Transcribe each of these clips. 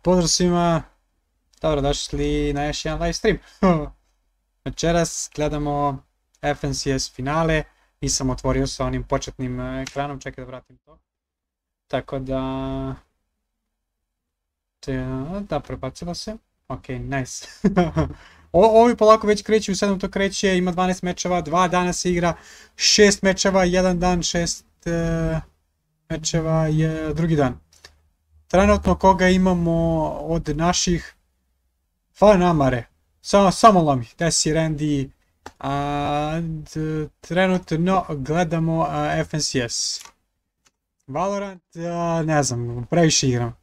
Pozdrav svima, dobrodošli na još jedan live stream. Večeras gledamo FNCS finale, nisam otvorio sa onim početnim ekranom, čekaj da vratim to. Tako da... Da, prebacilo se. Ok, nice. Ovi polako već kreće, u 7. to kreće, ima 12 mečeva, 2 dana se igra, 6 mečeva, 1 dan, 6 mečeva je drugi dan. Trenutno koga imamo od naših fanamare, samo lomi, Desi, Randy, trenutno gledamo FNCS. Valorant, ne znam, previše igram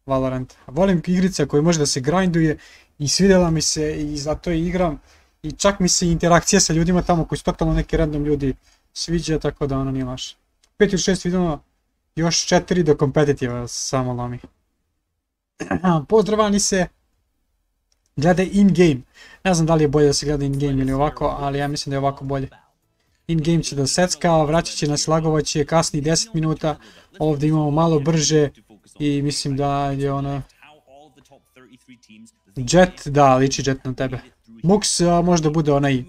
Valorant. Volim igrice koje može da se grinduje i svidjela mi se i zato i igram. I čak mi se interakcija sa ljudima tamo koji su totalno neki random ljudi sviđa, tako da ono nije loše. 5 ili 6 vidimo, još 4 do kompetitiva, samo lomi. Pozdravani se, gledaj in-game. Ne znam da li je bolje da se gleda in-game ili ovako, ali ja mislim da je ovako bolje. In-game će da secka, vraćat će nas, lagovat će kasnije 10 minuta, ovdje imamo malo brže i mislim da je ono... Jet, da, liči Jet na tebe. Mux možda bude onaj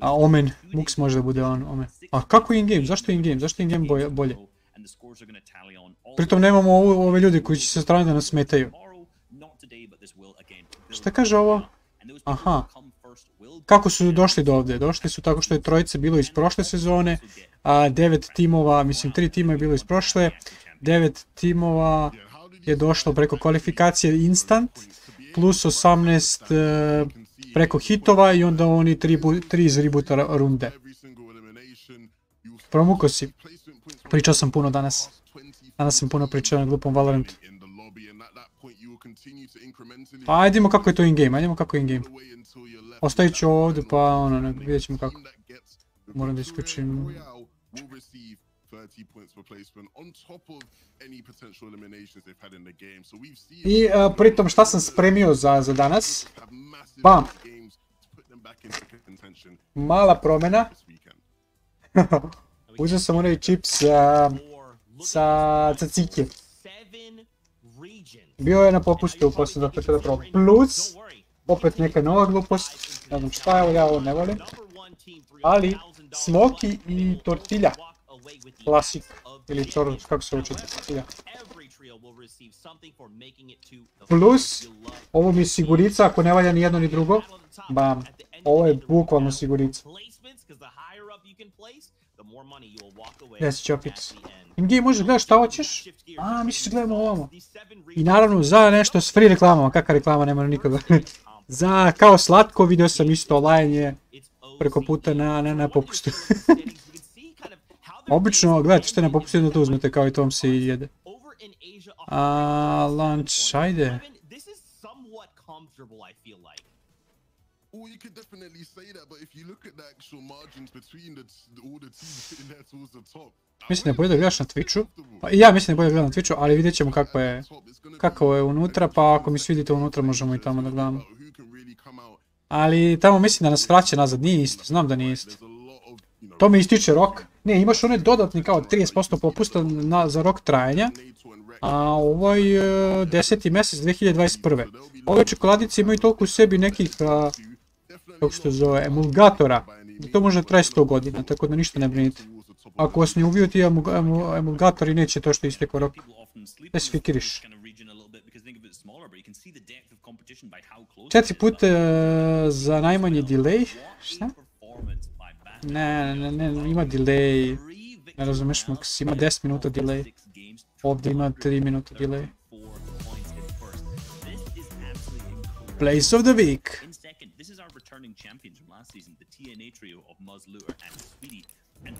Omen, Mux možda bude Omen. A kako in-game? Zašto in-game? Zašto in-game bolje? Pritom nemamo ove ljudi koji će se strane da nas smetaju. Šta kaže ovo? Aha. Kako su došli do ovdje? Došli su tako što je trojice bilo iz prošle sezone, 9 timova, mislim 3 tima je bilo iz prošle, 9 timova je došlo preko kvalifikacije instant, plus 18 preko hitova i onda oni 3 iz reboota runde. Promuko si. Pričao sam puno danas. Danas sam puno pričao na glupom Valorantu. Pa ajdemo kako je to in-game, ajdemo kako je in-game. Ostavit ću ovdje pa ono, vidjet ćemo kako. Moram da isključim. I pritom šta sam spremio za danas? Bam! Mala promjena. Uzeo sam onaj čip sa cacike. Bio je na popustu poslije da tako da probam. Plus, opet neka nova glupost. Ne znam šta je, ja ovo ne volim. Ali, smoki i tortilja. Klasik. Ili čor, kako se uči tortilja. Plus, ovo mi je sigurica ako ne valja ni jedno ni drugo. Bam. Ovo je bukvalno sigurica. Jesi će opet. In-game možeš gledaš šta hoćeš? Misliš da gledamo ovamo. I naravno za nešto s free reklamama, kakva reklama, nema nikoga. Za kao slatko vidio sam isto lajanje preko puta na popustu. Obično, gledajte što je na popustu, jedno to uzmete kao i to vam se i jede. Lunch, ajde. Mislim da je bolje da gledaš na Twitchu. Ja mislim da je bolje da gledam na Twitchu, ali vidjet ćemo kako je unutra, pa ako mi svidite unutra možemo i tamo da gledamo. Ali tamo mislim da nas vraća nazad, nije isto, znam da nije isto. To mi ističe rok. Ne, imaš onaj dodatni kao 30% popusta za rok trajanja. A ovo je 10. mjesec 2021. Ove čokoladice imaju toliko u sebi nekih, kako se to zove, emulgatora. To može traje 100 godina, tako da ništa ne brinite. Ako vas ne ubiju ti emulgatori, neće to što isteko rok. Ne se fikiriš. 4 puta za najmanje delay. Šta? Ne, ima delay. Ne razumeš, Max, ima 10 minuta delay. Ovdje ima 3 minuta delay. Place of the week.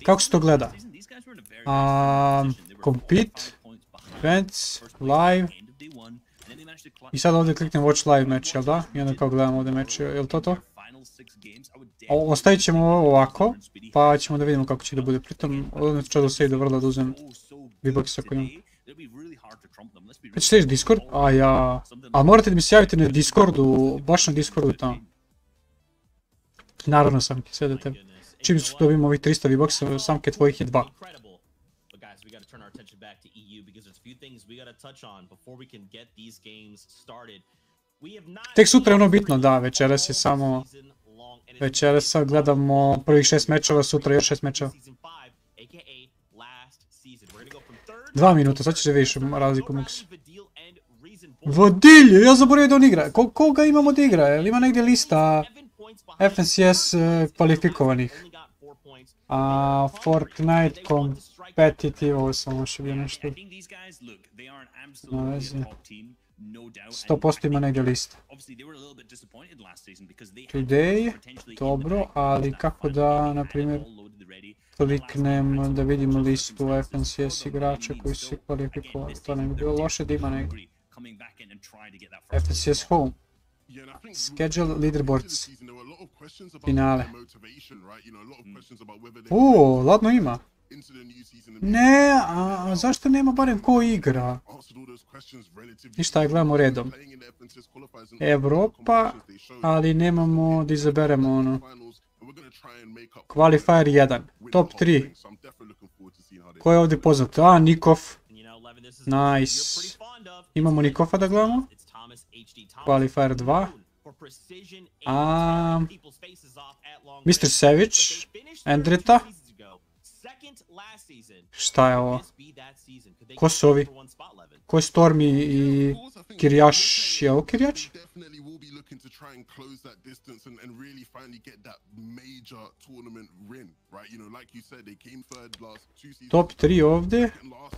Kako se to gleda? Compete, events, live. I sad ovdje kliknem watch live match, jel da? I onda kao gledam ovdje match, jel to? Ostavit ćemo ovo ovako, pa ćemo da vidimo kako će da bude. Pritom, ovdje ću da save do vrla da uzem V-Box ako imam. Kad ćete Discord? A morate da mi se javite na Discordu, baš na Discordu tamo. Naravno samke, sve do tebe. Čim dobimo ovih 300 V-Boxa, samke tvojih je 2. turn our attention back to EU because there's a few things we gotta touch on before we can get these games started. Tek sutra je ono bitno, da, večeras je samo... Večeras sad gledamo prvih 6 mečeva, sutra još 6 mečeva. 2 minuta, sad ćeš da vidiš razliku Mux. Vodilje, ja zaboravio da on igra. Koga imamo da igra? Jel ima negdje lista FNCS kvalifikovanih? A Fortnite Competitive, ovo sam loše bio nešto. Na vezi. 100% ima negdje lista. Today, dobro, ali kako da, na primjer, kliknem da vidimo listu FNCS igrača koji su se kvalifikovali. To ne bi bilo loše da ima negdje. FNCS Home. Schedule leaderboards. Finale. Ladno ima. Ne, a zašto nema barem ko igra? Ništa, gledamo redom. Evropa, ali nemamo da izaberemo ono. Qualifier 1, top 3. Ko je ovdje poznat? A, Nikov. Nice. Imamo Nikova da gledamo. Qualifier 2. A, Mr. Savage. Andreta. Šta je ovo? Ko su ovi? Ko je Stormy i Kirjaš? Je ovo Kirjač? Top 3 ovdje.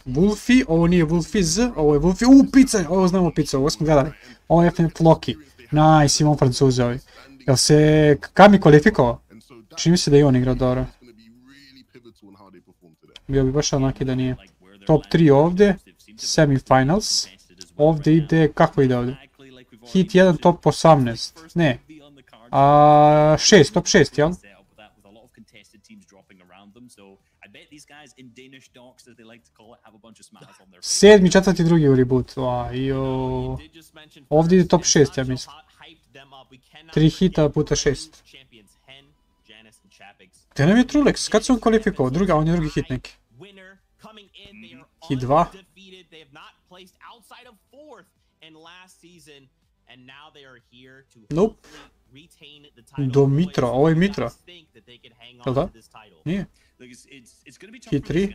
Wolfie, ovo nije Wolfie Z, ovo je Wolfie. Pizza, ovo znamo pizza, ovo smo gledali. Ovo je Floki. Nice, imamo Francuze ovi. Jel se Kami kvalifikovao? Čini mi se da i on igra dobro. Bio bi baš onaki da nije. Top 3 ovdje. Semifinals. Ovdje ide, kako ide ovdje? Hit 1, top 18. Ne. 6, top 6, jel? Sedmi, četvrti, drugi u reboot. Ovdje ide top 6, ja mislim. 3 hita puta 6. Gdje nam je Trulex? Kad se on kvalifikao? On je drugi hit neki. Hit 2. Nope. Do Mitra, ovo je Mitra. Jel da? Nije. Hit 3.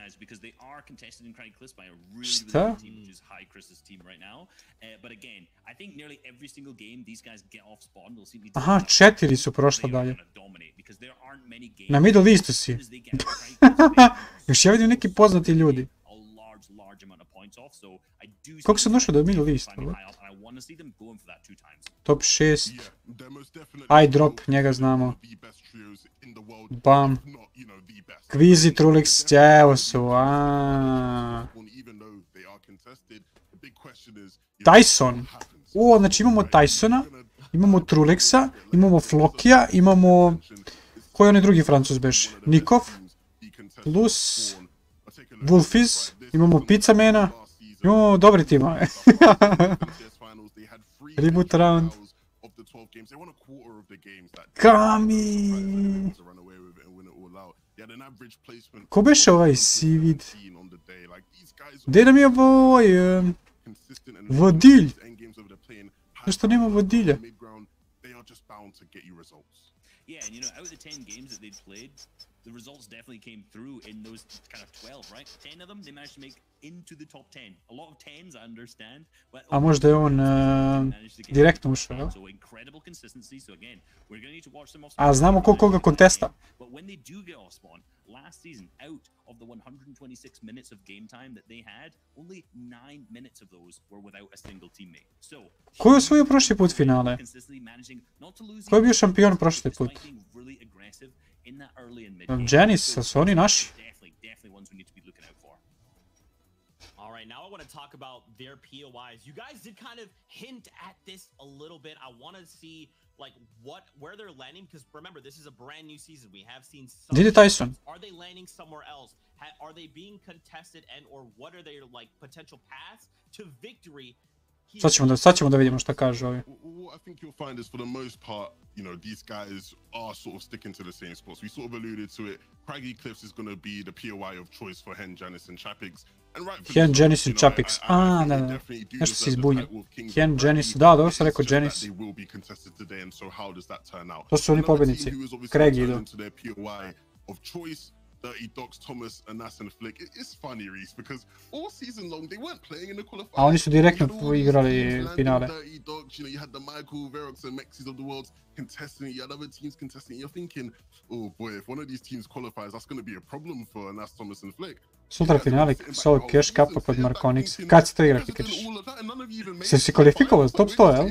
Šta? Aha, 4 su prošla dalje. Na middle listu si. Još ja vidim neki poznati ljudi. Kako sam došao do middle lista? Top 6. iDrop, njega znamo. Bam. Kvizi, Trulix, evo su. Tyson. Znači imamo Tysona, imamo Trulexa, imamo Flokija, imamo... Ko je onaj drugi Francuz beš? Nikov. Plus... Wolfies. Imamo Pizzamana. Imamo dobri tima. Reboot round. Kami! Ko beše ovaj Sivid? Gdje nam je ovaj... Vodilj? Zašto nema vodilja? Yeah, and you know, out of the 10 games that they'd played, the results definitely came through in those kind of 12, right? 10 of them they managed to make into the top 10. A lot of 10s, I understand, but a možda je on direktno ušao, jel? So incredible consistency. So again, we're going to need to watch them off. A znamo koga kontesta. But when they do get off spawn, last season out of the 126 minutes of game time that they had, only 9 minutes of those were without a single teammate. So ko je osvojio prošli put finale? Ko je bio šampion prošli put? Janis, su oni naši? Alright, now I want to talk about their POIs. You guys did kind of hint at this a little bit. I want to see like where they're landing, because remember, this is a brand new season. We have seen some. Did Tyson? Are they landing somewhere else? Are they being contested, and or what are their like potential paths to victory Sad ćemo da vidimo šta kažu ovi. What I think you'll find is for the most part, you know, these guys are sort of sticking to the same spots. We sort of alluded to it. Craggy Cliffs is going to be the POI of choice for Hen, Janice and Chapix. Hen, Janice i Chapix. Da. Nešto si izbunio. Hen, Janice, da, dobro sam rekao Janice. To su oni pobjednici. Craigie idu. Dirty Docs, Thomas, Anas and Flick. It's funny, Reese, because all season long they weren't playing in the qualifiers. A oni su direktno igrali finale. Dirty Docs, you know, you had the Michael, Verox and Mexis of the world contesting it. You had other teams contesting it. You're thinking, oh boy, if one of these teams qualifies, that's going to be a problem for Anas, Thomas and Flick. Sutra finale Solo Cash Cupa kod Markonix. Kad se to igra, Kikriš? Si kvalifikovao top 100, jel?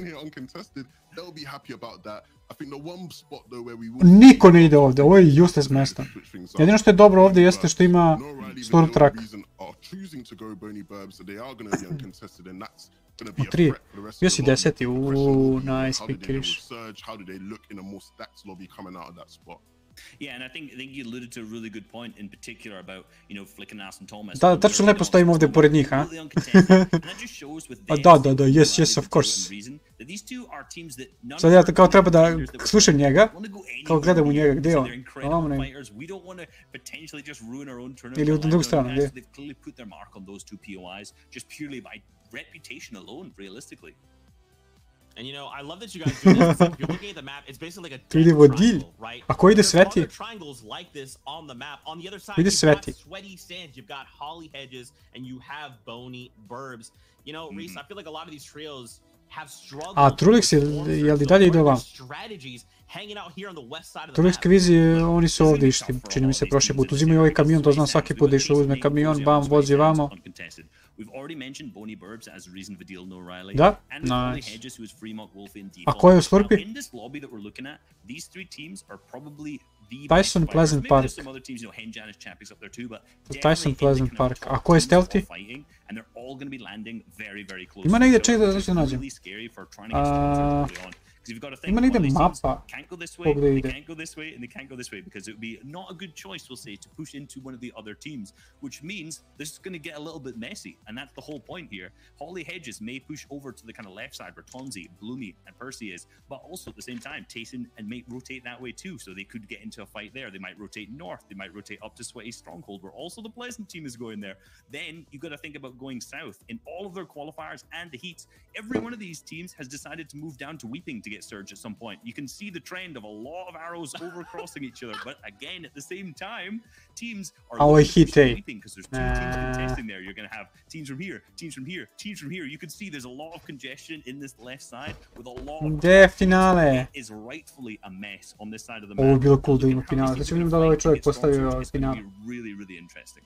Niko ne ide ovdje, ovo je useless mjesto. Jedino što je dobro ovdje jeste što ima Utorak. O 3, bio si 10. Nice, Kikriš. Yeah, and I think you alluded to a really good point in particular about, you know, Flick and Ass and Thomas. Da, tačno lepo stojim ovdje pored njih, a? Da, yes, of course. Sad ja kao treba da slušam njega, kao gledam u njega, gdje je on? Ovamo ne. Ili u drugu stranu, gdje? And you know, I love that you guys do this. If you're looking at the map, it's basically like a Tu ide vodilj. A ko ide sveti? Triangles like this on the map. On the other side, Ide you've got sveti. sweaty sands, you've got holly hedges, and you have bony burbs. You know, Reese, I feel like a lot of these trios have struggled. A Trulix je li dalje ide ovam? Trulix kvizi, oni su ovdje išli, čini mi se prošli put. Uzimaju ovaj kamion, to znam svaki put da išli, uzme kamion, bam, vozi vamo. Da? Nice. A ko je u slurpi? Tyson Pleasant Park. Tyson Pleasant Park. A ko je Stealthy? Ima negdje, čekaj da se nađem. Ima negdje mapa gdje ide. Which means this is going to get a little bit messy, and that's the whole point here. Holly Hedges may push over to the kind of left side where Tonzi, Bloomy, and Percy is, but also at the same time, Tayson and may rotate that way too, so they could get into a fight there. They might rotate north, they might rotate up to Sweaty Stronghold, where also the Pleasant team is going there. Then you got to think about going south. In all of their qualifiers and the heats, every one of these teams has decided to move down to Weeping to get Surge at some point. You can see the trend of a lot of arrows overcrossing each other, but again, at the same time, teams are Weeping because there's two teams contesting there. You're going to have teams from here, teams from here, teams from here. You can see there's a lot of congestion in this left side with a lot of finale. It is rightfully a mess on this side of the map. Ovo je bilo cool da ima finale. Znači vidim da ovaj čovjek postavio finale. Really interesting.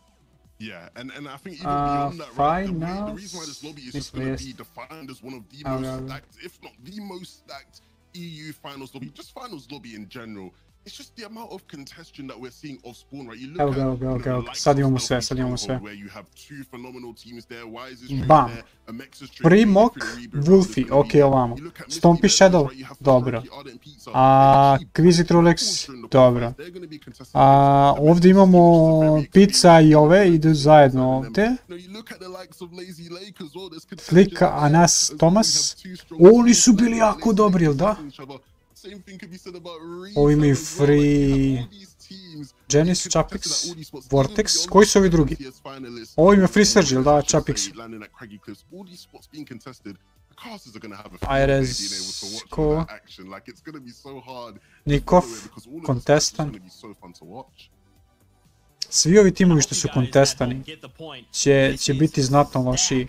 Yeah, and I think even beyond that, right, the now, reason why this lobby is just going to be defined as one of the most stacked, if not the most stacked EU finals lobby, just finals lobby in general. It's just the amount of contention that we're seeing off spawn, right? You look at Evo, sad imamo sve, where you have two phenomenal teams there. Wise is Bam. there, Amex's Primok, Wolfie, ok, ovamo. Stompy Shadow, dobro. Quizy Trulex, dobro. Ovdje imamo Pizza i ove, idu zajedno ovdje. Flick, Anas, Thomas. Oni su bili jako dobri, jel da? Ovo imaju Free... Janice, Chapix, Vortex, koji su ovi drugi? Ovo ima Free Surge, jel da, Chapix? Aires, Ko... Nikov, Contestant. Svi ovi timovi što su kontestani će biti znatno lošiji.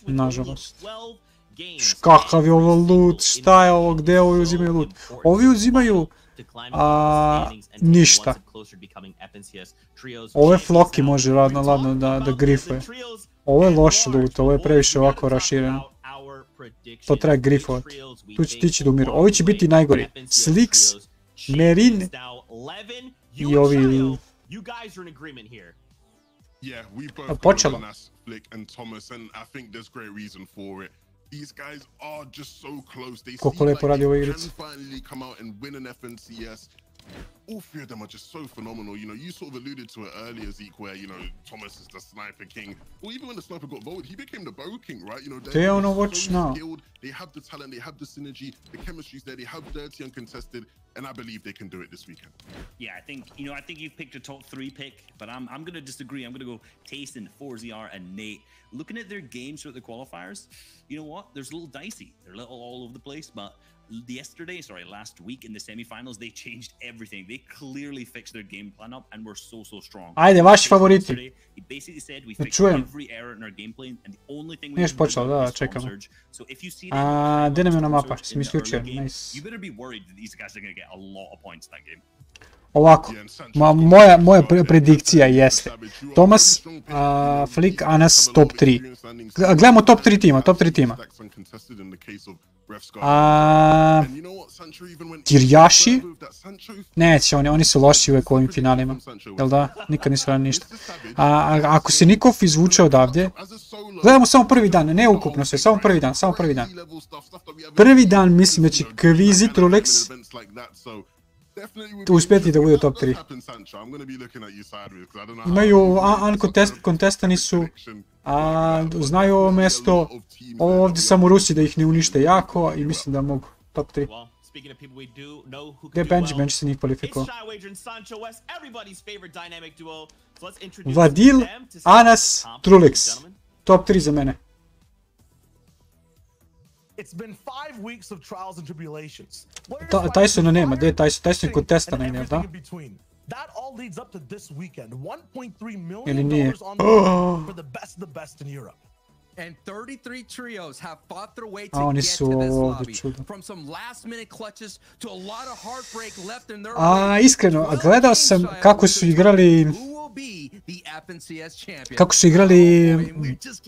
Nažalost. Kakav je ovo loot, šta je ovo, gdje ovi uzimaju loot? Ovi uzimaju ništa. Ove floki može ladno da grifuje. Ovo je loš loot, ovo je previše ovako rašireno. To treba grifovat. Tu će tići da umiru. Ovi će biti najgori. Slix, Merin i ovi... Počelo. Koliko lepo radi ova igrica. all three of them are just so phenomenal. You know, you sort of alluded to it earlier, Zeke, where, you know, Thomas is the sniper king. Or even when the sniper got voted, he became the bow king, right? You know, they don't know what now. Skilled, they have the talent, they have the synergy, the chemistry's there, they have dirty uncontested, and I believe they can do it this weekend. Yeah, I think you've picked a top 3 pick, but I'm going to disagree. I'm going to go Tayson, 4ZR, and Nate. Looking at their games throughout the qualifiers, you know what? There's a little dicey. They're a little all over the place, but last week in the semifinals, they changed everything. They clearly fixed their game plan up and were so strong. Ajde, vaši favoriti. He basically said we fixed every error in our gameplay, and the only thing we počelo, da, čekamo. So if you see gdje nam je na mapa? Si mi isključio? Nice. You better be worried that these guys are going to get a lot of points in that game. Ovako, moja predikcija jeste Thomas, Flick, Anas, top 3. Gledamo top 3 tima. Tirjaši? Neće, oni su loši uvijek u ovim finalima. Jel da? Nikad nisu radili ništa. Ako se Nikov izvuče odavdje, gledamo samo prvi dan, ne ukupno sve, samo prvi dan. Prvi dan mislim da će Kvizi, Trulex uspjeti da bude top 3. Imaju uncontestani su, znaju ovo mjesto, ovdje samo Rusi da ih ne unište jako i mislim da mogu top 3. Gdje je Benji? Benji se njih kvalifikao. Vadil, Anas, Trulex. Top 3 za mene. It's been 5 weeks of trials and tribulations. Tysona nema, gdje je Tyson? Tyson je contesta negdje, da? That all leads up to this weekend. $1.3 million for the best in Europe. And 33 trios have fought their way to get to this lobby. From some last-minute clutches to a lot of heartbreak left in their iskreno, gledao sam kako su igrali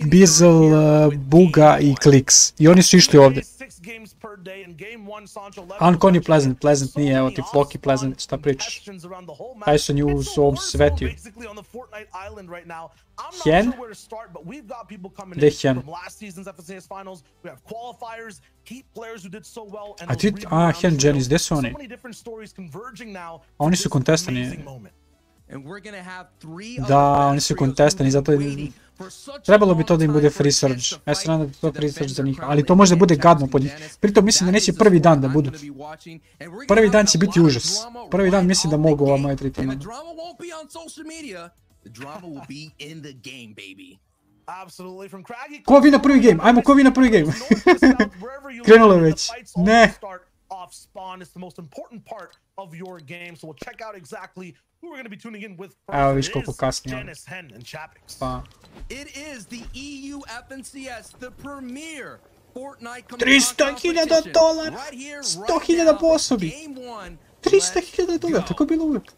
Bizel, Buga i Klix. I oni su išli ovdje. Ankon je Pleasant nije, evo ti Floki Pleasant, šta pričaš? Tyson je u ovom svetiju. Hen? Gdje je Hen? Hen, Janice, gdje su oni? Oni su kontestani. Da, oni su kontestani, zato trebalo bi to da im bude free surge. Ja se nadam da je to free surge za njih, ali to možda bude gadno pod njih. Pritom mislim da neće prvi dan da budu. Prvi dan će biti užas. Prvi dan mislim da mogu ova moja 3 tima. Ko vi na prvi game? Ajmo, ko vi na prvi game? Krenulo je već. Ne. Off spawn is the most important part of your game, so we'll check out exactly who we're going to be tuning in with first. Dennis, Hen, and Chapix. It is the EU FNCS, the premier Fortnite $300,000, $100,000 po osobi. $300,000, tako bilo uvijek.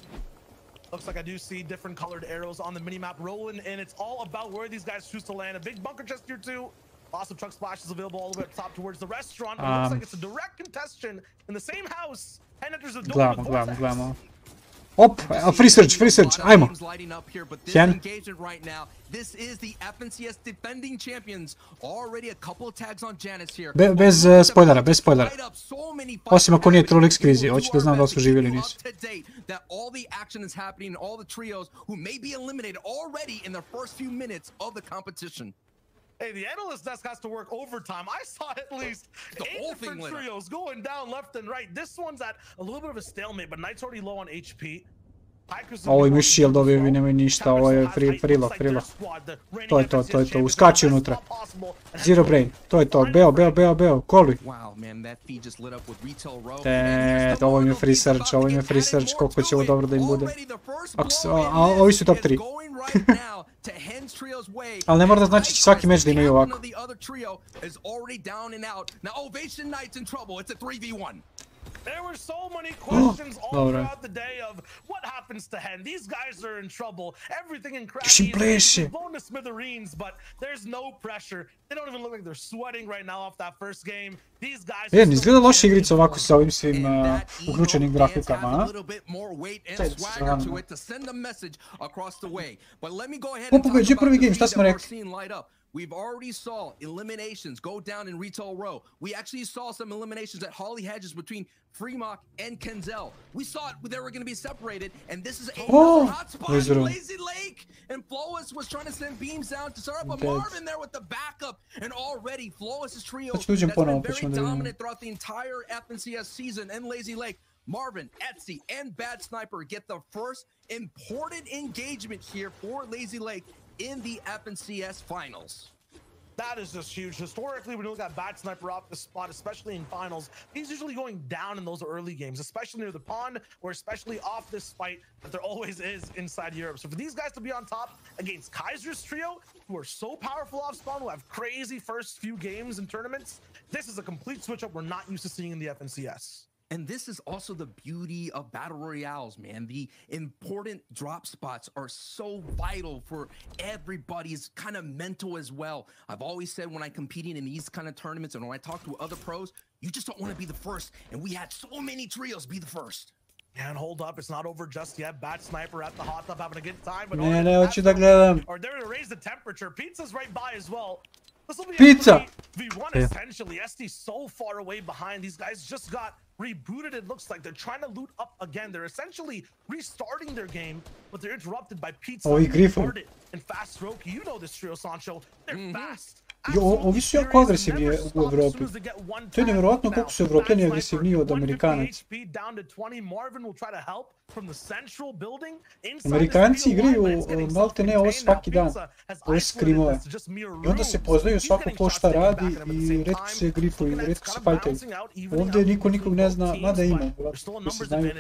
Looks like I do see different colored arrows on the minimap rolling, and it's all about where these guys choose to land. A big bunker chest here too. Awesome truck splashes available all the way up top towards the restaurant. It looks like it's a direct contestation in the same house. And enters the door. Gledamo. Op, free surge, ajmo. Hen. Bez spoilera. Osim ako nije Trolix krizi, hoću da znam da li su živjeli ili nisu. Hey, the analyst desk has to work overtime. I saw at least 8 different trios going down left and right. This one's at a little bit of a stalemate, but Knight's already low on HP. Ovo imaju shieldovi, vi nemaju ništa, ovo je frilo. To je to, uskači unutra. Zero brain, to je to, beo, koluj. Ovo im je free search, koliko će ovo dobro da im bude. Ovi su top 3. Ali ne mora da znači svaki meč da imaju ovako. There were so many questions all throughout the day of what happens to Hen. These guys are in trouble. Everything in crash is blown to smithereens, but there's no pressure. They don't even look like they're sweating right now off that first game. These guys ne izgleda loša igrica ovako sa ovim svim uključenim grafikama, a? Pogledaj, prvi game, šta smo rekli? We've already saw eliminations go down in Retail Row. We actually saw some eliminations at Holly Hedges between Fremont and Kenzel. We saw it, they were going to be separated, and this is another hot spot in Lazy Lake. And Flawless was trying to send beams down to start up, but Marvin there with the backup. And already Flawless's trio that's been very dominant throughout the entire FNCS season in Lazy Lake. Marvin, Etsy, and Bad Sniper get the first important engagement here for Lazy Lake in the FNCS finals. That is just huge. Historically, when you look at Bad Sniper off the spot, especially in finals, he's usually going down in those early games, especially near the pond, or especially off this fight that there always is inside Europe. So for these guys to be on top against Kaiser's trio, who are so powerful off spawn, who have crazy first few games in tournaments, this is a complete switch up we're not used to seeing in the FNCS. And this is also the beauty of Battle Royales, man. The important drop spots are so vital for everybody's kind of mental as well. I've always said when I'm competing in these kind of tournaments and when I talk to other pros, you just don't want to be the first. And we had so many trios be the first. And hold up, it's not over just yet. Bad Sniper at the hot tub having a good time. But or they're gonna raise the temperature. Pizza's right by as well. This will be Pizza. V1 essentially. SD so far away behind. These guys just got rebooted. It looks like they're trying to loot up again. They're essentially restarting their game, but they're interrupted by Pizza. Oh, i Griffon. And Fast Roki. You know this trio, Sancho. They're fast. Ovi su jako agresivni u Evropi. To je nevjerojatno koliko su Evropljani agresivniji od Amerikanaca. Amerikanci igraju malte ne ovo svaki dan, ove skrimove. I onda se poznaju svako ko šta radi i retko se grifuju, retko se fajtaju. Ovdje niko nikog ne zna, mada ima, koji se znaju,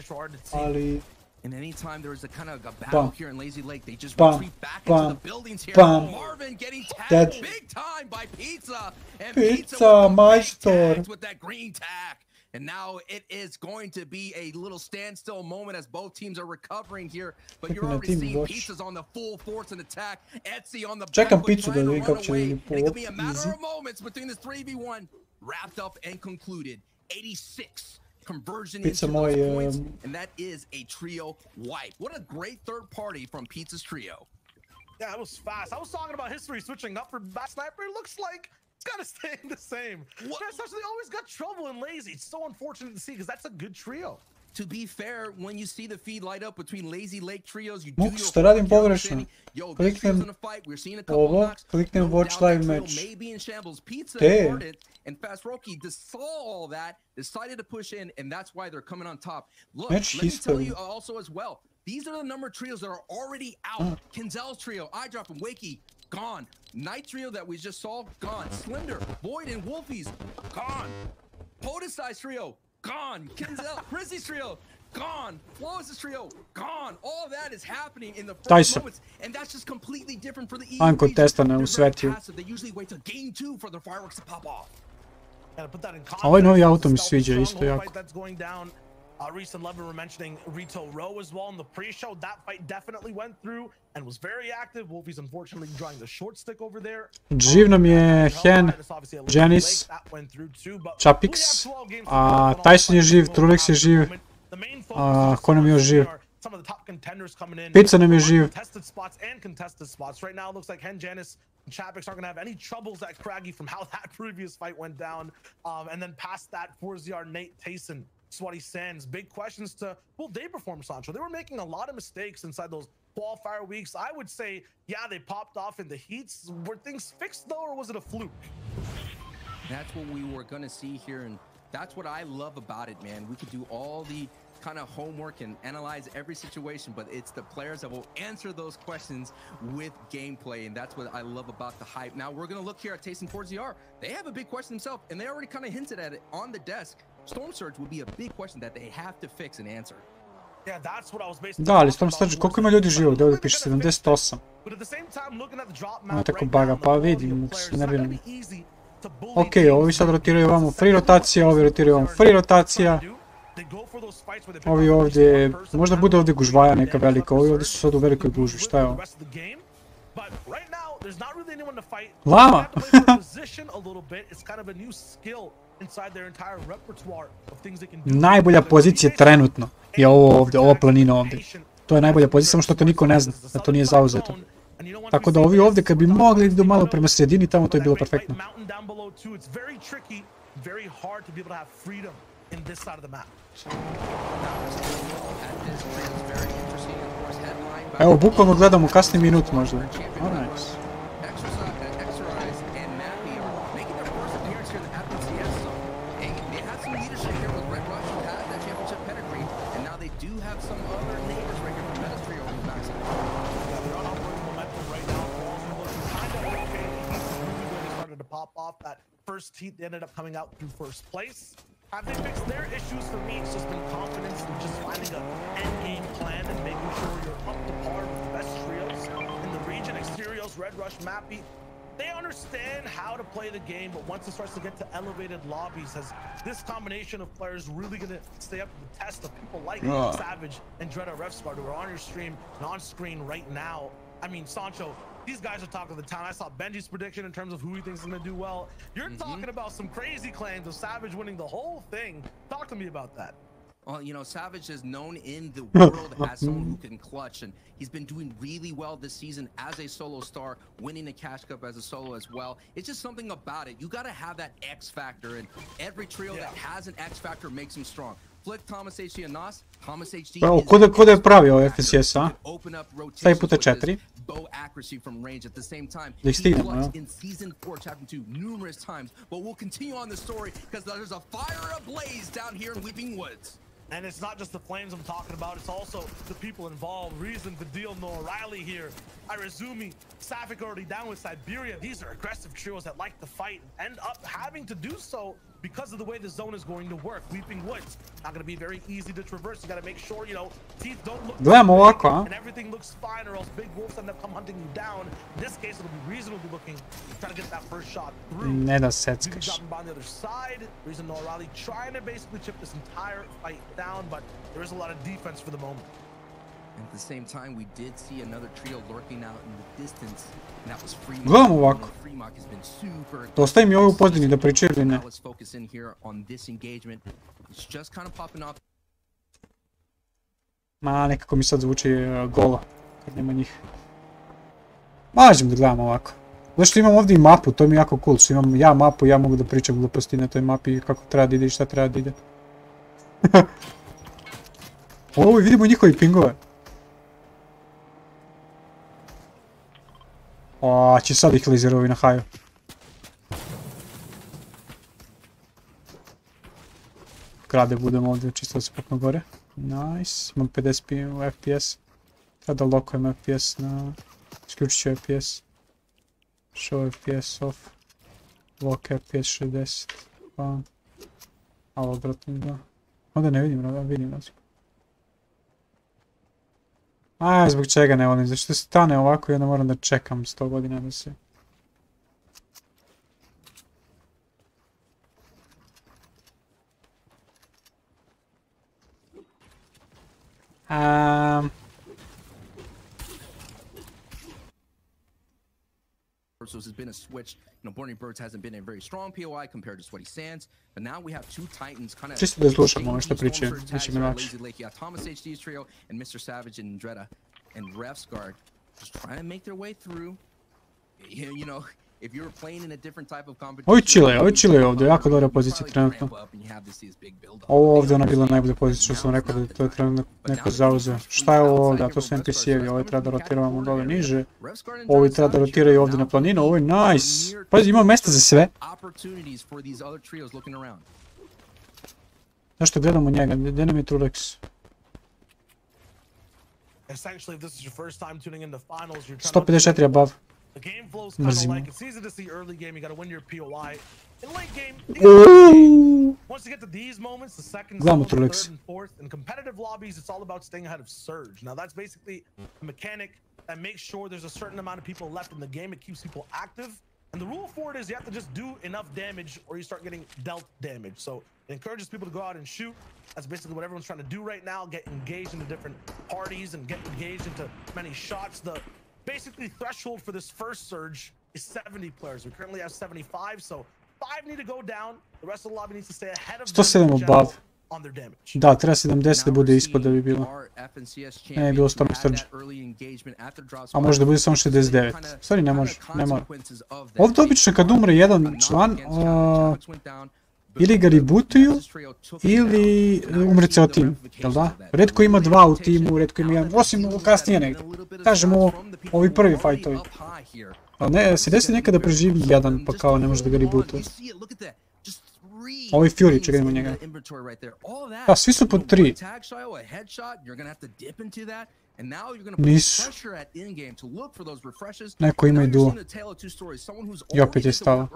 ali... And anytime there is a kind of a battle here in Lazy Lake, they just retreat back into the buildings here. Marvin getting tagged big time by Pizza. And Pizza Meister with that green tag. And now it is going to be a little standstill moment as both teams are recovering here. But you're already seeing Pizza's on the full force and attack. Etsy on the back trying to run away. And it could be a matter of moments between this 3v1 wrapped up and concluded. 86. Conversion into those points, and that is a trio wipe. What a great third party from Pizza's trio. Yeah, it was fast. I was talking about history switching up for Bad Sniper. It looks like it's got to stay the same. Especially they always got trouble in Lazy. It's so unfortunate to see because that's a good trio. To be fair, when you see the feed light up between Lazy Lake trios, you do što radim pogrešno. Kliknem ovo, kliknem watch live match. And Fast Roki saw all that, decided to push in, and that's why they're coming on top. Look, match let me tell you also as well, these are the number of trios that are already out. Kenzel's trio, iDrop and Wakey, gone. Night trio that we just saw, gone. Slender, Void, and Wolfies, gone. Podesize trio, gone. Kenzel, Chrissy's trio, gone. Flawless's trio, gone. All of that is happening in the first moments, and that's just completely different for the EU. They usually wait till game 2 for the fireworks to pop off. Ovaj novi auto mi sviđa isto jako. Reese and Levin were mentioning Retail Row as well in the pre-show. That fight definitely went through and was very active. Wolfie's unfortunately drawing the short stick over there. Živ nam je Hen, Janice, Chapix, Tyson je živ, Trulex je živ, ko nam je još živ? Pizza nam je živ. Right now it looks like Hen, Janice, and Chapix aren't going to have any troubles at Craggy from how that previous fight went down. And then past that, 4ZR, Nate, Tayson, Sweaty Sands. Big questions to will they perform, Sancho? They were making a lot of mistakes inside those qualifier weeks. I would say, yeah, they popped off in the heats. Were things fixed though, or was it a fluke? That's what we were going to see here, and that's what I love about it, man. We could do all the kind of homework and analyze every situation, but it's the players that will answer those questions with gameplay, and that's what I love about the hype. Now we're going to look here at Tayson 4ZR. They have a big question themselves, and they already kind of hinted at it on the desk. Storm Surge will be a big question that they have to fix and answer. Yeah, that's what I was basically. Da, ali Storm Surge, koliko ima ljudi živo? Ovdje piše 78. Ima tako baga, pa vidim, se nerviram. Ok, ovi sad rotiraju ovamo free rotacija, ovi rotiraju ovamo free rotacija. Ovi ovdje, možda bude ovdje gužvaja neka velika, ovi ovdje su sad u velikoj gužvi, šta je ovo? Lama! Najbolja pozicija trenutno je ovo ovdje, ova planina ovdje. To je najbolja pozicija, samo što to niko ne zna, da to nije zauzeto. Tako da ovi ovdje kad bi mogli idu malo prema sredini, tamo to je bilo perfektno. Evo, bukvalno gledamo kasni minut možda. Nice. First heat, they ended up coming out through first place. Have they fixed their issues? For me, it's just been confidence and just finding an end game plan and making sure you're up to par with the best trios in the region. Exteriors, Red Rush, Mappy, they understand how to play the game, but once it starts to get to elevated lobbies, has this combination of players really going to stay up to the test of people like Savage and Dreda Refsguard, who are on your stream and on screen right now? I mean, Sancho, these guys are talking the town. I saw Benji's prediction in terms of who he thinks is going to do well. You're talking about some crazy claims of Savage winning the whole thing. Talk to me about that. Well, you know, Savage is known in the world as someone who can clutch, and he's been doing really well this season as a solo star, winning the Cash Cup as a solo as well. It's just something about it. You got to have that X factor, and every trio that has an X factor makes him strong. Flick, Thomas HD and Nas. Thomas HD Ko da je pravio FSS, a? Stavi puta 4. Bow accuracy from range at the same time. Da ih stignemo, ja? In season 4, chapter 2, numerous times, but we'll continue on the story because there's a fire ablaze down here in Weeping Woods. And it's not just the flames I'm talking about, it's also the people involved. Reason, Vidil, no O'Reilly here. Irazumi, Safik already down with Siberia. These are aggressive trios that like to fight and end up having to do so because of the way the zone is going to work. Weeping Woods, not going to be very easy to traverse. You got to make sure, you know, teeth don't look and everything looks fine, or else big wolves end up come hunting you down. In this case, it'll be reasonably looking, trying to get that first shot through. Ne da seckaš. On the other side, Reason, no O'Reilly trying to basically chip this entire fight down, but there is a lot of defense for the moment. At the same time, we did see another trio lurking out in the distance, and that was Fremont. Gledamo ovako. Dosta im je ovo u pozdini da pričaju ili ne. Ma, nekako mi sad zvuči gola, kad nema njih. Možemo da gledamo ovako. Zato što imam ovdje i mapu, to mi je jako cool, što imam ja mapu i ja mogu da pričam gluposti na toj mapi kako treba da ide i šta treba da ide. Ovo, vidimo njihovi pingove. O, će sad ih laserovi na haju. Grade budemo ovdje čisto da se popno gore. Nice, imam 50 FPS. Treba da lokujem FPS na... Isključit ću FPS. Show FPS off. Lock FPS 60. Pa... Alo, brate, da. Onda ne vidim, vidim razliku. Aj, zbog čega ne volim, zašto stane ovako i onda moram da čekam 100 godina da se... So this has been a switch. You know, Burning Birds hasn't been a very strong POI compared to Sweaty Sands, but now we have two titans kind of... Čisto da slušamo ono što pričaju, neće mi lakše. Thomas HD's trio and Mr. Savage and Dreda and Refsguard just trying to make their way through. You know, if you're playing in a different type of competition... Ovo je chile ovdje, jako dobra pozicija trenutno. Ovo ovdje ona bila najbolja pozicija što sam rekao da to je trenutno neko zauzeo. Šta je ovo ovdje? A to su NPC-evi, ovo treba da rotiramo dole niže. Ovo treba da rotiraju ovdje na planinu, ovo je nice. Pazi, ima mjesta za sve. Zašto gledamo njega? Gdje nam je Trulex? 154 above. The game flows kind of like, it's easy to see early game, you got to win your POI. In late game, once you get to these moments, the second, third, and fourth, in competitive lobbies, it's all about staying ahead of Surge. Now that's basically a mechanic that makes sure there's a certain amount of people left in the game. It keeps people active. And the rule for it is you have to just do enough damage or you start getting dealt damage. So it encourages people to go out and shoot. That's basically what everyone's trying to do right now, get engaged into different parties and get engaged into many shots. The basically threshold for this first surge is 70 players. We currently have 75, so 5 need to go down. The rest of the lobby needs to stay ahead of them. 107 above. Da, treba 70 da bude ispod da bi bilo. Ne, bilo Storm Surge. A može da bude samo 69. Stvari ne može, ne mora. Ovdje obično kad umre jedan član, ili ga rebootuju, ili umre ceo tim, jel da? Redko ima dva u timu, redko ima jedan, osim kasnije negdje. Kažemo, ovi prvi fajtovi. Ali ne, se desi nekada preživi jedan, pa kao ne može da ga rebootuju. Ovi Fury, čekaj ima njega. Da, svi su po 3. Nisu. Neko ima i duo. I opet je stala.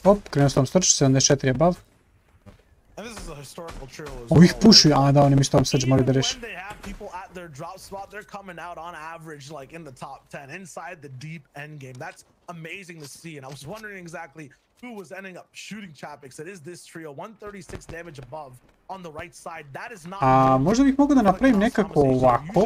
Op, krenuo s tom Surge, 74 above. Ovih pušuju, a da, oni mi s tom Surge moraju da reši. Who was ending up shooting Chapix? It is this trio, 136 damage above on the right side. That is not. A možda bih mogao da napravim nekako ovako.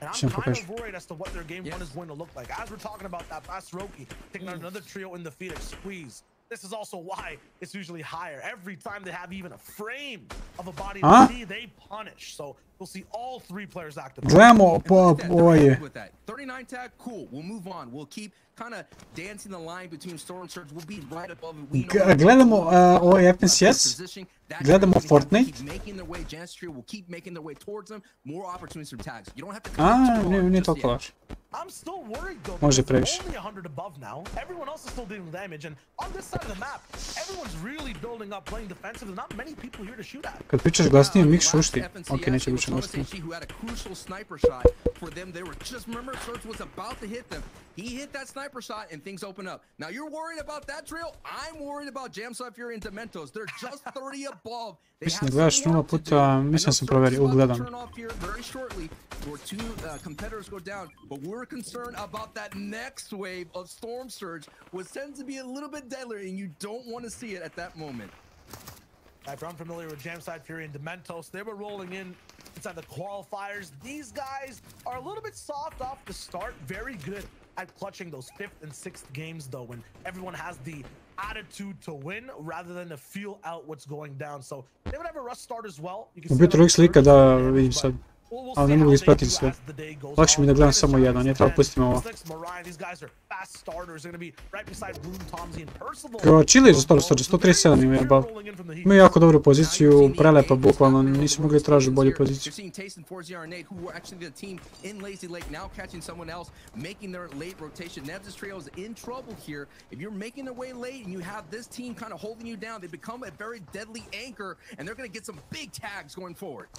And I'm kind of worried as to what their game one is going to look like. As we're talking about that fast Roki taking out another trio in the FicoX squeeze. This is also why it's usually higher. Every time they have even a frame of a body to see, they punish. So we'll see all three players active. Gledamo po ovoje. 39 tag, cool. We'll move on. We'll keep kind of dancing the line between Storm Surge. We'll be right above it. Gledamo ovaj FNCS. Gledamo Fortnite. We'll keep making their way towards them. More opportunities for tags. You don't have to nije toliko laš. I'm still worried though. Može previše. Only 100 above now. Everyone else is still dealing damage, and on this side of the map, everyone's really building up, playing defensive. There's not many people here to shoot at. Kad pričaš glasnije, mik šušti. Ok, neće više glasnije. He hit that sniper shot and things open up. Now you're worried about that drill. I'm worried about Jamside Fury and Dementos. They're just 30 above. Mislim da gledaš 0 puta, mislim sam proverio, ugledam. Competitors go down, but we're concerned about that next wave of Storm Surge, which tends to be a little bit deadlier, and you don't want to see it at that moment. If I'm familiar with Jamside Fury and Dementos, they were rolling in inside the qualifiers. These guys are a little bit soft off the start, very good at clutching those 5th and 6th games though, when everyone has the attitude to win rather than to feel out what's going down. So they would have a rough start as well. U biti uvijek slika da vidim sad. Ali ne mogu ispratiti sve. Lakše mi da gledam samo jedan, nije treba pustim ovo. Chile za Storm Surge, 137 ima jebal. Imaju jako dobru poziciju, prelepa bukvalno, nisu mogli tražiti bolju poziciju.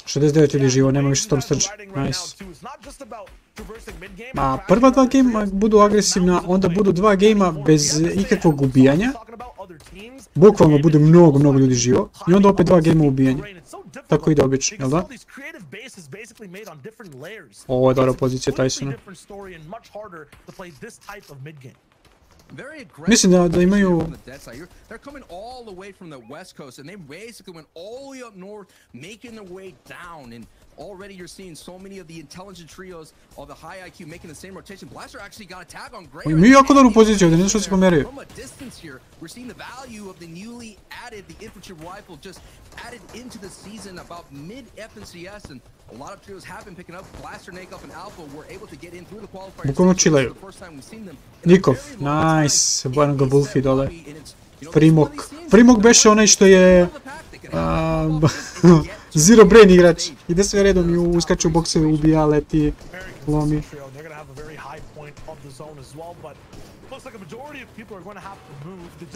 Što 69 ljudi živo, nema više Storm Surge, nice. A prva dva gejma budu agresivna, onda budu dva gejma bez ikakvog ubijanja. Bukvalno bude mnogo ljudi živo. I onda opet dva gejma ubijanja. Tako ide obično, jel da? Ovo je dobra pozicija Tysona. Mislim da imaju... They're coming all the way from the west coast and they basically went all the way up north, making their way down, and already you're seeing so many of the intelligent trios of the high IQ making the same rotation. Blaster actually got a tag on Gray. Imaju jako dobru poziciju, da ne znam što se pomeraju. From a distance here, we're seeing the value of the newly added, the infantry rifle just added into the season about mid FNCS, and a lot of trios have been picking up. Blaster, Nakeup, and Alpha were able to get in through the qualifiers. Bukvalno chillaju. Nikov, nice, bojno ga Wolfie dole. Primok beše onaj što je... Zero brain igrač. Ide sve redom i uskače u bokse, ubija, leti, lomi.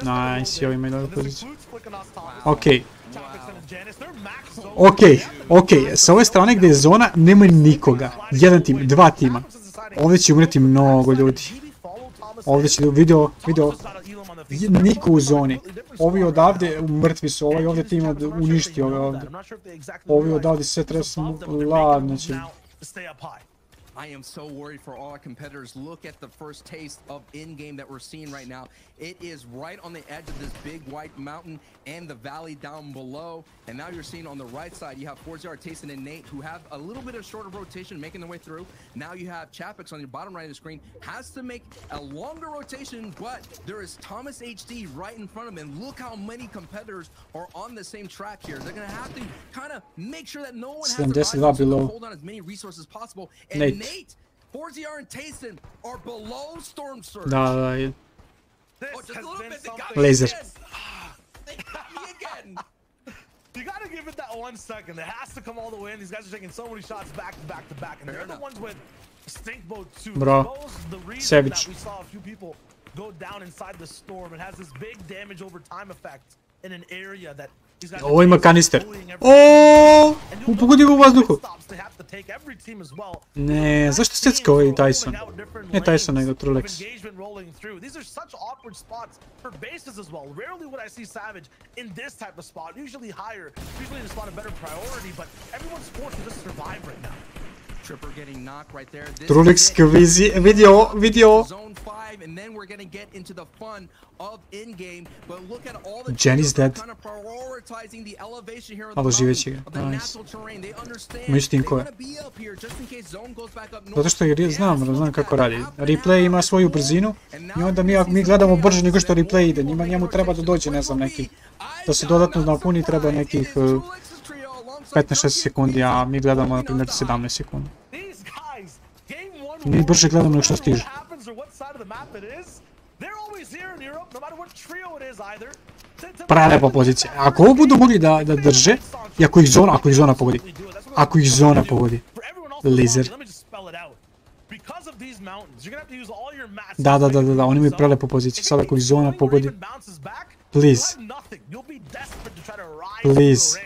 Nice, jo imaju dobru poziciju. Ok, sa ove strane gdje je zona nema nikoga. Jedan tim, dva tima. Ovdje će umreti mnogo ljudi. Ovdje će, vidio, niko u zoni. Ovi odavde mrtvi su, ovaj ovdje tim uništi ove ovdje. Ovi odavde sve treba ladno će. I am so worried for all our competitors. Look at the first taste of in-game that we're seeing right now. It is right on the edge of this big white mountain and the valley down below. And now you're seeing on the right side, you have ForzR, Tayson, and Nate, who have a little bit of shorter rotation making their way through. Now you have Chapix on your bottom right of the screen, has to make a longer rotation, but there is Thomas HD right in front of him. And look how many competitors are on the same track here. They're going to have to kind of make sure that no one has to hold on as many resources as possible. And Nate, ForzR, and Tayson are below Storm Surge. Da. Just a little bit. Laser. They got me again. You gotta give it that 1 second. It has to come all the way in. These guys are taking so many shots back to back to back, and they're the ones with stink mode too. Bro, the reason savage. that we saw a few people go down inside the storm. It has this big damage over time effect in an area that these guys. Ovo ima kanister. Oooo! Pogodi u vazduhu. Ne, zašto secka ovaj Tyson? Ne Tyson, nego Trulex. These are such awkward spots for bases as well. Rarely would I see Savage in this type of spot. Usually higher. Usually the spot a better priority, but everyone's forced to just survive right now. Tripper getting knocked right there. Trulex video. Zone 5, and then we're going to get into the fun of in-game. But look at all the Jenny's dead. kind of prioritizing the elevation here of the natural terrain. They understand Međutim, they're going to be up here just in case zone goes back up north. Zato što znam kako radi. Replay ima svoju brzinu i onda mi gledamo brže nego što replay ide. Njemu treba da dođe, ne znam, neki, da se dodatno napuni, treba nekih 15-16 sekundi, a mi gledamo na primjer 17 sekundi. Mi brže gledamo nego što stiže. Prelepa pozicija. Ako ovo budu mogli da drže, i ako ih zona pogodi. Laser. Da, oni imaju prelepu poziciju. Sad ako ih zona pogodi. Please. Please.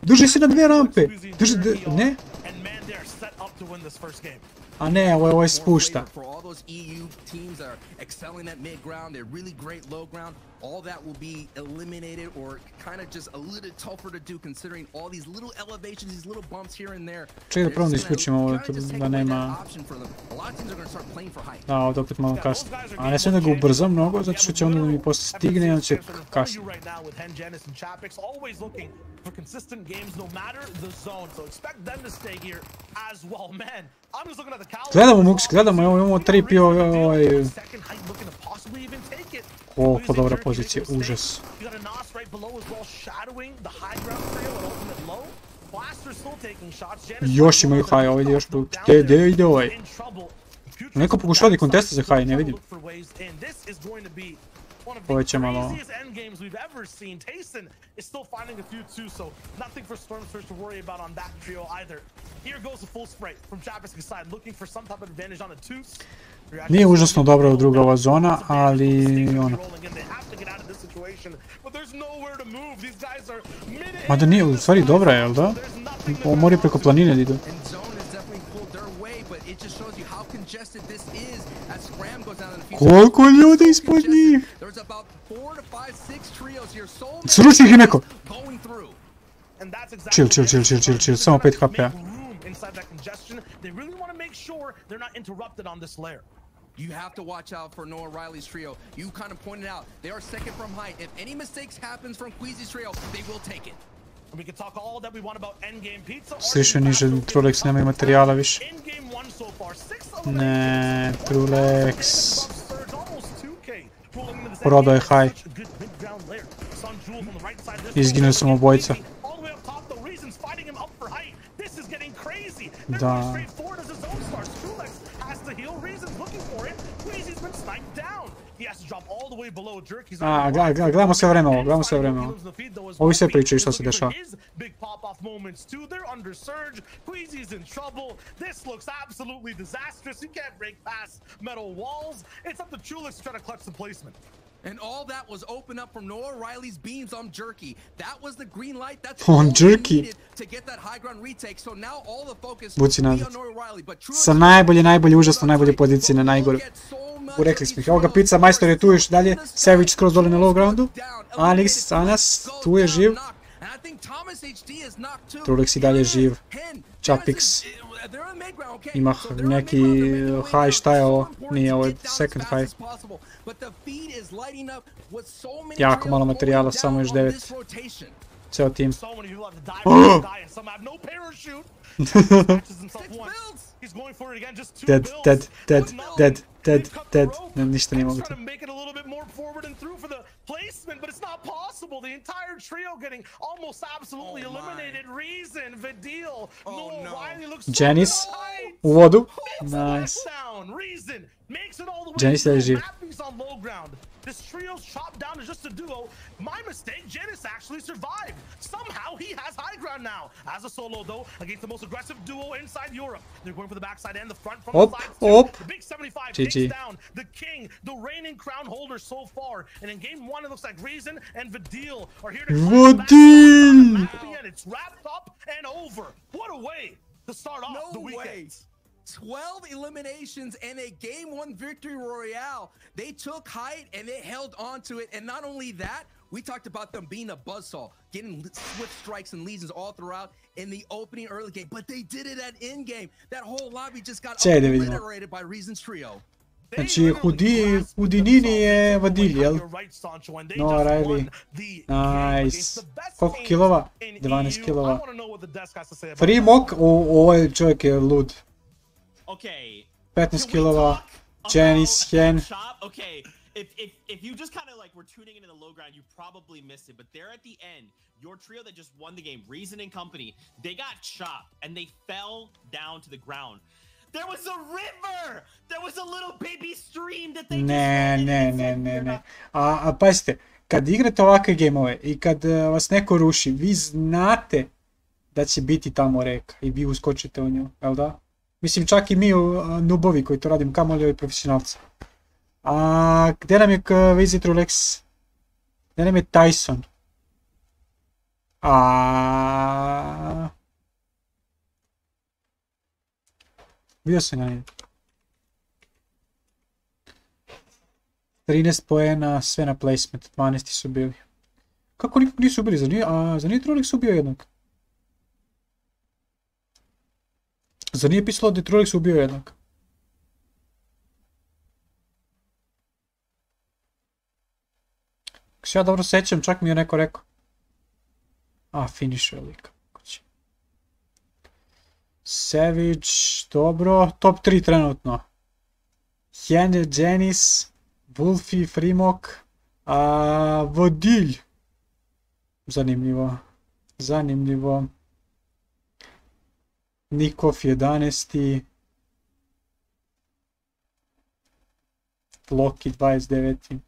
Drži se na dve rampe. Ne? A ne, ovo je spušta. All that will be eliminated or kind of just a little tougher to do considering all these little elevations, these little bumps here and there. Čekaj da probam da isključim ovo da nema... Da, ovdje opet malo kasno. A ne smijem da ga ubrzam mnogo, zato što će onda da mi posle stigne i onda će kasno. Gledamo Mux, gledamo, imamo 3 pio ovaj... Koliko dobra pozicija, užas. Još imaju high, ovo ide još... Gdje ide ovaj? Neko pokušava da kontesta za high, ne vidim. Ovo će malo... Nije užasno dobra druga ova zona, ali ono... Mada nije, u stvari dobra je, jel da? Ovo mora preko planine da idu. Koliko ljudi ispod njih? Sruči ih i neko! Chill, samo 5 HP-a. You have to watch out for Noah Riley's trio. You kind of pointed out, they are second from height. If any mistakes happens from Queasy's trio, they will take it. We can talk all that we want about endgame pizza. Sliše niže, Trulex nema materijala više. Ne, Trulex. Prodao je high. Izginuo sam obojica. Da. A, gledamo sve vreme ovo, Ovi sve pričaju što se dešava. And all that was opened up from Noah Riley's beams on Jerky. That was the green light. That's all needed to get that high ground retake. So now all the focus will be on Noah Riley. Sa najbolje, užasno najbolje pozicije na najgore. Urekli smo ih. Evo ga Pizza Majstor je tu još dalje. Savage skroz dole na low groundu. Alex, Anas, tu je živ. Trulex i dalje živ. Chapix ima neki high, šta je ovo? Nije, ovo je second high. Jako malo materijala, samo još 9. Ceo tim. Dead, dead, dead, dead, dead, dead. Ništa nije moguće. Placement, but it's not possible. The entire trio getting almost absolutely eliminated. Reason, Vidil, Riley looks so Janice u vodu. Nice. Reason makes it all the way. Janice je živ. On low ground. This trio's chopped down to just a duo. My mistake, Janice actually survived. Somehow he has high ground now. As a solo though, against the most aggressive duo inside Europe. They're going for the backside and the front from the sides too. The big 75 takes down the king, the reigning crown holder so far. And in game 1 it looks like Reason and Vidil are here to Vidil! And it's wrapped up and over. What a way to start off the weekend. 12 eliminations and a game 1 victory royale. They took height and they held on to it. And not only that, we talked about them being a buzzsaw, getting swift strikes and lesions all throughout in the opening early game, but they did it at end game. That whole lobby just got obliterated by Reason's trio. Znači, Houdini je Vadil, jel? No, Riley. Nice. Koliko kilova? 12 kilova. FicoX, ovaj čovjek je lud. 15 kilova. Janice, Hen. Okay, if you just kind of like were tuning into the low ground, you probably missed it. But there at the end, your trio that just won the game, Reason and company, they got chopped and they fell down to the ground. There was a river! There was a little baby stream that they Ne. A pazite, kad igrate ovakve gameove i kad vas neko ruši, vi znate da će biti tamo reka i vi uskočite u nju, jel da? Mislim, čak i mi nubovi koji to radim, kamoli ovi profesionalci. A gdje nam je Visit Trulex? Gdje nam je Tyson? Vidio sam ga nije. 13 poena, sve na placement, 12 su bili. Kako nikog nisu bili? Zar nije Trulex ubio jednog? Zar nije pisalo da je Trulex ubio jednog? Ako se ja dobro sećam, čak mi je neko rekao. Finish je lika. Savage, dobro, top 3 trenutno. Hen, Janice, Wolfie, Frimok, Vodilj. Zanimljivo. Nikov 11. Loki 29.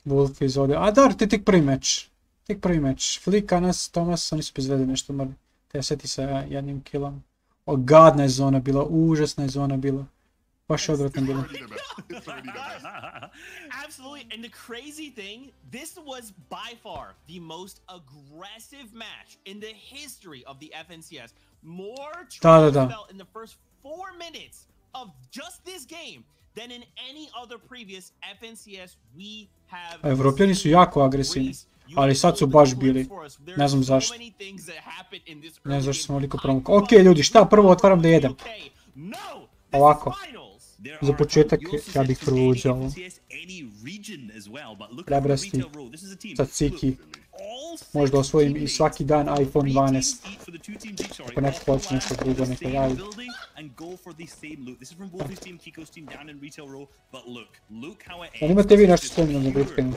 Wolf iz ovdje. Dobro, to je tek prvi meč. Flika nas, Thomas, oni su bezveze nešto mrli. Te seti sa jednim killom. Gadna je zona bila, užasna je zona bila. Baš je odvratno bilo. Absolutely, and the crazy thing, this was by far the most aggressive match in the history of the FNCS. More trolls fell in the first 4 minutes of just this game than in any other previous FNCS we have. Evropljani su jako agresivni, ali sad su baš bili. Ne znam zašto. Ne znam zašto sam ovoliko promukao. Ok ljudi, šta prvo otvaram da jedem? Ovako. Za početak ja bih prvo uzeo ovo. Prebrasti, tzatziki. Možda osvojim i svaki dan iPhone 12. Ako neko hoće nešto drugo, neka javi. Ali imate vi nešto spremno na britkanje.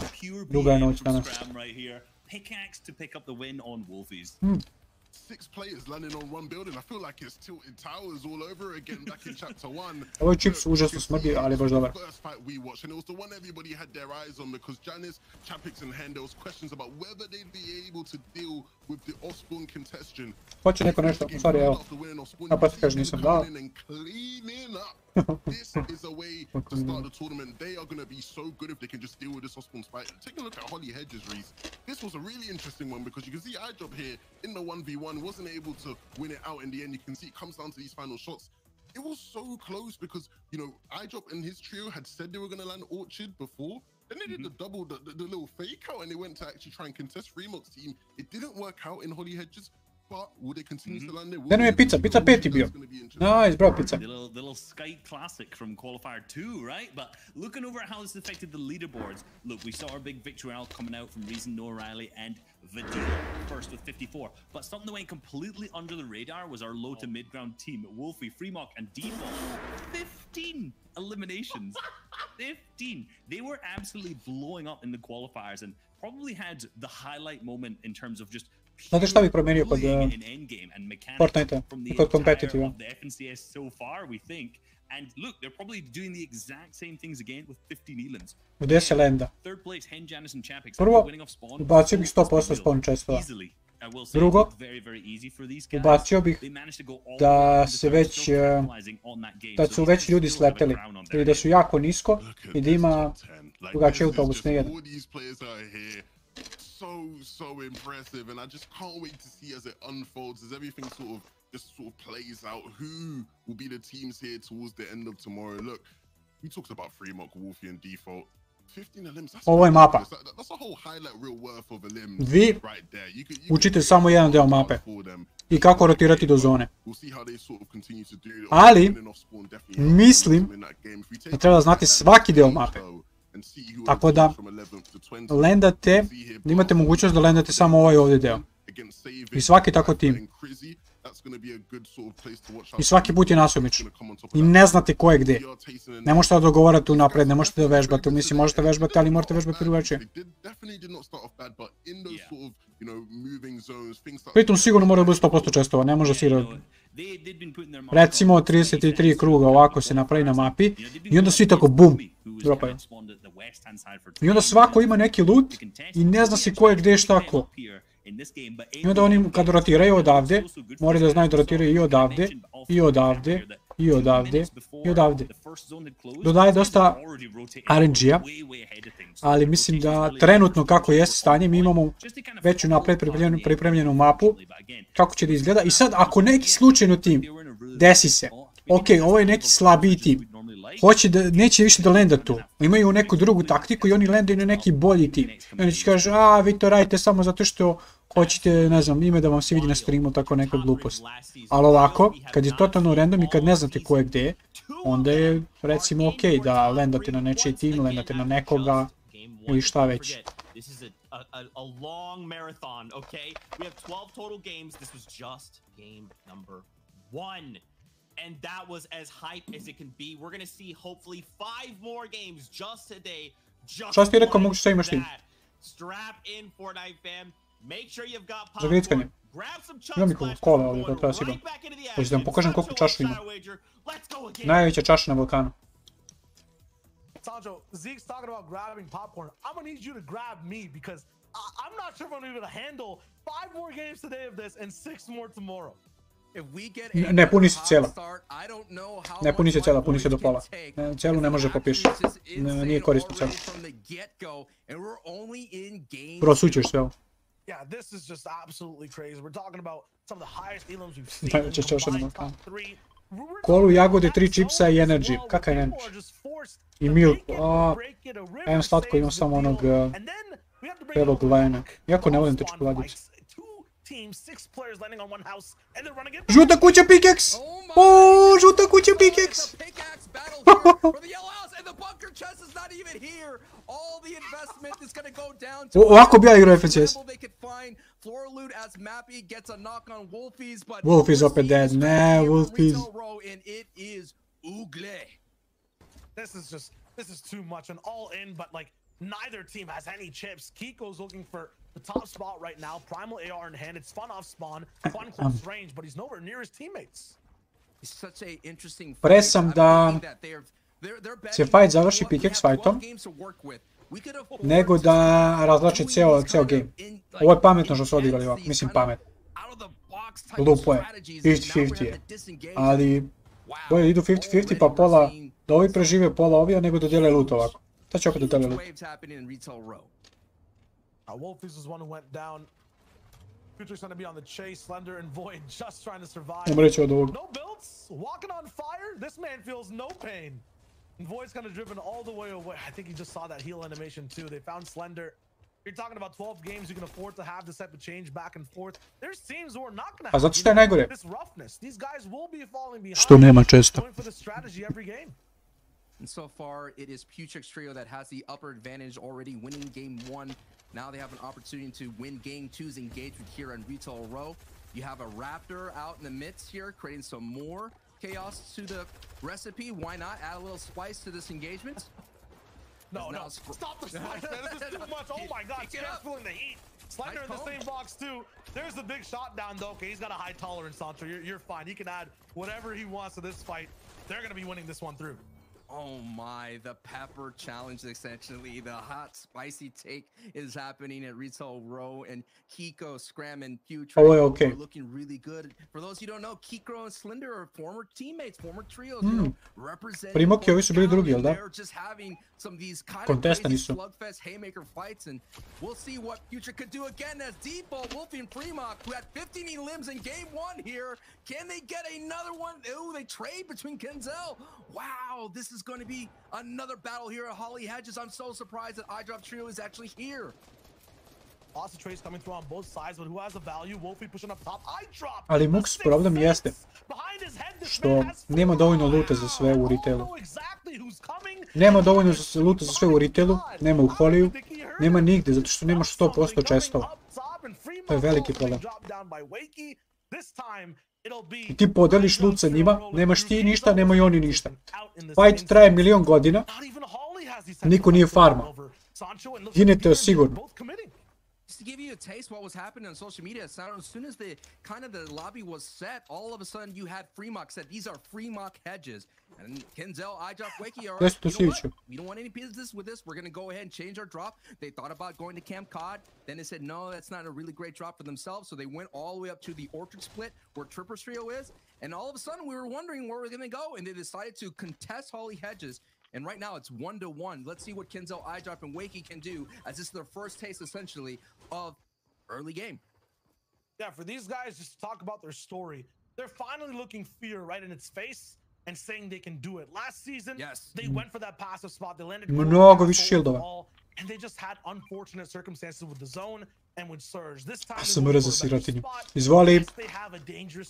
Druga je noć danas. 6 players landing on one building. I feel like it's tilted towers all over again back in chapter 1. Ovo chips užasno smrdi, ali baš dobar. First fight we watched, and it was the one everybody had their eyes on because Janice, Chapix, and Hen, there was questions about whether they'd be able to deal with the off-spawn contestant. Hoće neko nešto, sorry, evo. Pa ti kažeš nisam dao. This is a way to start the tournament. They are going to be so good if they can just deal with this off-spawn fight. Take a look at Holly Hedges, Reese. This was a really interesting one because you can see iJob here in the 1v1 wasn't able to win it out in the end. You can see it comes down to these final shots. it was so close because, you know, iDrop and his trio had said they were going to land Orchard before. Then they did the double, the little fake out, and they went to actually try and contest FicoX team. It didn't work out in Holly Hedges, but will they continue to land there? Then je pizza 5 je bio. Nice, bro, pizza. Little Skype classic from qualifier 2, right? But looking over at how this affected the leaderboards, look, we saw our big victory out coming out from Reason, Noah Riley, and Vidal first with 54. But something that went completely under the radar was our low to mid ground team, Wolfie, Freemock, and Default. 15 eliminations. 15. They were absolutely blowing up in the qualifiers and probably had the highlight moment in terms of just Znate šta bih promijenio kod Fortnite-a i kod competitive-a? And look, they're probably doing the exact same things again with 15 elans. Gdje se lenda? Prvo, ubacio bih 100% spawn chestova. Drugo, ubacio bih da se već, da su već ljudi sleteli ili da su jako nisko i da ima drugačije autobus, ne jedan. So impressive, and I just can't wait to see as it unfolds, as everything just plays out, who will be the teams here towards the end of tomorrow. Look, we talked about Freemock, Wolfie, and Default. 15 elims, Ovo je mapa. That's a whole highlight reel worth of elims Vi right there. učite samo jedan deo mape i kako rotirati do zone. Ali, mislim da treba znati svaki deo mape. Tako da lendate, da imate mogućnost da lendate samo ovaj ovdje deo. I svaki tako tim. I svaki put je nasumično. I ne znate ko je gdje. Ne možete da dogovarate unapred, ne možete da vežbate. Mislim, možete vežbati, ali morate vežbati drugačije. Pritom sigurno mora da bude 100% čestova, ne može sigurno. Recimo 33 kruga ovako se napravi na mapi i onda svi tako bum dropaju. I onda svako ima neki loot i ne zna se ko je gdje šta ko. I onda oni kad rotiraju odavde, moraju da znaju da rotiraju i odavde, i odavde, i odavde, i odavde. Dodaje dosta RNG-a, ali mislim da trenutno kako jeste stanje, mi imamo već unapred pripremljenu mapu, kako će da izgleda. I sad, ako neki slučajno tim desi se, ok, ovo je neki slabiji tim, neće više da lenda tu, imaju neku drugu taktiku i oni lendaju na neki bolji tim. I oni će kažu, a vi to radite samo zato što hoćete, ne znam, ime da vam se vidi na streamu, tako neka glupost. Ali ovako, kad je totalno random i kad ne znate ko je gdje, onda je recimo ok da lendate na nečiji tim, lendate na nekoga ili šta već. A long marathon, okay? We have 12 total games. This was just game number 1. And that was as hype as it can be. We're going to see hopefully 5 more games just today. Šta ti rekao, mogu šta imaš ti? Strap in, Fortnite fam. Make sure you've got popcorn. Za grickanje. Imam mi Coca-Cola ovdje, to treba sigurno. Hoću da vam pokažem koliko čašu ima. Najveća čaša na Balkanu. Sancho, Zeke's talking about grabbing popcorn. I'm gonna need you to grab me because I'm not sure if I'm able to handle 5 more games today of this and 6 more tomorrow. Ne puni se cijela. Ne puni se cijela, puni se do pola. Cijelu ne može popiješ. Nije korisno cijelu. Prosućeš sve ovo. Yeah, this is just absolutely crazy. We're talking about some of the highest elims we've seen. Najveća čaša na Balkanu. Kolu, jagode, 3 čipsa i energy. Kakav je energy? I milk. Ja imam slatko, imam samo onog belog lajna. Iako ne volim te čokoladice. Žuta kuća PicoX! Oooo, žuta kuća PicoX! Ovako bi ja igrao FNCS. Wolfie's opet dead. Ne, Wolfie's. This is too much and all in, but like neither team has any chips. Kiko's looking for the top spot right now. Primal AR in hand. It's fun off spawn, fun close range, but he's nowhere near his teammates. Presam da se fight završi PicoX fightom, nego da razlače ceo game. Ovo je pametno što su odigrali ovako, mislim pametno. Glupo je, 50-50 je, ali bolje idu 50-50 pa pola, da ovi prežive pola ovija nego da dijele loot ovako. Da će opet da dijele loot. Wolfies is one who went down. Future's gonna be on the chase. Slender and Void just trying to survive. Umreći od ovog. No builds, walking on fire. This man feels no pain. And Void's kind of driven all the way away. I think he just saw that heal animation too. They found Slender. You're talking about 12 games you can afford to have this type of change back and forth. There's teams who are not going to have this roughness. These guys will be falling behind. Što nema često. Going for the strategy every game. And so far, it is FicoX Trio that has the upper advantage, already winning game 1. Now they have an opportunity to win game 2's engagement here on Retail Row. You have a Raptor out in the midst here, creating some more chaos to the recipe. Why not add a little spice to this engagement? No, stop the spice, man. This is too much. Oh my God, Scare's feeling the heat. Slender in the same box too. There's the big shot down though. Okay, he's got a high tolerance, Sancho. You're fine. He can add whatever he wants to this fight. They're gonna be winning this one through. Oh my, the pepper challenge essentially. The hot, spicy take is happening at Retail Row, and Kiko, Scram, and Future are looking really good. For those who don't know, Kiko and Slender are former teammates, former trios, you know, representing. They're just having some of these kind of crazy slugfest haymaker fights, and we'll see what Future could do again as Depot, Wolfie, and Fremont, who had 15 limbs in game 1 here. Can they get another one? Ooh, they trade between Kenzel. Wow, this is going to be another battle here at Holly Hedges. I'm so surprised that iDrop Trio is actually here. Lots of trades coming through on both sides, but who has the value? Wolfie pushing up top. iDrop. Ali Mux problem jeste što nema dovoljno luta za sve u retailu. Nema dovoljno luta za sve u retailu, nema u Hollyu, nema nigdje zato što nemaš 100% čestova. To je veliki problem. I ti podeliš loot sa njima, nemaš ti ništa, nemaju oni ništa. Fight traje 1.000.000 godina, niko nije farma. Ginete sigurno. Just to give you a taste what was happening on social media, as soon as the lobby was set, all of a sudden you had Fremont said these are Fremont hedges, and Kenzel, iDrop, Wakey are like, you know what? We don't want any business with this. We're gonna go ahead and change our drop. They thought about going to Camp Cod, then they said no, that's not a really great drop for themselves, so they went all the way up to the Orchard Split where Tripper Trio is, and all of a sudden we were wondering where we're gonna go, and they decided to contest Holly Hedges. And right now it's 1-1. Let's see what Kenzel, iDrop, and Wakey can do, as this is their first taste essentially of early game. Yeah, for these guys, just to talk about their story, they're finally looking fear right in its face and saying they can do it. Last season, they went for that passive spot. They landed shieldova. And they just had unfortunate circumstances with the zone and with Surge. This time Izvoli.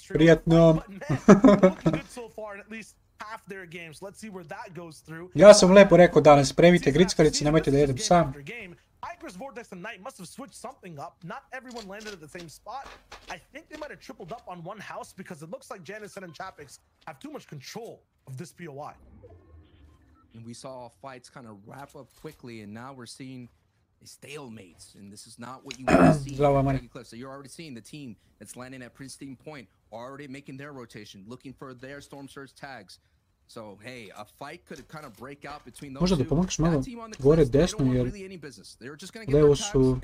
Prijetno. Ja sam lepo rekao danas, spremite grickarice, nemojte da jedem sam. Icarus, Vortex, and Knight must have switched something up. Not everyone landed at the same spot. I think they might have tripled up on one house because it looks like Janison and Chapix have too much control of this POI. And we saw fights kind of wrap up quickly, and now we're seeing stalemates, and this is not what you want to see. So you're already seeing the team that's landing at Pristine Point already making their rotation, looking for their Storm Surge tags. So hey, a fight could kind of break out between those two. Možda da pomogneš malo gore desno jer levo su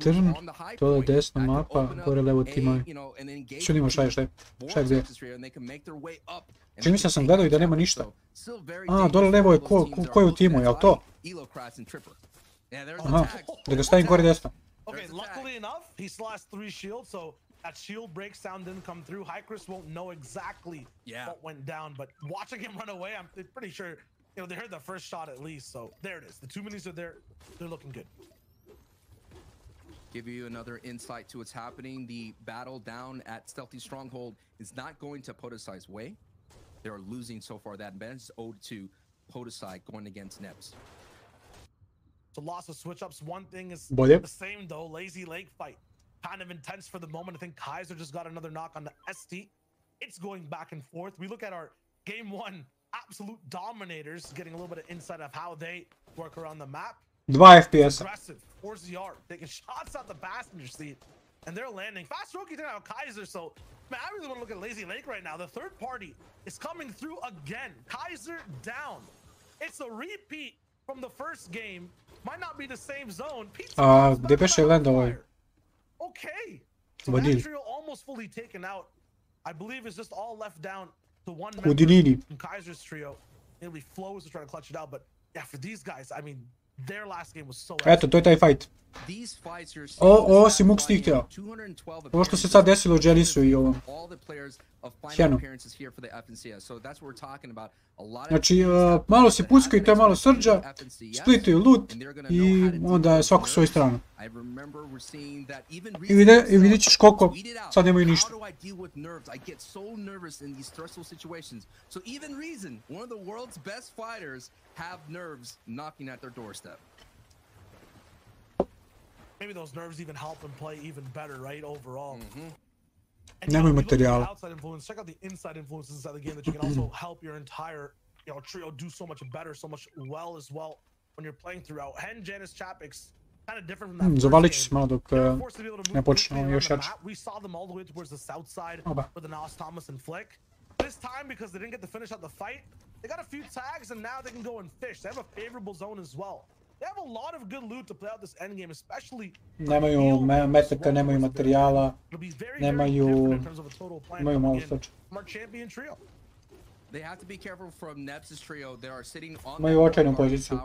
trn, to je desna mapa, gore levo ti imaju. Što nima šta je gdje? Čini mi se sam gledao i da nema ništa. A, dole levo je ko je u timu, jel to? Aha, da ga stavim gore desno. Okay, luckily enough, he slashed 3 shields, so that shield break sound didn't come through. Hycris won't know exactly what went down, but watching him run away, I'm pretty sure, you know, they heard the first shot at least, so there it is. The 2 minis are there. They're looking good. Give you another insight to what's happening. The battle down at Stealthy Stronghold is not going to Podesi's way. They are losing so far. That advantage is owed to Podesi going against Nebs. So loss of switch ups. One thing is the same though. Lazy Lake fight. Kind of intense for the moment. I think Kaiser just got another knock on the ST. It's going back and forth. We look at our game 1 absolute dominators, getting a little bit of insight of how they work around the map. 2 FPS. Aggressive. 4 ZR. Taking shots out the passenger seat. And they're landing. Fast rookie taking out Kaiser. So, man, I really want to look at Lazy Lake right now. The third party is coming through again. Kaiser down. It's a repeat from the first game. Might not be the same zone. Gdje beše landao? Okay. So that trio almost fully taken out. I believe it's just all left down to one member from Kaiser's trio. It'll be Flows to try to clutch it out, but yeah, for these guys, I mean, their last game was so. Eto, to je taj fight. Ovo si Muk ti htio. Ovo što se sad desilo u Jelisu i ovom. Sjajno. Znači, malo se puckaju, to je malo srđa, splituju loot i onda je svako svoju stranu. I vidjet ćeš koliko sad nemaju ništa. Maybe those nerves even help them play even better, right? Overall. Nemoj materijala. Outside influence. Check out the inside influences inside the game that you can also help your entire, trio do so much better, so much well as well when you're playing throughout. Hen, Janice, Chapix, kind of different from that. Zavalit ću se malo dok ne počnemo još jače. We saw them all the way towards the south side with the Nas, Thomas, and Flick. This time, because they didn't get to finish out the fight, they got a few tags and now they can go and fish. They have a favorable zone as well. They have a lot of good loot to play out this end game, especially. Nemaju metaka, nemaju materijala, nemaju malo srđa. They have to be careful from Nebs' trio. They are sitting on Imaju očajnu poziciju.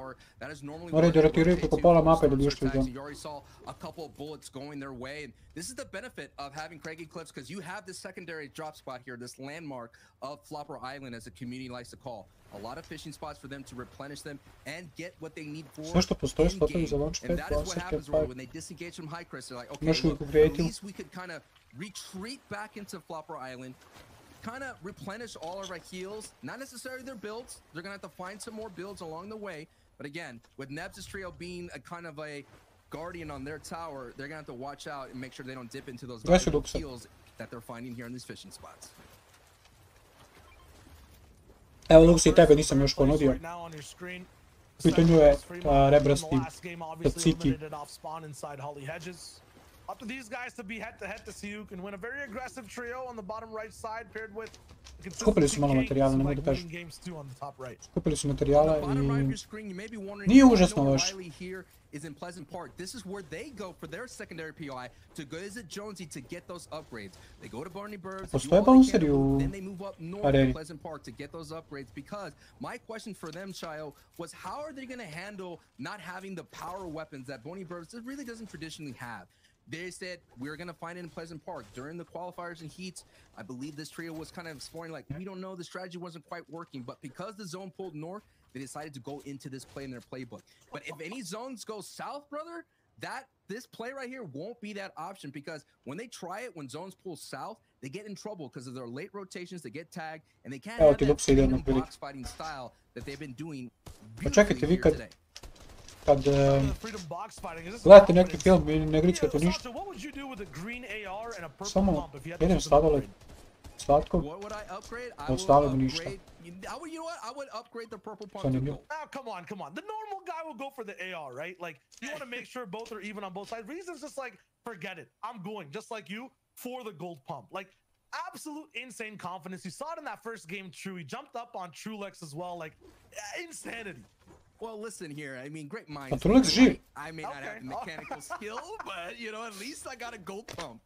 Moraju da rotiraju preko pola mape da bi ušli u zonu. You already saw a couple of bullets going their way, and this is the benefit of having Craigie Cliffs because you have this secondary drop spot here, this landmark of Flopper Island, as the community likes to call. A lot of fishing spots for them to replenish them and get what they need for Sve što postoji, slotovi za launch pad, and that is what happens when they disengage from high crest. They're like, okay, look, at least we could kind of retreat back into Flopper Island, kind of replenish all of our heals, not necessarily their builds. They're gonna have to find some more builds along the way. But again, with Nebs' trio being a kind of a guardian on their tower, they're gonna have to watch out and make sure they don't dip into those heals that they're finding here in these fishing spots. Evo Luxi, i tebe nisam još ponudio. U pitanju je rebrasti Peciki. Up to these guys to be head-to-head to see who can win a very aggressive trio on the bottom right side paired with Skupili su malo materijala, ne mogu da kažem. Skupili su materijala i nije užasno loše. Is in Pleasant Park. This is where they go for their secondary POI to go visit Jonesy to get those upgrades. They go to Barney Burbs, then they move up north to Pleasant Park to get those upgrades because my question for them, Chayo, was how are they going to handle not having the power weapons that Barney Burbs really doesn't traditionally have? They said we're going to find it in Pleasant Park during the qualifiers and heats. I believe this trio was kind of exploring like, we don't know, the strategy wasn't quite working, but because the zone pulled north, they decided to go into this play in their playbook. But if any zones go south, brother, this play right here won't be that option because when they try it, when zones pull south, they get in trouble because of their late rotations, they get tagged, and they can't have that box fighting style that they've been doing beautifully here today. Kad gledate neki film i ne grickate ništa, samo jedan sladoled slatko, ostalo bi ništa. I would upgrade the purple pump. Come on. The normal guy will go for the AR, right? Like, you want to make sure both are even on both sides. Reason's just like, forget it. I'm going, just like you, for the gold pump. Like, absolute insane confidence. You saw it in that first game, True. He jumped up on Trulex as well. Like, insanity. Well, listen here. I mean, great minds. I may not have the mechanical skill, but, at least I got a gold pump.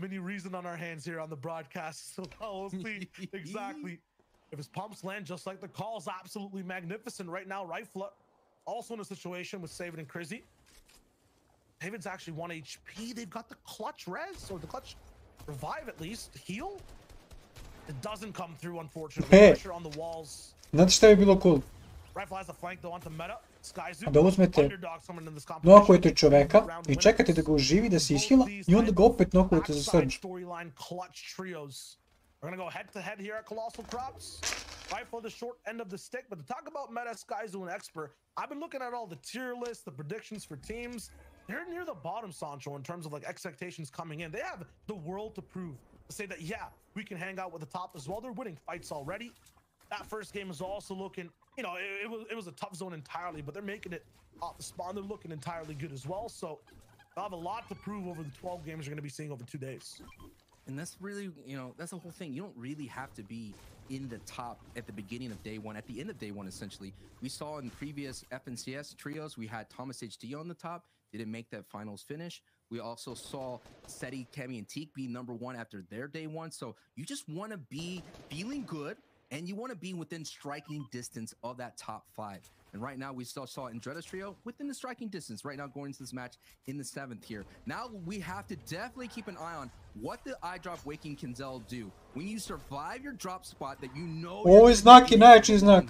Mini Reason on our hands here on the broadcast. So we'll see exactly if his pumps land just like the calls. Absolutely magnificent right now. Rifla also in a situation with Savid and Crizzy. David's actually 1 HP. They've got the clutch res, or the clutch revive at least. Heal? It doesn't come through, unfortunately. Pressure on the walls. Znate šta je bilo cool? Rifle has a flank though onto Meta. Da uzmete, nokujete čoveka i čekate da ga uživi, da se ishila i onda ga opet nokujete za srđ. We're gonna go head to head here at Colossal Crops. Rifle the short end of the stick, but to talk about Meta, Skyzoo, and Expert, I've been looking at all the tier lists, the predictions for teams. They're near the bottom, Sancho, in terms of like expectations coming in. They have the world to prove, to say that, yeah, we can hang out with the top as well. They're winning fights already. That first game is also looking, it was a tough zone entirely, but they're making it off the spawn. They're looking entirely good as well. So they'll have a lot to prove over the 12 games you're going to be seeing over 2 days. And that's really, that's the whole thing. You don't really have to be in the top at the beginning of day one, at the end of day one, essentially. We saw in previous FNCS trios, we had Thomas HD on the top, didn't make that finals finish. We also saw Seti, Kemi, and Teak be #1 after their day one. So you just want to be feeling good and you want to be within striking distance of that top 5. And right now, we still saw Andretta's trio within the striking distance right now going into this match in the 7th here. Now, we have to definitely keep an eye on what the eye drop Waking Kinzel do. When you survive your drop spot that you know... Ovo je znak i najjači znak.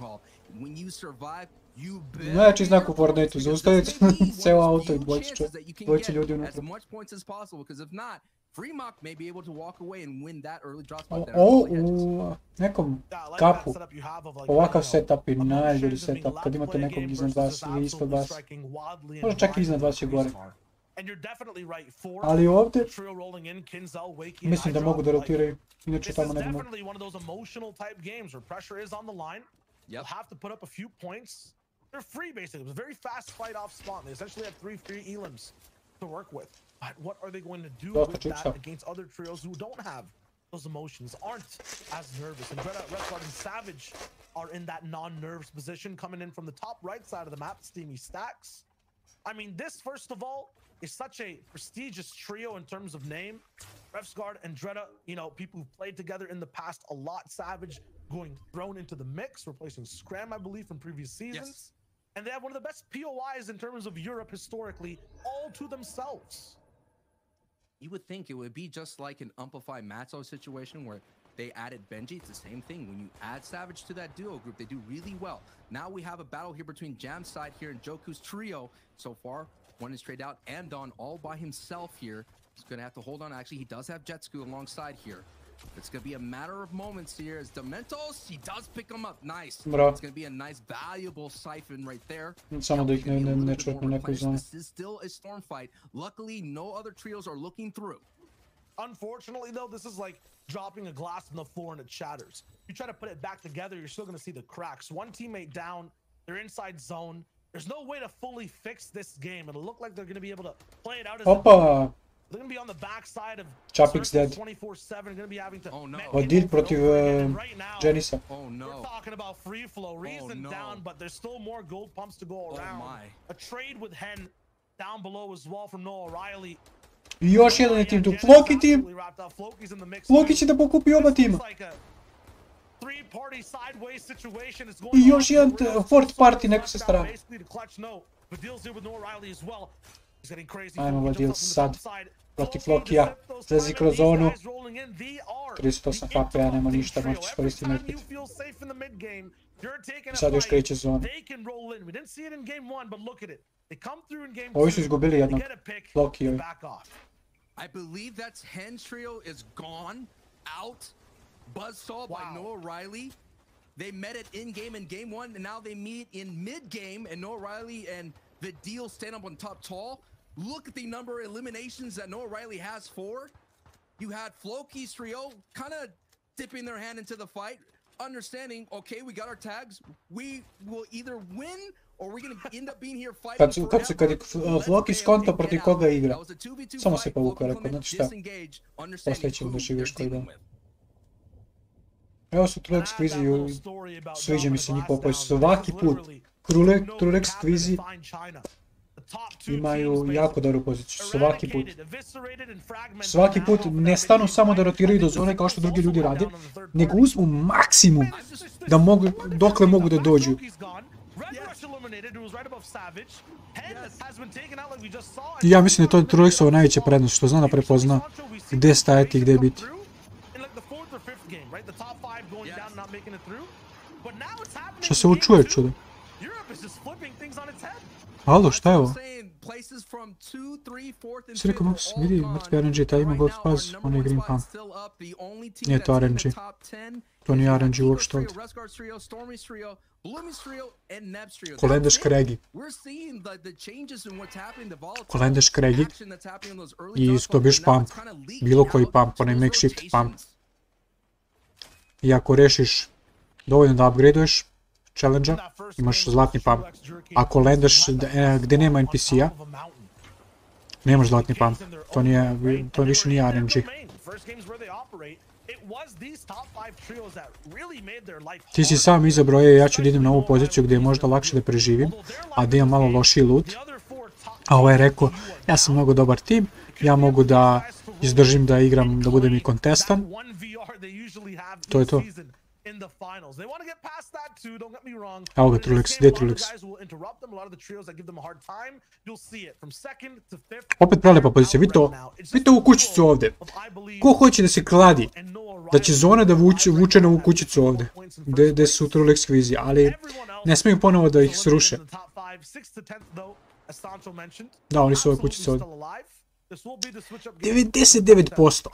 When you survive, you najjači znak u Fortniteu. Zaustaviti ceo auto i dvojići ljudi unutra. As much points as possible, because if not, Freemock may be able to walk away and win that early drop spot there. U nekom kapu, ovakav setup je najbolji setup kad imate nekog iznad vas ili ispod vas. Možda čak i iznad vas je gore. Ali ovdje mislim da mogu da rotiraju, inače tamo ne bi mogu. They're free basically. It was a very fast fight off spawn. They essentially had 3 free elims to work with. But what are they going to do with that against other trios who don't have those emotions, aren't as nervous? And Redguard and Savage are in that non-nervous position, coming in from the top right side of the map, Steamy Stacks. I mean, this, first of all, is such a prestigious trio in terms of name. Refsguard and Dredda, you know, people who've played together in the past a lot. Savage going thrown into the mix, replacing Scram, I believe, from previous seasons. Yes. And they have one of the best POIs in terms of Europe historically, all to themselves. You would think it would be just like an Amplify Matzo situation where they added Benji. It's the same thing. When you add Savage to that duo group, they do really well. Now we have a battle here between Jam's side here and Joku's trio. So far, one is straight out. Amdon all by himself here. He's going to have to hold on. Actually, he does have Jetsku alongside here. It's going to be a matter of moments here as Dementos, he does pick him up. Nice. Bro. It's going to be a nice, valuable siphon right there. Samo da ih ne četnu neku zonu. This is still a storm fight. Luckily, no other trios are looking through. Unfortunately, though, this is like dropping a glass on the floor and it shatters. You try to put it back together, you're still going to see the cracks. One teammate down, they're inside zone. There's no way to fully fix this game. It'll look like they're going to be able to play it out as Opa! They're going to be on the backside of Chapik's dead. 24/7. Going to be having to Odil protiv Janisa. Oh no. We're talking about free flow. Reason down, but there's still more gold pumps to go around. A trade with Hen down below as well from Noah Riley. I još jedan je tim tu. Floki tim! Floki će da pokupi oba tima. I još jedan fourth party neko se strane. Ajmo Vadil sad. Protiv Flokija. Zlezi kroz zonu. 38 HP-a, nema ništa, možeš koristiti medkit. Sad još kreće zonu. Ovi su izgubili jednog. Flokijovi. I believe that's Hen trio is gone, out, buzzsaw by Noah Riley. They met it in game in game 1, and now they meet in mid game, and Noah Riley and the deal stand up on top tall. Look at the number of eliminations that Noah Riley has for. You had Floki's trio kind of dipping their hand into the fight, understanding, okay, we got our tags. We will either win or we're going to end up being here fighting. Kad je Floki skonto protiv koga igra, samo se povukao, rekao, znači šta, poslije ćemo da živiš koji dan. Evo su Trulek skvizi, sviđa mi se njihova pojeć, svaki put. Trulek skvizi imaju jako dobru poziciju, svaki put. Svaki put ne stanu samo da rotiraju do zone kao što drugi ljudi rade, nego uzmu maksimum da mogu, dokle mogu da dođu. I ja mislim da je to Trulexova najveća prednost, što zna da prepozna gde stajati i gde biti. Što se ovo čuje čudo? Alo, šta je ovo? Si rekao, vidi, mrtvi RNG, taj ima god paz, on je green pump. Nije to RNG. To nije RNG uopšte ovdje. Kolendeš Kregi. Kolendeš Kregi i dobiješ pump. Bilo koji pump, onaj makeshift pump. I ako rešiš dovoljno da upgradeuješ challenge-a, imaš zlatni pump. Ako lendaš gdje nema NPC-a, nemaš zlatni pump. To više nije RNG. Ti si sam izabrao, ja ću da idem na ovu poziciju gdje je možda lakše da preživim, a da imam malo lošiji loot. A ovaj je rekao, ja sam mnogo dobar tim, ja mogu da izdržim da igram, da budem i kontestan. To je to. in the finals. They want to get past that too, don't get me wrong. Evo ga Trulix, gdje je Trulix? Opet prelepa pozicija, vidite ovu kućicu ovdje. Ko hoće da se kladi da će zona da vuče na ovu kućicu ovdje, gdje su Trulix vizije, ali ne smiju ponovo da ih sruše. Da, oni su ove kućice ovdje. 99%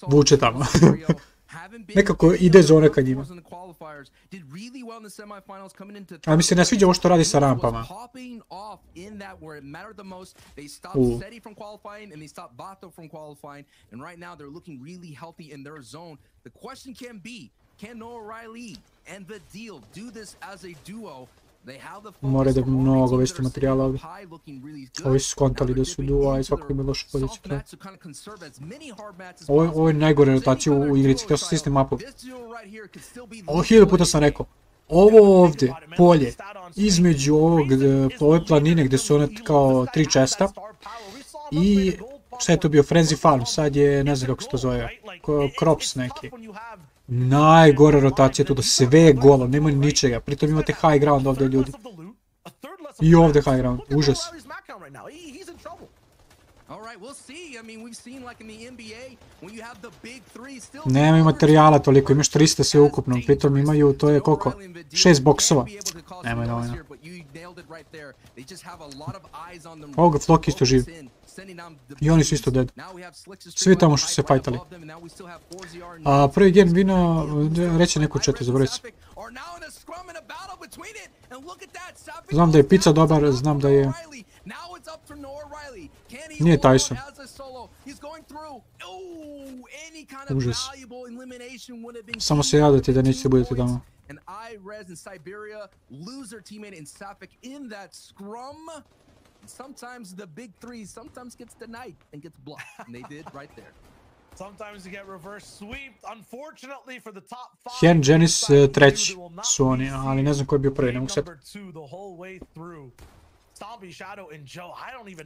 vuče tamo. Nekako ide zona ka njima. Ali mi se ne sviđa ovo što radi sa rampama. More da mnogo vesti materijala ovdje. Ovi su skontali da su duo, a i svako ima lošu poziciju. Ovo je najgore rotacija u igrici, htio sam stisnem mapu. Ovo 1000 puta sam rekao. Ovo ovdje, polje, između ove planine gdje su one kao 3 česta. I šta je to bio, Frenzy Farm, sad je, ne znam kako se to zove, Crops neki. Najgore rotacija tu, da sve je golo, nema ničega, pritom imate high ground ovdje ljudi. I ovdje high ground, užas. Nema materijala toliko, imaš 300 sve ukupno, pritom imaju, to je koliko? 6 boksova. Nema dovoljno. Ovoga Floki isto živi. I oni su isto dead. Svi tamo što se fajtali. A prvi game vino, reći neku četu, zaboravit se. Znam da je pizza dobar, znam da je... Nije Tyson. Užas. Samo se jadate da nećete budete tamo. Sometimes the big three sometimes gets denied and gets blocked, and they did right there. Sometimes you get reverse sweep. Unfortunately for the top 5. Hen Janice treći su oni, ali ne znam ko je bio prvi, ne mogu sad.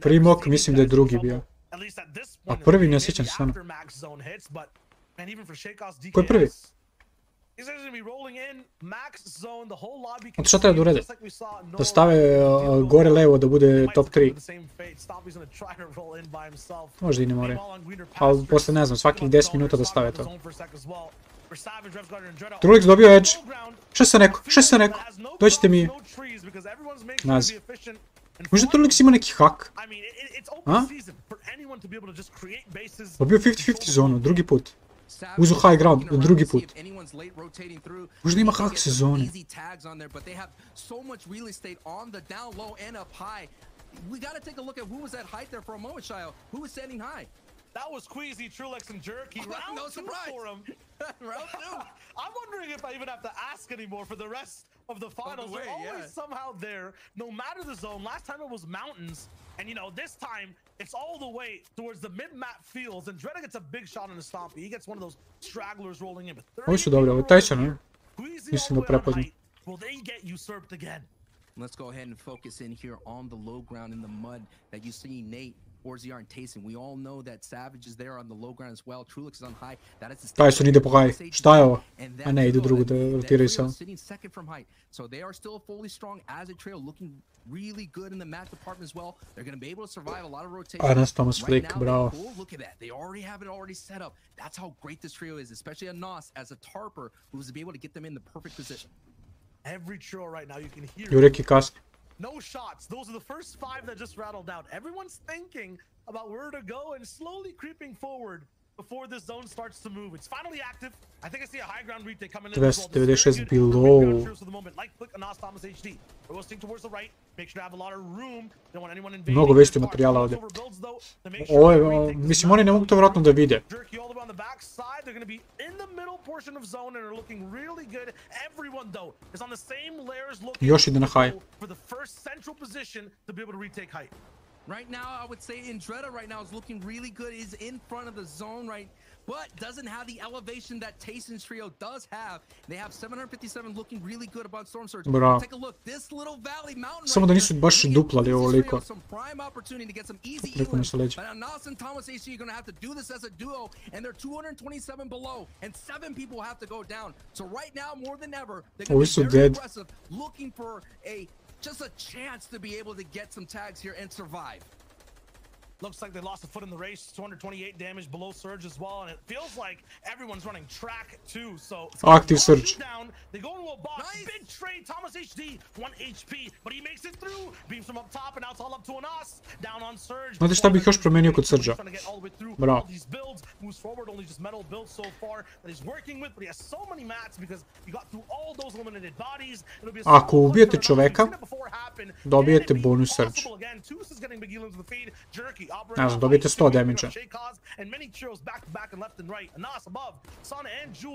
Prvi mok mislim da je drugi bio. A prvi ne sjećam se stvarno. Ko je prvi? Od šta treba da urede? Da stave gore levo da bude top 3. Možda i ne more. Ali posle ne znam, svakih 10 minuta da stave to. Trulix dobio edge. Šta sam rekao? Dođite mi. Nazi. Možda Trulix ima neki hak? A? Dobio 50-50 zonu, drugi put. Uzu high ground, drugi put. Možda ima hak sezone. That was Queasy, Trulix, and Jerky. Round 2 for him. Round 2. I'm wondering if I even have to ask anymore for the rest of the finals. They're always somehow there, no matter the zone. Last time it was mountains. And, you know, this time, it's all the way towards the mid-map fields. And Dredda gets a big shot on the Stompy. He gets one of those stragglers rolling in. Ovo su dobro, ovo je Tyson, ne? Mislim da prepoznam. Will they get usurped again? Let's go ahead and focus in here on the low ground in the mud that you see Nate, Orziar, and Tayson. We all know that Savage is there on the low ground as well. Trulix is on high. That is the Tyson ide po high. Šta je ovo? A ne, ide drugo da rotiraju samo. So they are still fully strong as a trio, looking really good in the match department as well. They're going to be able to survive a lot of rotation. Nas Thomas Flick, bravo. Look at that. They already have it already set up. That's how great this trio is, especially a Nas as a tarper who's be able to get them in the perfect position. Every trio right now you can hear. Jurek i kasni. No shots. Those are the first 5 that just rattled out. Everyone's thinking about where to go and slowly creeping forward before this zone starts to move. It's finally active. I think I see a high ground retake coming in. 296 below. Mnogo vesti materijala ovdje. Ovo je, mislim, oni ne mogu to vjerojatno da vide. Još ide na high. Right now, I would say Dredda right now is looking really good. He's in front of the zone, right? but doesn't have the elevation that Tayson's trio does have. They have 757 looking really good about Storm Surge. Bravo. Take a look, this little valley mountain Samo da nisu baš duplali ovoliko. some prime opportunity to get some easy Preko mi su leđa. But now Nas and Thomas AC are going to have to do this as a duo, and they're 227 below, and 7 people have to go down. So right now, more than ever, they're going to be very aggressive, looking for just a chance to be able to get some tags here and survive. Looks like they lost a foot in the race. 228 damage below Surge as well, and it feels like everyone's running track too. So active Surge. Down. They go into a box. Nice. Big trade. Thomas HD 1 HP, but he makes it through. Beams from up top, and now it's all up to Nas. Down on Surge. Znate šta bih još promenio kod Surge? Bravo. Moves forward, only just metal builds so far that he's working with, but he has so many mats because he got through all those eliminated bodies. Ako ubijete čoveka, dobijete bonus Surge. Ne znam, dobijete 100 damage-a.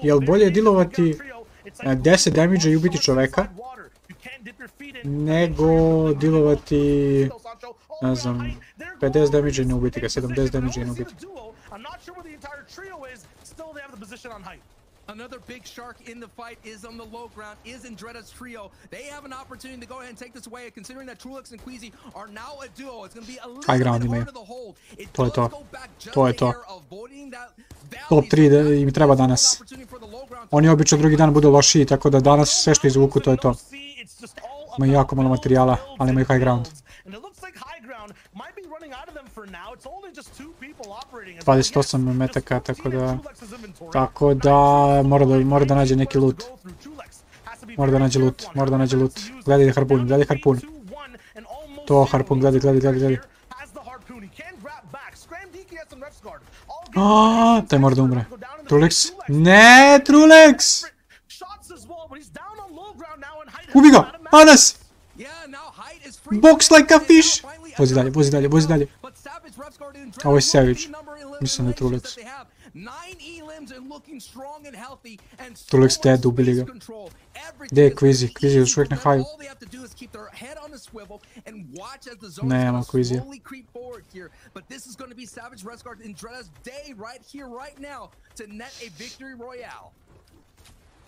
Jel bolje dilovati 10 damage-a i ubiti čoveka, nego dilovati, ne znam, 50 damage-a i ne ubiti ga, 70 damage-a i ne ubiti. Another big shark in the fight is on the low ground, is Andretta's trio. They have an opportunity to go ahead and take this away, considering that Trulix and Queasy are now a duo. It's going to be a little bit harder to hold. It does go back just a hair, avoiding that Top 3 im treba danas. Oni obično drugi dan budu lošiji, tako da danas sve što izvuku, to je to. Ima jako malo materijala, ali imaju high ground. 28 metaka, tako da mora da nađe neki loot. Mora da nađe loot. Gledaj harpun. To harpun, gledaj. Taj mora da umre. Trulix. Ne, Trulix! Ubi ga! Anas! Box like a fish! Vozi dalje. Ovo je Savage. Mislim da je Trulix. Trulix dead, ubili ga. Gdje je Queasy? Queasy je još uvijek na haju. Nema Queasy.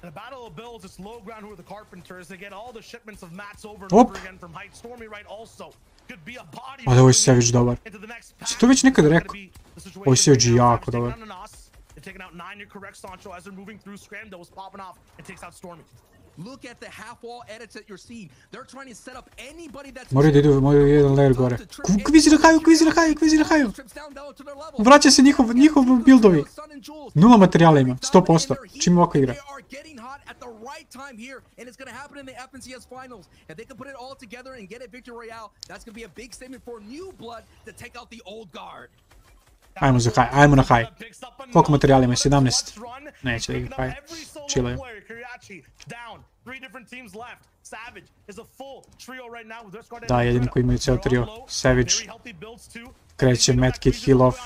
The battle of builds, it's low ground who are the carpenters. They get all the shipments of mats over and over again from height. Stormy right also could be a body. Ali ovo je Savage dobar. Si to već nekad rekao? Ovo je Savage jako dobar. Taking out 9, you're correct, Sancho, as they're moving through. Scramdo was popping off and takes out Stormy. Look at the half wall edits that you're seeing. They're trying to set up anybody that's... Moraju jedan layer gore. Queasy na haju. Vraća se njihov buildovi. Nula materijala ima, 100%. Čim ovako igra. Ajmo na high. Koliko materijala ima? 17. Neće da igra high. Chillaju. Da, jedini koji imaju cijel trio. Savage. Kreće medkit heal off.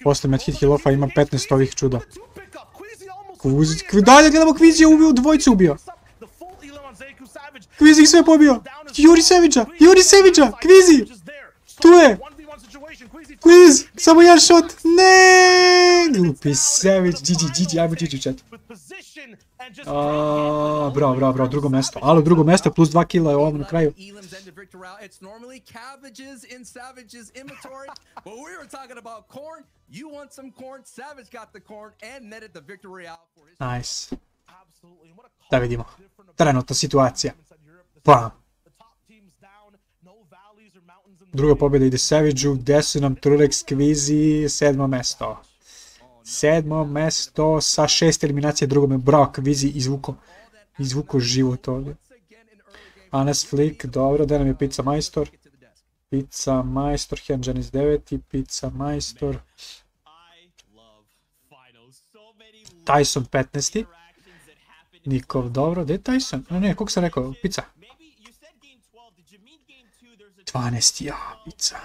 Posle medkit heal offa ima 15 ovih čuda. Dalje gledamo, Queasy je ubio, dvojicu ubio. Queasy ih sve pobio. Juri Savage-a, Queasy. Tu je. Quiz, samo jedan shot. Ne, glupi Savage. GG, ajmo GG chat. Bravo, drugo mesto. Alo, drugo mesto plus 2 kila je ovo na kraju. Nice. Da vidimo. Trenutna situacija. Bam. Druga pobjeda ide Savage-u, gdje su nam Trulix, Queasy, 7. mesto. 7. mesto sa 6 eliminacije, drugome bravo, Queasy izvuko život ovdje. Anas Flick, dobro, da nam je Pizza Majstor. Henjanis 9. Pizza Majstor. Tyson 15. Nikov, dobro, gdje je Tyson? Ne, koliko sam rekao, Pizza. 12, ja, Pizza.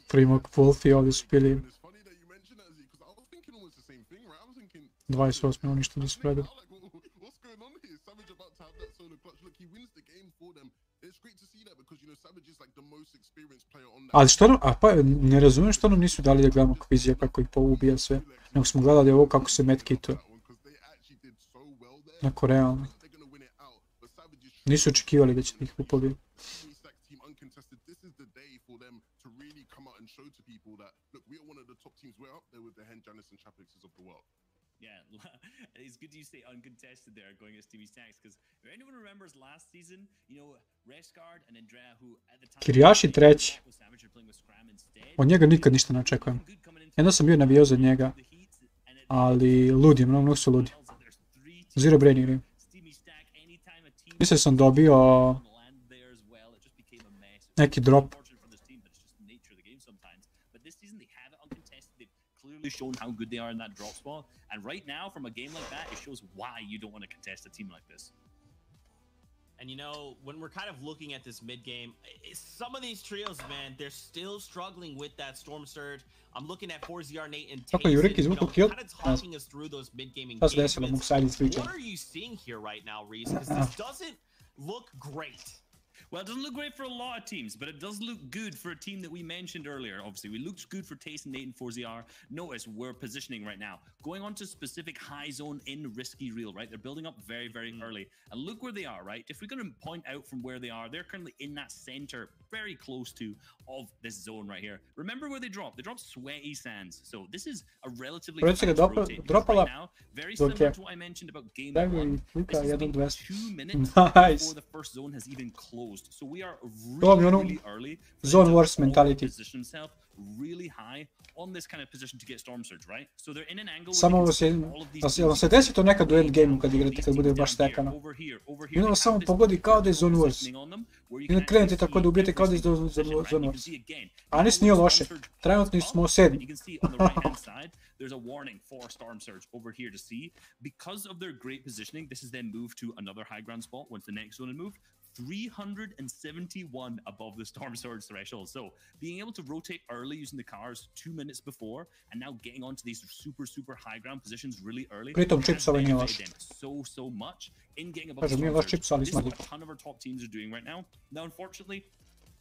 Primok, Wolfi ovdje su bili. 28. ništa nisu predali. Ali što ne razumijem što nam nisu dali da gledamo kvizija kako ih poubija sve. Nego smo gledali ovo kako se medkituje. Neko realno. Nisu očekivali da će ih upobiti. Yeah, it's good you say uncontested there going against Timmy Stacks, because if anyone remembers last season, you know, Rescard and Andrea, who at the time... Kirjaši treći. Od njega nikad ništa ne očekujem. Jedno sam bio navijao za njega, ali ludi, mnogo su ludi. Zero brain igram. Mislim sam dobio neki drop. Shown how good they are in that drop spot, and right now from a game like that it shows why you don't want to contest a team like this. And you know, when we're kind of looking at this mid game, some of these trios, man, they're still struggling with that Storm Surge. I'm looking at 4ZR Nate and Tyson, you know, kind of talking us through those mid game engagements. What are you seeing here right now, Reese? Because this doesn't look great. Well, it doesn't look great for a lot of teams, but it does look good for a team that we mentioned earlier. Obviously, we looked good for Tyson, Nate, and 4ZR. Notice we're positioning right now, going on to specific high zone in risky reel, right? They're building up very, very early. And look where they are, right? If we're going to point out from where they are, they're currently in that center, very close to of this zone right here. Remember where they dropped? They dropped Sweaty Sands. So this is a relatively fast rotate. Right now, very similar to what I mentioned about game 1. This is about 2 minutes before the first zone has even closed. So we are really early. Zone Wars mentality. Position himself really high on this kind of position to get Storm Surge, right? So they're in an angle. Samo se desi to nekad u endgameu kad igrate, kad bude baš stekano. I onda samo pogodi kao da je Zone Wars. I onda krenete tako da ubijete kao da je Zone Wars. A nis nije loše. Trenutno smo 7. There's a warning for Storm Surge over here to see. Because of their great positioning, this is then moved to another high ground spot once the next zone is moved. 371 above the Storm Surge threshold. So being able to rotate early using the cars 2 minutes before and now getting onto these super high ground positions really early. Pritom chipsove nije loše. So much in getting above the Storm Surge. This is what a ton of our top teams are doing right now. Now, unfortunately,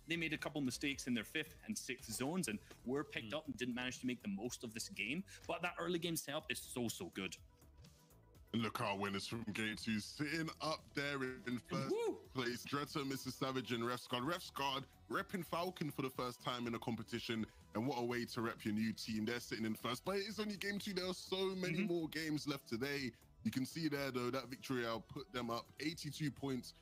they made a couple mistakes in their 5th and 6th zones and were picked up and didn't manage to make the most of this game. But that early game setup is so good. And look our winners from game 2 sitting up there in first place. Dretta, Mr. Savage, and Refscard. Refscard repping Falcon for the first time in a competition. And what a way to rep your new team. They're sitting in first. But it is only game 2. There are so many more games left today. You can see there, though, that victory I'll put them up 82 points.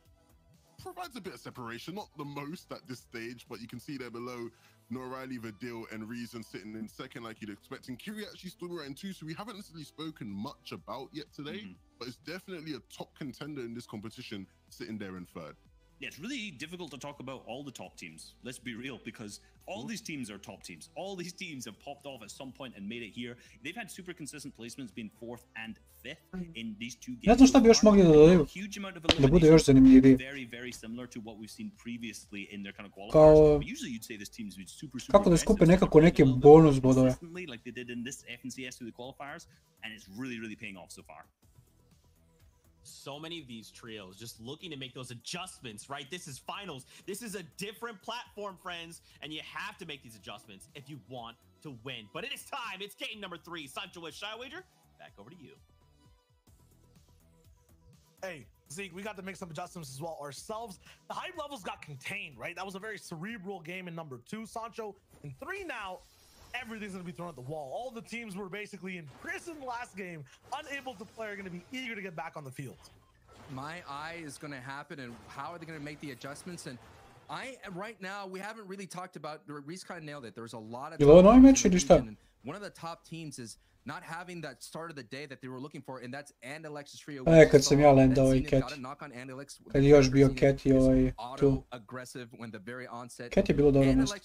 Provides a bit of separation, not the most at this stage, but you can see there below O'Reilly, Vadil, and Reason sitting in second like you'd expect. And Kiri actually stood right in 2, so we haven't necessarily spoken much about yet today, but it's definitely a top contender in this competition sitting there in 3rd. Yeah, it's really difficult to talk about all the top teams. Let's be real, because all these teams are top teams. All these teams have popped off at some point and made it here. They've had super consistent placements, being 4th and 5th in these 2 games. Ne znam šta bi još mogli da dodaju, da bude još zanimljiviji. Very similar to what we've seen previously in their kind of qualifiers. But usually you'd say this team's been super kako da skupe nekako neke bonus bodove. Like they did in this FNCS through the qualifiers, and it's really paying off so far. So many of these trios just looking to make those adjustments, right? This is finals. This is a different platform, friends, and you have to make these adjustments if you want to win. But it is time. It's game number 3. Sancho with Shy Wager. Back over to you. Hey, Zeke, we got to make some adjustments as well ourselves. The hype levels got contained, right? That was a very cerebral game in number 2. Sancho in 3 now. Everything's going to be thrown at the wall. All the teams were basically in prison last game, unable to play, are going to be eager to get back on the field. My eye is going to happen, and how are they going to make the adjustments? And right now, we haven't really talked about, Reese kind of nailed it. There's a lot of one of the top teams is not having that start of the day that they were looking for, and that's Andalex's trio. Kad sam ja lendao i Cat. Kad je još bio Cat i tu. Cat je bilo dobro mjesto.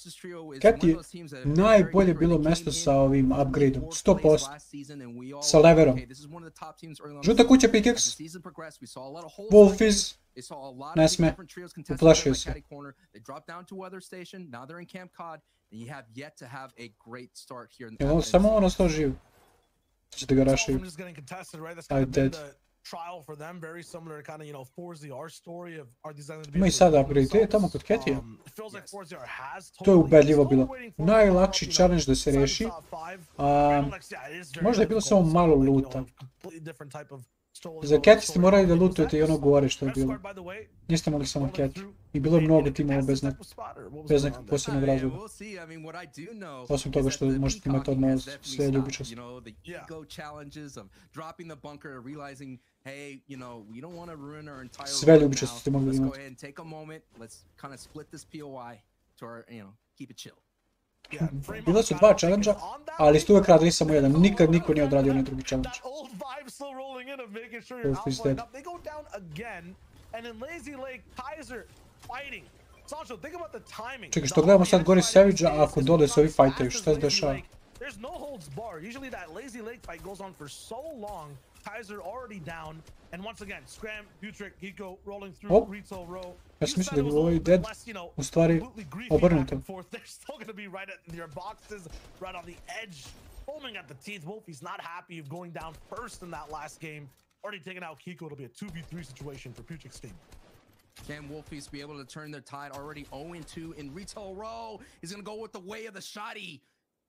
Cat je najbolje bilo mjesto sa ovim upgradeom. 100%. Sa leverom. Žuta kuća FicoX. Wolfies. Ne sme. Uplašio se. Samo on ostao živ. Ćete ga rašaju. I dead. Ima i sada upgrade, tamo kod Ketija. To je ubedljivo bilo. Najlakši challenge da se reši. Možda je bilo samo malo luta. Za Cat ste morali da lootujete i ono gore što je bilo. Niste mogli samo Cat. I bilo je mnogo timova bez nekog posebnog razloga. Osim toga što možete imati odmah sve ljubičasti. Sve ljubičasti ste mogli imati. Bilo su dva challenge-a, ali ste uvijek radili samo jedan. Nikad niko nije odradio onaj drugi challenge. Wolf is dead. Čekaj, što gledamo sad gore Savage-a, a ako dole se ovi fightaju, šta se dešava? Ja sam mislio da je bilo ovaj dead, u stvari obrnuto. Can Wolfies be able to turn their tide? Already 0-2 in retail row. He's gonna go with the way of the shotty.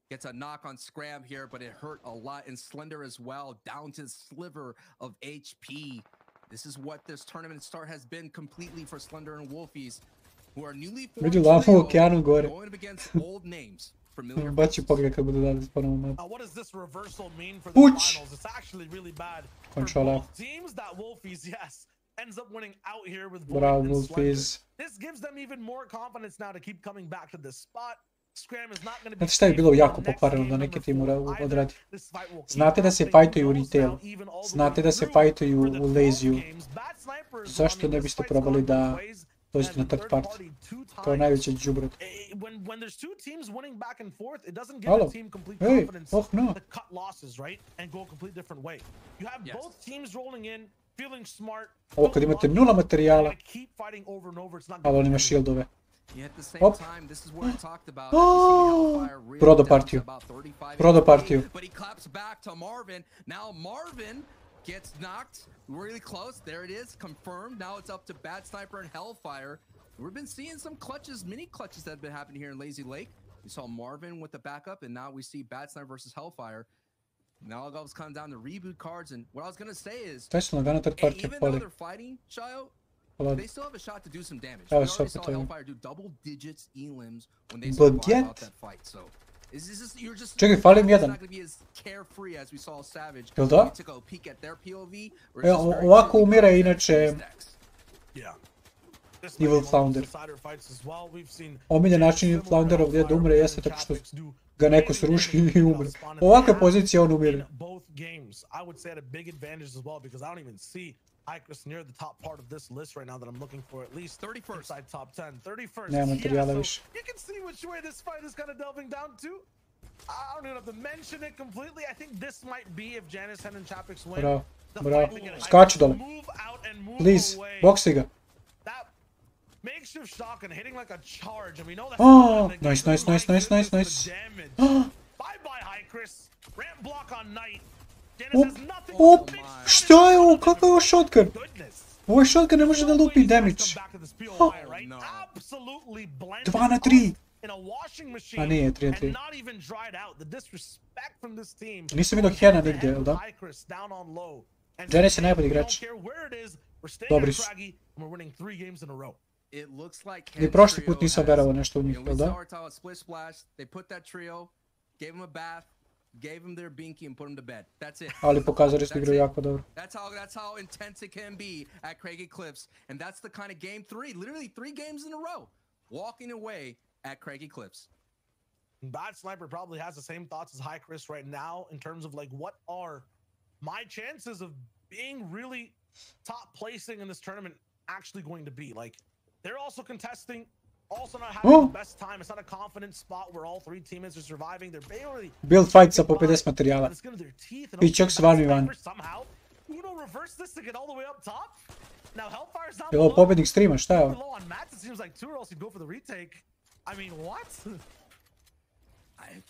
Gets a knock on Scram here, but it hurt a lot. And Slender as well, down to the sliver of HP. This is what this tournament start has been completely for Slender and Wolfies, who are newly formed going up against old names. Baci pogled kad budu dali ponovo mat. What does this reversal mean for the finals? It's actually really bad for both teams. That Wolfies, yes, ends up winning out here with Bravo, Wolfies. This gives them even more confidence now to keep coming back to this spot. Znate šta je bilo jako pokvareno da neki tim odradi? Znate da se fajtuju u retailu. Znate da se fajtuju u lazyu. Zašto ne biste probali da dođete na third party? Kao najveći džubrot. Halo? Ej, oh no. Ovo kad imate nula materijala, ali on ima shieldove. Hop. Prodo partiju. Prodo partiju. Gets knocked really close. There it is, confirmed. Now it's up to Bad Sniper and Hellfire. We've been seeing some clutches, mini clutches that have been happening here in Lazy Lake. We saw Marvin with the backup, and now we see Bad Sniper versus Hellfire. Now it goes come down to reboot cards, and what I was gonna say is, even though they're fighting, Shayo, they still have a shot to do some damage. We already saw Hellfire do double digits elims when they survived out that fight, so. Čekaj, falim jedan. Jel da? Ovako umire inače Evil Flounder. Omiljen način Evil Flounderov gdje da umre jeste tako što ga neko sruši i umre. Ovakve pozicije on umire. Near the top part of this list right now that I'm looking for at least 31st inside top 10. 31st. Nema materijala više. You can see which way this fight is kind of delving down to. I don't even have to mention it completely. I think this might be if Janice and Chapix win. Bravo, bravo. Skači dole. Please, boksi ga. That makeshift shotgun hitting like a charge, and we know that. Oh, nice. Bye bye, High Chris. Ramp block on Knight. Op, šta je ovo? Kako je ovo shotgun? Ovo shotgun ne može da lupi damage. 2 na 3. A nije, 3 na 3. Nisam vidio Hena nigdje, jel da? Janice je najbolji igrač. Dobri su. I prošli put nisam verovao nešto u njih, jel da? Gave him their binky and put him to bed. That's it. Ali pokazali su igru jako dobro. That's how intense it can be at Craigie Cliffs, and that's the kind of game 3, literally 3 games in a row, walking away at Craigie Cliffs. Bad Sniper probably has the same thoughts as High Chris right now in terms of like what are my chances of being really top placing in this tournament actually going to be. Like they're also contesting. Also not having the best time. It's not a confident spot where all 3 teammates are surviving. They're barely build fight sa po 50 materijala. I čak s van i van. Uno reverse this to get all the way up top. Now Hellfire's not. Je ovo pobjednik streama, šta je ovo? It seems like 2 or else he'd go for the retake. I mean, what?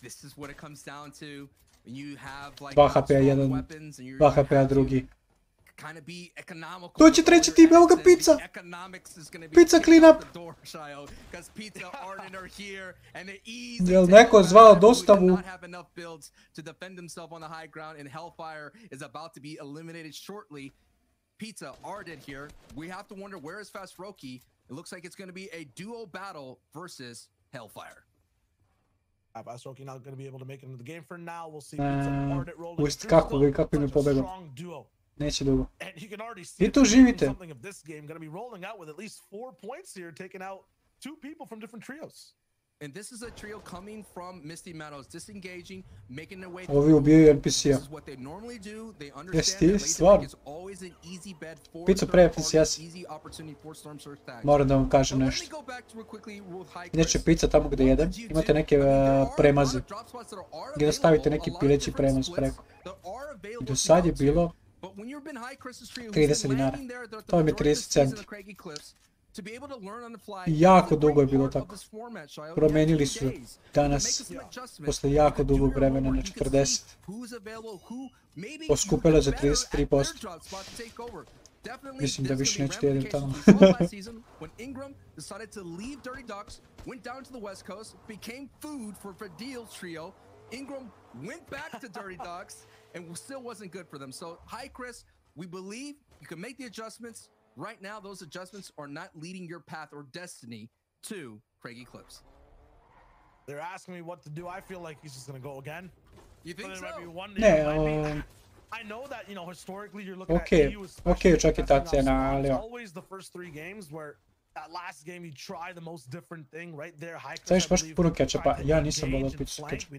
This is what it comes down to. 2 HP-a jedan, 2 HP-a drugi. To će treći tim, evo ga pizza! Pizza clean up! Jel neko zvao dostavu? Pizza are dead here. We have to wonder where is Fast Roki. It looks like it's going to be a duo battle versus Hellfire. Fast Roki not going to be able to make it into the game for now. We'll see Pizza Ardent rolling Ust kako mi pobegao. Neće dugo. I tu živite. Something of this game going to be rolling out with at least 4 points here, taking out 2 people from different trios. And this is a trio coming from Misty Meadows, disengaging, making their way. Ovi ubijaju NPC-a. This is what they normally do. They Jesi understand ti, that stvarno? is always an easy bet for Pizza preference, jesi. easy opportunity for Storm Surge tags. Moram da vam kažem nešto. Inače pizza tamo gdje jedem, imate neke premaze. Gdje stavite neki pileći premaz preko. Do sad je bilo 30 dinara. To vam je 30 centi. Jako dugo je bilo tako. Promenili su danas, posle jako dugog vremena, na 40. Poskupilo za 33%. Mislim da više nećete jedem tamo. Ingram went back to Dirty Dogs and still wasn't good for them. So, hi Chris, we believe you can make the adjustments. Right now, those adjustments are not leading your path or destiny to Craig Eclipse. They're asking me what to do. I feel like he's just going to go again. You think so? I know that, you know, historically you're looking at EU čak je ta cena, ali always the first 3 games where that last game you try the most different thing right there. Staviš baš puno kečapa, ja nisam volio pizzu kečap.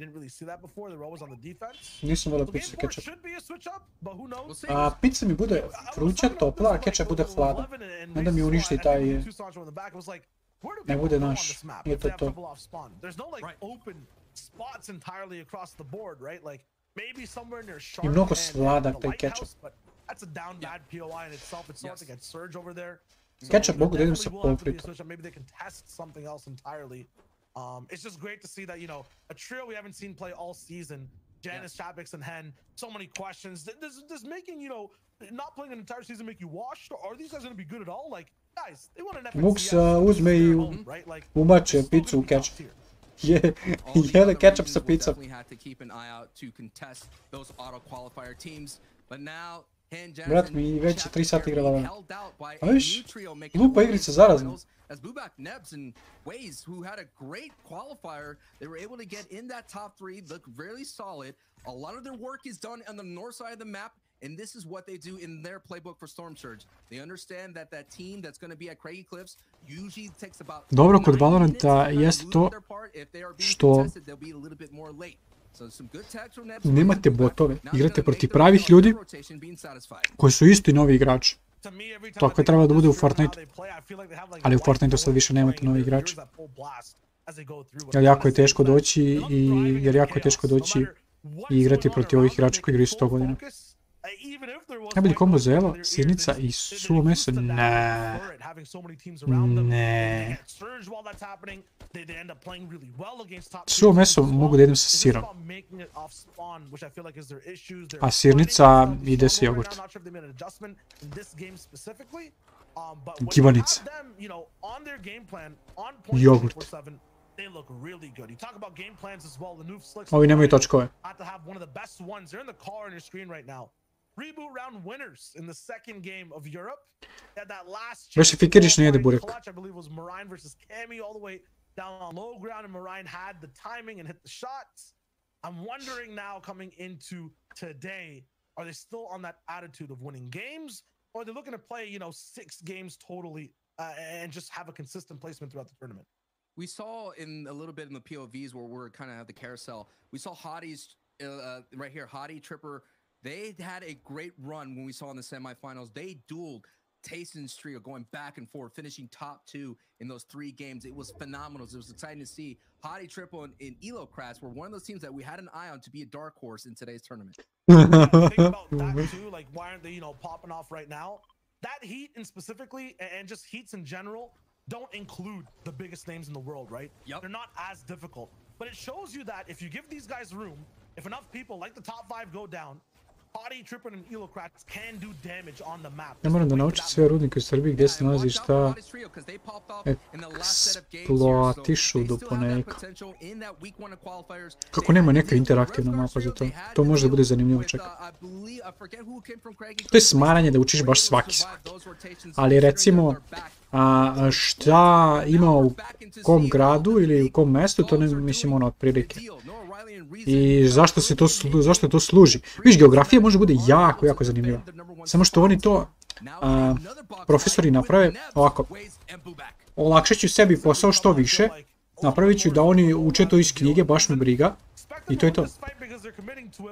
Nisam volio pizzu kečap. A pizza mi bude vruća, topla, a kečap bude hladan. Onda mi uništi taj... Ne bude naš, nije to to. I mnogo sladak taj kečap. Ketchup mogu da idem sa pomfritom. It's just great to see that, you know, a trio we haven't seen play all season. Janice, Chapix, and Hen. So many questions. Does making, you know, not playing an entire season make you washed? Or are these guys going to be good at all? Like, guys, they want an FNCS. Mux uzme i umače pizzu u ketchup. Jede ketchup sa pizzom. Brat mi već 3 sata igra Valorant. A viš, glupa igrica zarazna. As Bubak, Nebs, and Waze, who had a great qualifier, they were able to get in that top 3, look really solid. A lot of their work is done on the north side of the map, and this is what they do in their playbook for Storm Surge. They understand that that team that's going to be at Craigie Cliffs usually takes about... Dobro kod Valoranta jeste to što nemate botove, igrate protiv pravih ljudi koji su isto i novi igrači. Tako je trebalo da bude u Fortnite, ali u Fortniteu sad više nemate novi igrači. Jer jako je teško doći i igrati protiv ovih igrača koji igraju 100 godina. Najbolji kombo za Elo, sirnica i suvo meso, ne. Suvo meso mogu da jedem sa sirom. A sirnica ide sa jogurt. Gibanica. Jogurt. Ovi nemaju točkove. Reboot round winners in the second game of Europe. That last Baš Fikiriš ne jede burek. I believe was Marine versus Cami all the way down on low ground, and Marine had the timing and hit the shots. I'm wondering now coming into today, are they still on that attitude of winning games, or are they looking to play, you know, 6 games totally and just have a consistent placement throughout the tournament? We saw in a little bit in the POVs where we're kind of at the carousel. We saw Hottie's right here, Hottie, Tripper. They had a great run when we saw in the semifinals. They dueled Tayson's trio, going back and forth, finishing top 2 in those 3 games. It was phenomenal. It was exciting to see. Hottie, Triple, and Elo Kratz were one of those teams that we had an eye on to be a dark horse in today's tournament. Think about that too. Like, why aren't they, you know, popping off right now? That heat, and specifically, and just heats in general, don't include the biggest names in the world, right? Yep. They're not as difficult. But it shows you that if you give these guys room, If enough people like the top 5 go down, Potty, Trippin and Elocrats can do damage on the map. Ja moram da naučim sve rudnike u Srbiji gdje se nalazi šta eksploatišu do poneka. Kako nema neka interaktivna mapa za to. To može da bude zanimljivo čekati. To je smaranje da učiš baš svaki. Ali recimo šta ima u kom gradu ili u kom mestu, to ne mislim ono otprilike. I zašto to služi? Viš, geografija može bude jako zanimljiva. Samo što oni to profesori naprave ovako. Olakšat ću sebi posao što više. Napravit ću da oni uče to iz knjige, baš me briga. I to je to.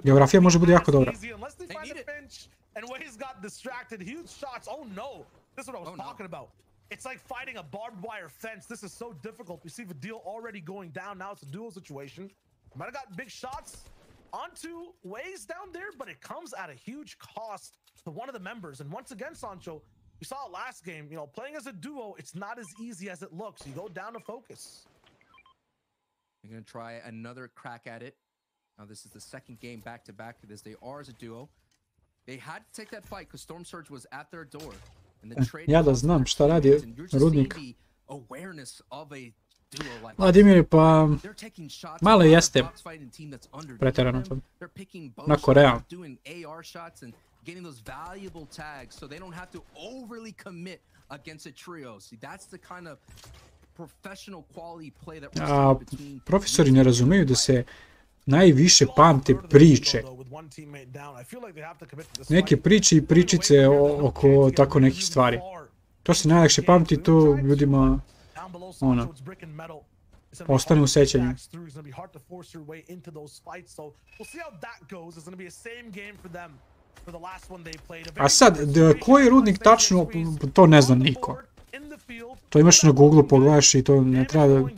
Geografija može bude jako dobra. It's like fighting a barbed wire fence. This is so difficult. We see Vidil already going down. Now it's a duel situation. Might have got big shots onto Waze down there, but it comes at a huge cost to one of the members. And once again, Sancho, we saw it last game. You know, playing as a duo, it's not as easy as it looks. You go down to focus. They're going to try another crack at it. Now, this is the second game back-to-back because they are as a duo. They had to take that fight because Storm Surge was at their door. Ja da znam šta radi Rudnik. Vladimir, pa malo jeste pretjerano to. Onako realno. Profesori ne razumeju da se najviše pamte priče. Neke priče i pričice oko tako nekih stvari. To se najlakše pamti, to ljudima ostane u sećanju. A sad, koji je Rudnik tačno, to ne zna niko. To imaš na Google, pogledaš i to ne treba da...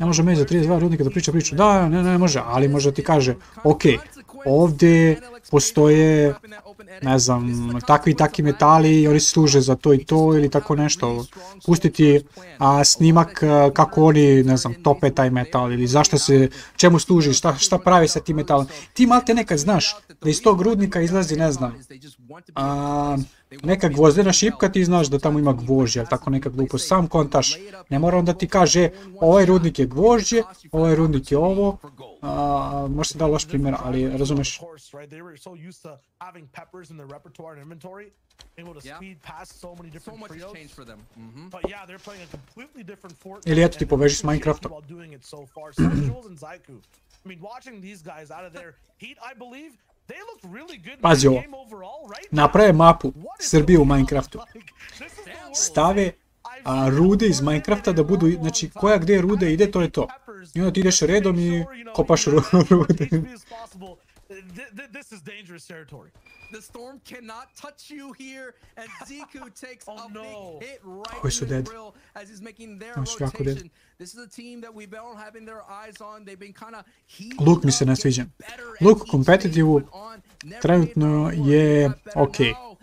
Ne može meni za 32 Rudnika da priča priču. Da, ne može, ali može ti kaže, ok, ovdje postoje, ne znam, takvi i takvi metali i oni služe za to i to ili tako nešto. Pustiti snimak kako oni, ne znam, tope taj metal ili zašto se, čemu služi, šta pravi sa tim metalom. Ti malte nekad znaš da iz tog Rudnika izlazi, ne znam, neka gvozdena šipka, ti znaš da tamo ima gvožđe, ali tako neka glupost, sam kontaš. Ne mora onda ti kaže, ovaj Rudnik je gvožđe, ovaj Rudnik je ovo, možda se da loš primjer, ali razumeš. Ili eto ti poveži s Minecraftom. Pazi ovo, naprave mapu Srbije u Minecraftu, stave rude iz Minecrafta da budu, znači koja gdje rude ide, to je to. I onda ti ideš redom i kopaš rude. Koji su dead? Oni su jako dead. Look mi se ne sviđa. Look u kompetitivu trenutno je ok,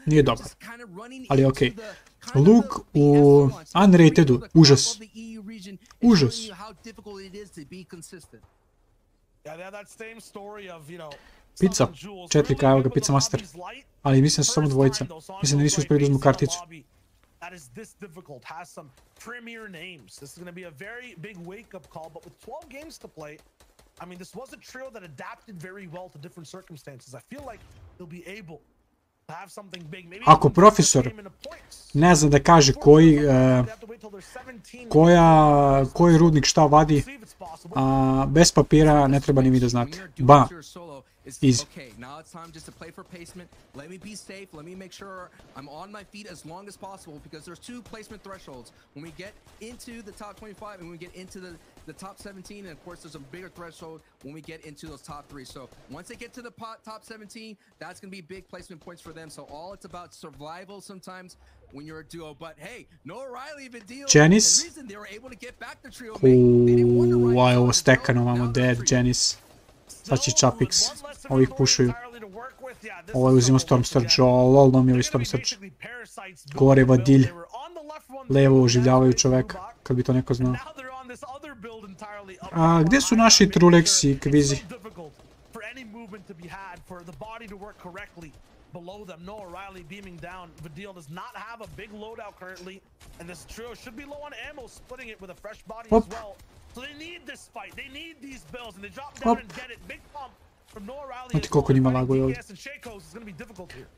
nije dobar, ali ok. Look u unratedu, užas. Užas. Pizza, 4K, evo ga, Pizza Master. Ali mislim da su samo dvojica. Mislim da nisu uspjeli da uzmu karticu. That is this difficult has some premier names. This is going to be a very big wake-up call, but with 12 games to play, I mean, this was a trio that adapted very well to different circumstances. I feel like they'll be able to have something big. Maybe ako profesor ne zna da kaže koji Rudnik šta vadi, bez papira ne treba ni vi da znate. Ba. Easy. Okay, now it's time just to play for placement. Let me be safe. Let me make sure I'm on my feet as long as possible because there's two placement thresholds. When we get into the top 25 and we get into the top 17, and of course there's a bigger threshold when we get into those top 3. So once they get to the top 17, that's going to be big placement points for them. So all it's about survival sometimes when you're a duo. But hey, no Riley even deal. Janice. The reason they were able to get back the trio. They didn't want to Why ovo stekano, vamo dead, Janice. Sad će Čapix, ovih pušuju. Ovo je uzimo Storm Surge, lol nam je ovaj Storm Surge. Gore vadilj. Levo oživljavaju čoveka, kad bi to neko znao. A gdje su naši Truleksi i kvizi? Below them, Noah Riley beaming down. Vidal does not have a big loadout currently, and this trio should be low on ammo, splitting it with a fresh body as well. So they need this fight. They need these bills, and they drop down and get it. Big pump from Noah Riley. DKS and Shakos is going to be difficult here.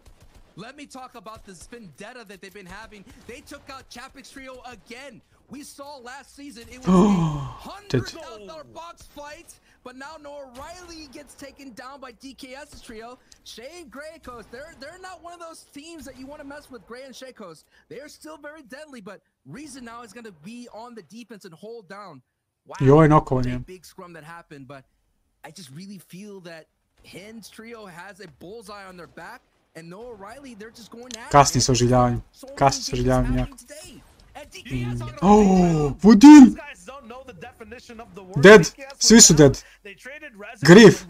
Let me talk about this vendetta that they've been having. They took out Chapek's trio again. We saw last season it was a $100,000 box fight, but now Noah Riley gets taken down by DKS's trio. Shay and Greycoast, they're not one of those teams that you want to mess with. Grey and Shaycoast, they are still very deadly, but Reason now is going to be on the defense and hold down. Wow, big scrum that happened, but I just really feel that Hen's trio has a bullseye on their back, and Noah Riley, they're just going at it. Kasni s oživljavanjem. Jako. Vodil! Dead! Svi su dead! Grief!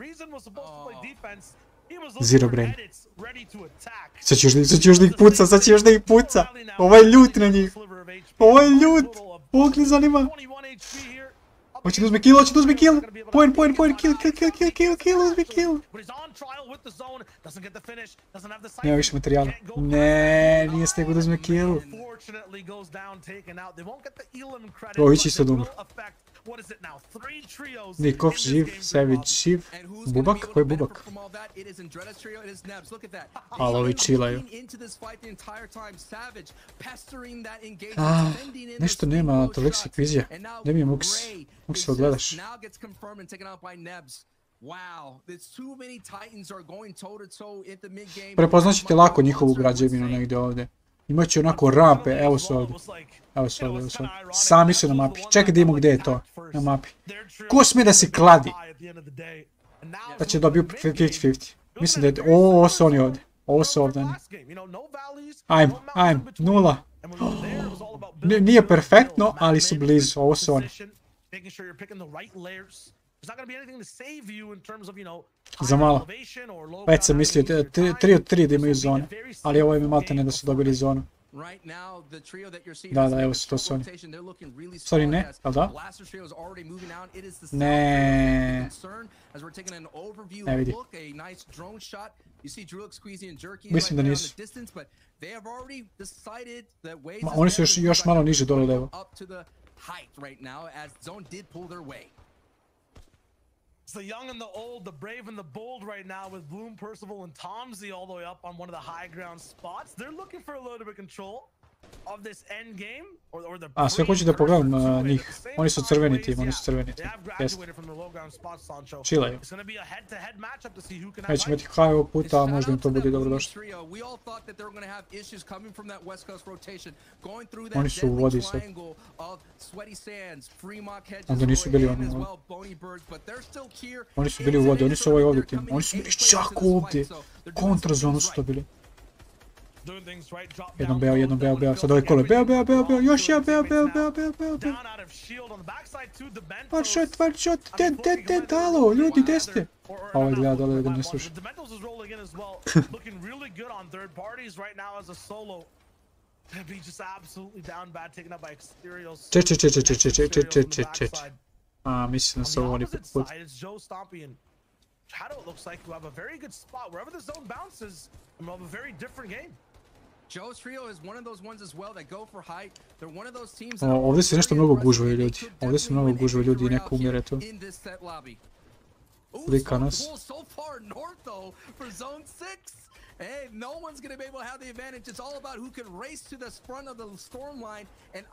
Zero brain. Sad ću još da ih puca! Ovaj ljut na njih! Ovaj ljut! Ovog ne zanima! Hoće da uzme kill, Point, uzme kill! Nema više materijala. Ne, nije stegao da uzme kill. Ovo ići isto dumno. Nikov živ, Savage živ. Bubak? Ko je Bubak? Ali ovi chillaju. Nešto nema Toleksi kvizija. Ne mi je Mux. Mux se odgledaš. Prepoznat ćete lako njihovu građevinu negdje ovdje. Imaće onako rampe, evo su ovdje. Sami su na mapi. Čekaj da imamo gdje je to na mapi. Ko smije da se kladi? Da će dobiju 50-50. Mislim da je... Ovo su oni ovdje. Ovo su ovdje. Ajmo, nula. Nije perfektno, ali su blizu. Ovo su oni. Za malo. Već sam mislio 3 od 3 da imaju zone. Ali ovo je malte ne da su dobili zonu. Da, evo su to su oni. Sorry, ne? Ali da? Ne. Ne vidi. Mislim da nisu. Oni su još malo niže dole level. It's the young and the old, the brave and the bold right now with Bloom, Percival, and Tomsy all the way up on one of the high ground spots. They're looking for a little bit of control of this end game. Sve hoću da pogledam njih. Oni su crveni tim, Chillaju. Neće imati high ovog puta, a možda im to bude dobro došlo. Oni su u vodi sad. Onda nisu bili oni ovdje. Oni su bili u vodi, oni su ovaj ovdje tim. Oni su bili čak ovdje. Kontrazonu su to bili. Jednom beo, sad ovaj kole, beo, još ja, beo. One shot, dead, alo, ljudi, gdje ste? Ovo je gleda dole da ne sluša. Čeć. A, mislim da se ovo oni put. Shadow, it looks like you have a very good spot. Wherever the zone bounces, you have a very different game. Joe's trio is one of those ones as well that go for height. They're one of those teams. Ovdje se nešto mnogo gužvaju ljudi. I neko umire tu. Lika nas. Hey, no one's going to be able to have the advantage. It's all about who can race to the front of the storm line, and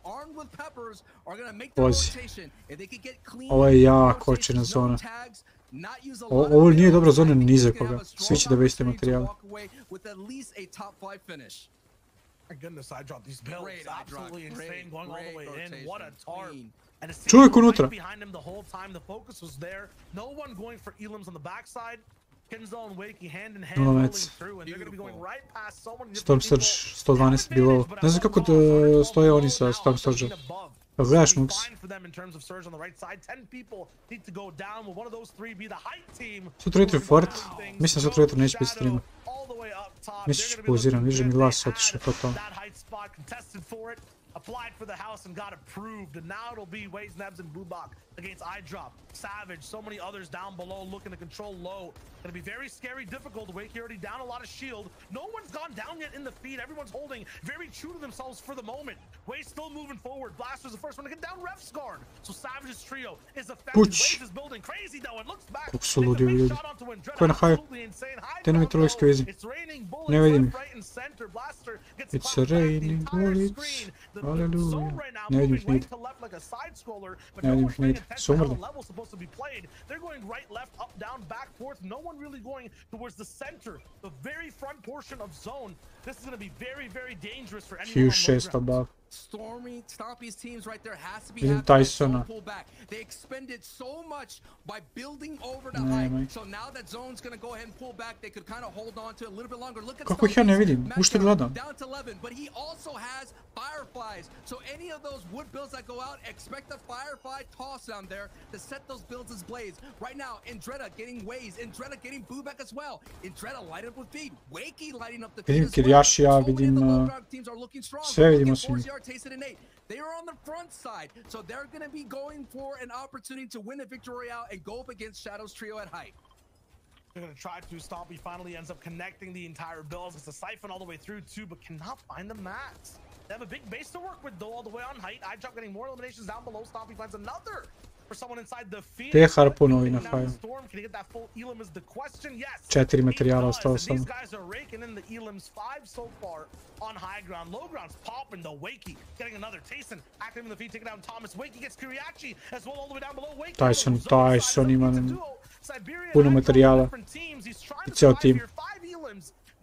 armed with peppers are going to make the rotation. If they could get clean, ovo je jako očina zona. Ovo nije dobra zona ni za koga. Svi će da veste materijale. Čovjek unutra. Nolomec. Storm Surge 112 bilo. Ne znam kako stoje oni sa Storm Surge. Pa gledaš Mux. Sutra jutro je Fort. Mislim da sutra jutro neće biti streama. Mislim ću pauziram, vidiš mi glas otišao totalno. applied for the house and got approved, and now it'll be Waze, Nebs, and Bubak against iDrop, Savage, so many others down below looking to control low. Gonna be very scary, difficult. Wake already down a lot of shield. No one's gone down yet in the feed. Everyone's holding very true to themselves for the moment. Waze still moving forward. Blaster's the first one to get down. Ref's guard. So Savage's trio is effective. Waze is building crazy though, and looks back. Kako su ludi ovi ljudi. Ko je na haju? Te nam je trojski vezi. Ne vidim ih. It's raining bullets. Hallelujah. Ne vidim ih nigdje. Ne vidim ih nigdje. Su umrli. They're going right, left, up, down, back, forth. No one really going towards the center, the very front portion of zone. This is going to be very, very dangerous for anyone. Huge 600 buff. Stormy, Stompy's teams right there has to be Vidim having Tysona. pull back. They expended so much by building over the height. So now that zone's going to go ahead and pull back. They could kind of hold on to it a little bit longer. Look at Kako ih ja ne vidim? Ušte gledam. down to 11, but he also has fireflies. So any of those wood builds that go out, expect a firefly toss down there to set those builds as blaze. Right now, Indreda getting Waze, Indreda getting Bubak as well. Indreda lighting up with feed. Wakey lighting up the feed Vidim as well. Kirjašija, So many of vidim the low ground teams are looking strong. sve Look vidimo at svi. 4ZR, Tayson, and Nate. They are on the front side, so they're going to be going for an opportunity to win a victory royale and go up against Shadow's trio at height. They're going to try to stop. He finally ends up connecting the entire builds. It's a siphon all the way through too, but cannot find the mats. They have a big base to work with though, all the way on height. iDrop getting more eliminations down below. Stompy finds another for someone inside the field. Te harpunovi na haju. Storm, can he get that full elim is the question. Yes. 4 materijala ostalo These samo. guys are raking in the elims, 5 so far on high ground. Low ground's popping though. Wakey getting another. Tayson active in the feed, taking down Thomas. Wakey gets Kiriachi as well all the way down below. Wakey Tyson ima puno materijala. I ceo tim.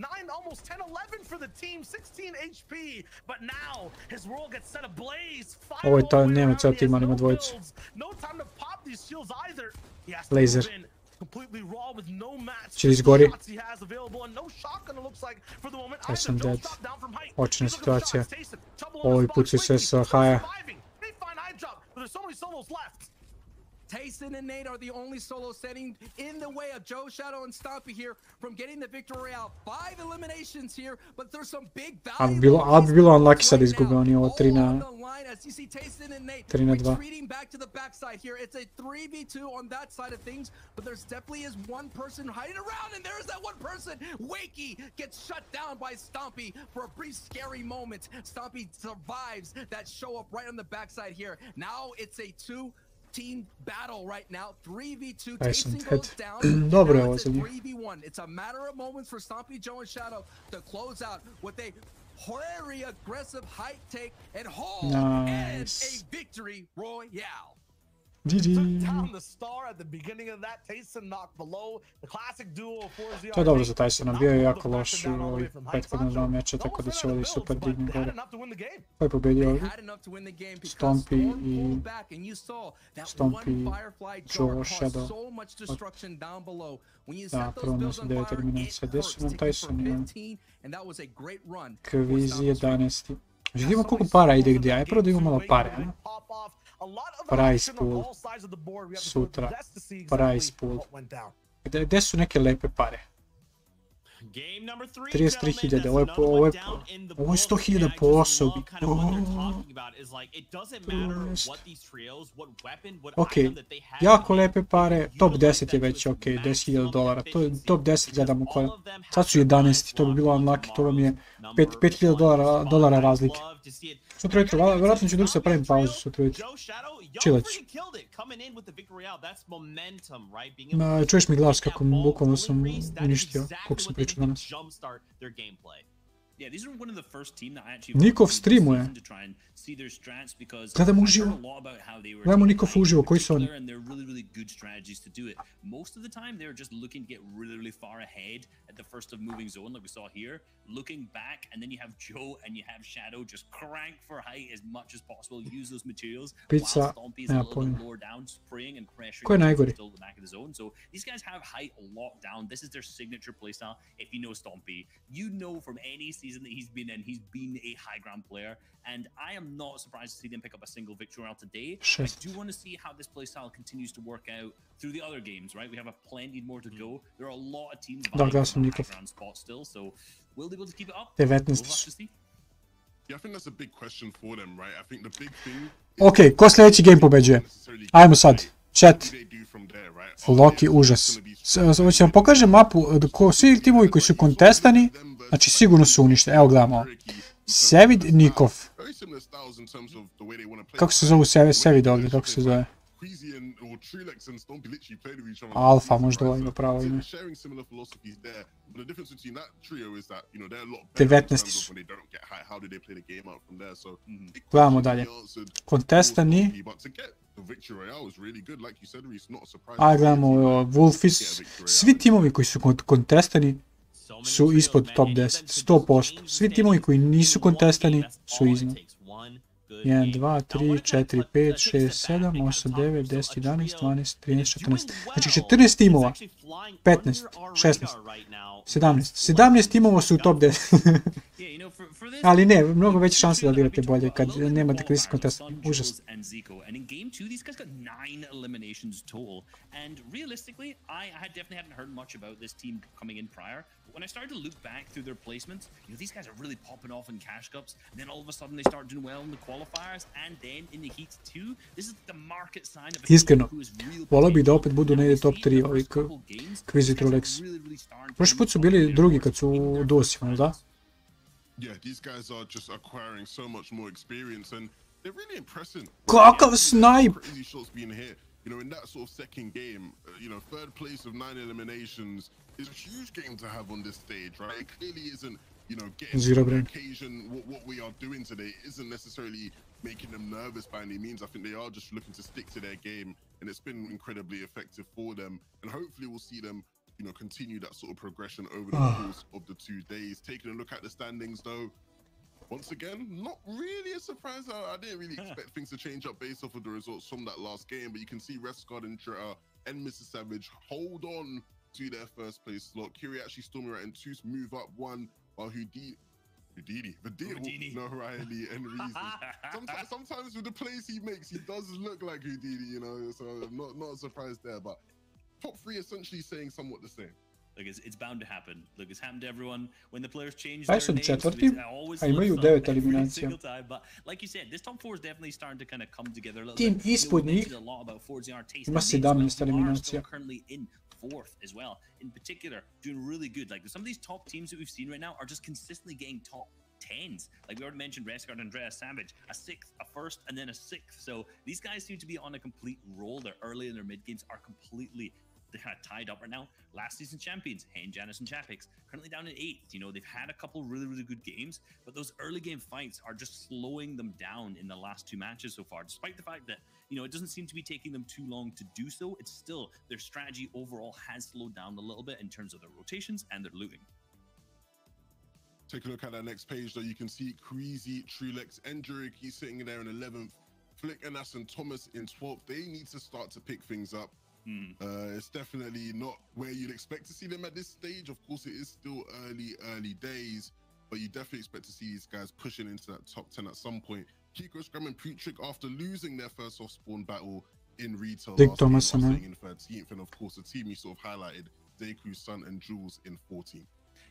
9, almost 10, 11 for the team, 16 HP, but now his world gets set ablaze. Ovo je ta, nema ceo tim, ali ima dvojicu. No time to pop these shields either. He has to Laser. move in completely raw with no mats. Će li izgori? He has available and no shotgun it looks like for the moment. Tyson Either. dead. Don't stop down from height. Očina He's looking for situacija. shots. Tayson, trouble on Ovi his box. pucaju se sa Wakey haja. surviving. They find iDrop, but there's so many solos left. Tayson and Nate are the only solo standing in the way of Joe, Shadow, and Stompy here from getting the victory royale. 5 eliminations here, but there's some big value. Ali bi bilo unlucky sad izgube, oni ovo 3 na 2. Retreating back to the backside here. It's a 3v2 on that side of things, but there's definitely is one person hiding around, and there's that one person. Wakey gets shut down by Stompy for a brief scary moment. Stompy survives that show up right on the backside here. Now it's a 2-team battle right now. 3v2. Tayson goes down. Dobro je Now ovo it's za a njih. 3v1. It's a matter of moments for Stompy, Joe, and Shadow to close out with a very aggressive height take and hold and a victory royale. GG. Took down the star at the beginning of that. Tayson knocked below the classic duo of 4ZR. To je dobro za Tysona, bio je jako loš u ovih prethodna 2 meča, tako da će ovdje super digne gore. Ko je pobedio ovdje? Stompy i Joe, Shadow. Da, prvo nas 9 eliminacija. Gdje su nam Tyson? Kviz 11. Vidimo koliko para ide gdje, aj prvo da imamo malo pare, a? Price pool, sutra, price pool. Gdje su neke lepe pare? 33.000, ovo je 100.000 po osobi. Ok, jako lepe pare, top 10 je već ok, $10.000, to je top 10 gledamo koja. Sad su 11, to bi bilo unlucky, to vam je $5.000 razlike. Sutra jutro, vjerojatno ću dok se pravim pauzu sutra jutro. Chillat ću. Čuješ mi glas kako bukvalno sam uništio, koliko sam pričao danas. Nikov streamuje. Gledamo uživo. Gledamo Nikov uživo, koji su oni? Most of the time they're just looking to get really far ahead at the first of moving zone like we saw here, looking back, and then you have Joe and you have Shadow just crank for height as much as possible, use those materials Pizza, while Stompy is a little bit lower down, spraying and pressuring Ko je najgori? still the back of the zone. So these guys have height locked down. This is their signature playstyle. If you know Stompy, you know from any season that he's been in, he's been a high ground player, and I am not surprised to see them pick up a single victory royale today. I do want to see how this playstyle continues to work out through the other games, right? We have plenty more to go. There are a lot of teams vying for high ground spots still, so we'll be able to keep it up. 19 We'll have to see. Ok, ko sljedeći game pobeđuje? Ajmo sad, chat. Loki, užas. Hoće vam pokažem mapu, svi timovi koji su kontestani, znači sigurno su uništeni. Evo gledamo. Sevid Nikov. Kako se zovu Sevid ovdje, kako se zove? Alfa, možda ovo ima pravo ime. 19 su. Gledamo dalje. Kontestani. Ajde gledamo Wolfis. Svi timovi koji su kontestani su ispod top 10, 100%. Svi timovi koji nisu kontestani su iznad. 1, 2, 3, 4, 5, 6, 7, 8, 9, 10, 11, 12, 13, 14. Znači 14 timova. 15, 16, 17. 17 timova su u top 10. Ali ne, mnogo veće šanse da odigrate bolje kad nemate kristi kontest. Užas. When I started to look back through their placements, these guys are really popping off in cash cups. Then all of a sudden they start doing well in the qualifiers, and then in the heats too. This is the market sign of a Iskreno, volio bih da opet budu negdje top 3 ovi Quizy Trulex. Prošli put su bili drugi kad su u duosima, da? Kakav snipe! In that sort of second game, third place of 9 eliminations is a huge game to have on this stage, right? It clearly isn't, getting to the occasion. What we are doing today isn't necessarily making them nervous by any means. I think they are just looking to stick to their game, and it's been incredibly effective for them. And hopefully we'll see them, continue that sort of progression over the course of the 2 days. Taking a look at the standings, though, once again, not really a surprise. I didn't really expect things to change up based off of the results from that last game, but you can see Rescard and Tretta and Mr. Savage hold on to their first place slot. Kiri actually storming right and two move up one, while Houdini, no, Riley and Reezy. Sometimes with the plays he makes, he does look like Houdini, so not a surprise there, but top 3 essentially saying somewhat the same. Like it's bound to happen. Look, it's happened to everyone when the players change their names. Cetvrti, a imaju 9 eliminacija. But like you said, this top 4 is definitely starting to kind of come together a little Tim bit. ispod njih ima 17 eliminacija. Currently in 4th as well. In particular, doing really good. Like some of these top teams that we've seen right now are just consistently getting top 10s. Like we already mentioned, Rescard and Andreas Savage, a 6th, a 1st, and then a 6th. So these guys seem to be on a complete roll. They're early in their mid games, are completely kind of tied up right now. Last season champions, Hayne, Janice, and Chapix, currently down in 8th. They've had a couple really good games, but those early game fights are just slowing them down in the last 2 matches so far. Despite the fact that, it doesn't seem to be taking them too long to do so, it's still, their strategy overall has slowed down a little bit in terms of their rotations and their looting. Take a look at that next page, though. You can see Queasy, Trulex, and Jurek, he's sitting there in 11th. Flick, Anas, and Thomas in 12th. They need to start to pick things up. It's definitely not where you'd expect to see them at this stage. Of course, it is still early days, but you definitely expect to see these guys pushing into that top 10 at some point. Kiko, Scrum, and Putrick, after losing their first off-spawn battle in retail last game, staying in 13th, and of course, the team you sort of highlighted, Deku, Sun, and Jules in 14th.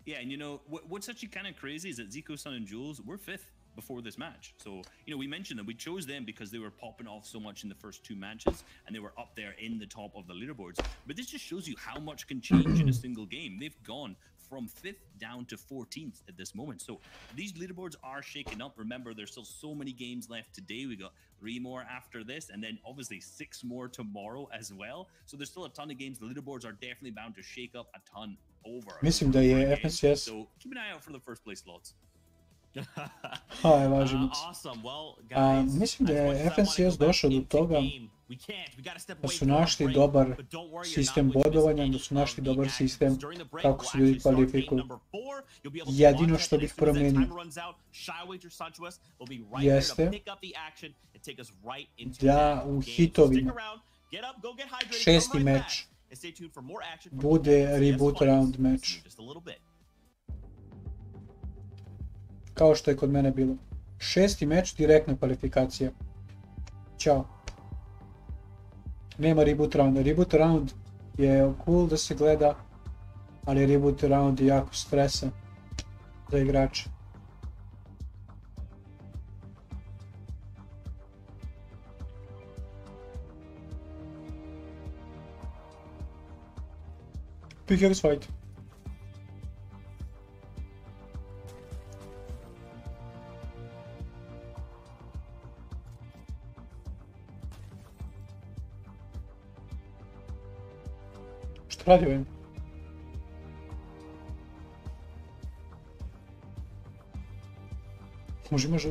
Yeah, and what's actually kind of crazy is that Zico, Sun, and Jules were 5th before this match. So, we mentioned that we chose them because they were popping off so much in the first 2 matches and they were up there in the top of the leaderboards. But this just shows you how much can change in a single game. They've gone from 5th down to 14th at this moment. So these leaderboards are shaking up. Remember, there's still so many games left today. We got 3 more after this, and then obviously 6 more tomorrow as well. So there's still a ton of games. The leaderboards are definitely bound to shake up a ton over. Mislim da je FNCS. So keep an eye out for the first place slots. Mislim da je FNCS došao do toga da su našli dobar sistem bodovanja, da su našli dobar sistem kako se ljudi kvalifikuju. Jedino što bih promijenio jeste da u hitovima 6. meč bude reboot round meč. Kao što je kod mene bilo. 6. meč, direktna kvalifikacija. Ćao. Nema reboot rounda. Reboot round je cool da se gleda, ali reboot round je jako stresan za igrače. FicoX fight. Što radi ovim?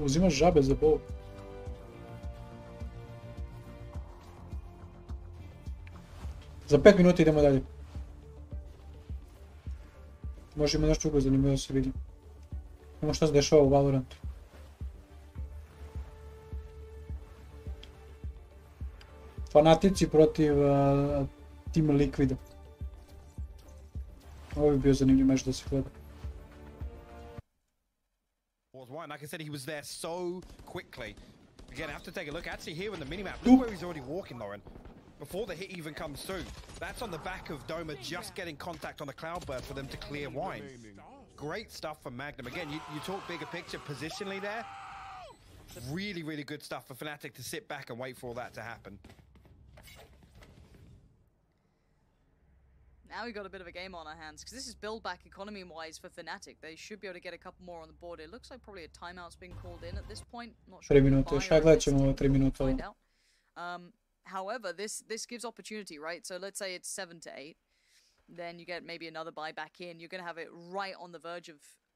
Uzimaš žabe za bol. Za 5 minuta idemo dalje. Može ima nešto drugo zanimljivo da se vidi. Imamo šta se dešava u Valorantu. Fanatici protiv Team Liquida. Ovo bi bio zanimljiv meč da se gleda. Like I said, he was there so quickly. Again, I have to take a look. Actually, here on the minimap, look where he's already walking, Lauren. Before the hit even comes through. That's on the back of Doma just getting contact on the cloudburst for them to clear wine. Great stuff from Magnum. Again, you talk bigger picture positionally there. Really, really good stuff for Fnatic to sit back and wait for all that to happen. Now we've got a bit of a game on our hands, because this is build back economy-wise for Fnatic. They should be able to get a couple more on the board. It looks like probably a timeout's being called in at this point. Not sure. 3 minuta, još gledat ćemo ovo 3 minuta. However, this gives opportunity, right? So let's say it's 7 to 8. Then you get maybe another buy back in. You're going to have it right on the verge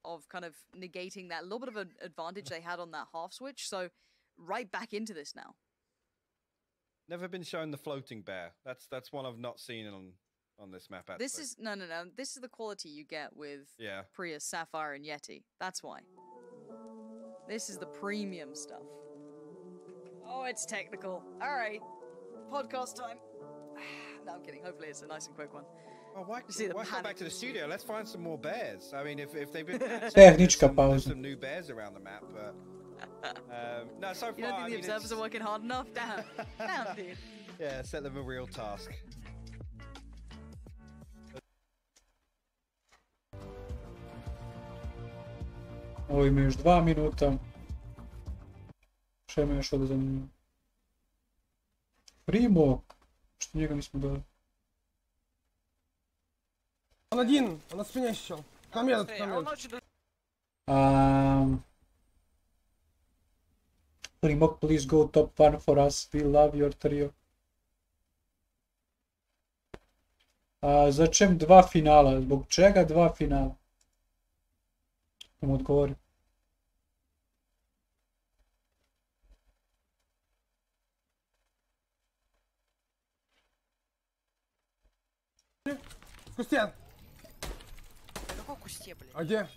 of kind of negating that little bit of an advantage they had on that half switch. So right back into this now. Never been shown the floating bear. That's one I've not seen on this map. Actually. This is no. This is the quality you get with Prius, Sapphire, and Yeti. That's why. This is the premium stuff. Oh, it's technical. All right, podcast time. No, I'm kidding. Hopefully, it's a nice and quick one. Oh, why come back to the studio? Let's find some more bears. I mean, if they've been there's some new bears around the map, but no, so far. You don't think the observers are working hard enough? Damn, damn, dude. Yeah, set them a real task. Ovo ima još 2 minuta. Šta ima još ovdje zanimljivo? Primo! Što njega nismo dali? Он один, он на спине еще. Там едут, там едут. Primo, please go top 1 for us. We love your trio. Za čem 2 finala? Zbog čega 2 finala? Mu odgovori. Кустен! Какой кусте, блин? А где?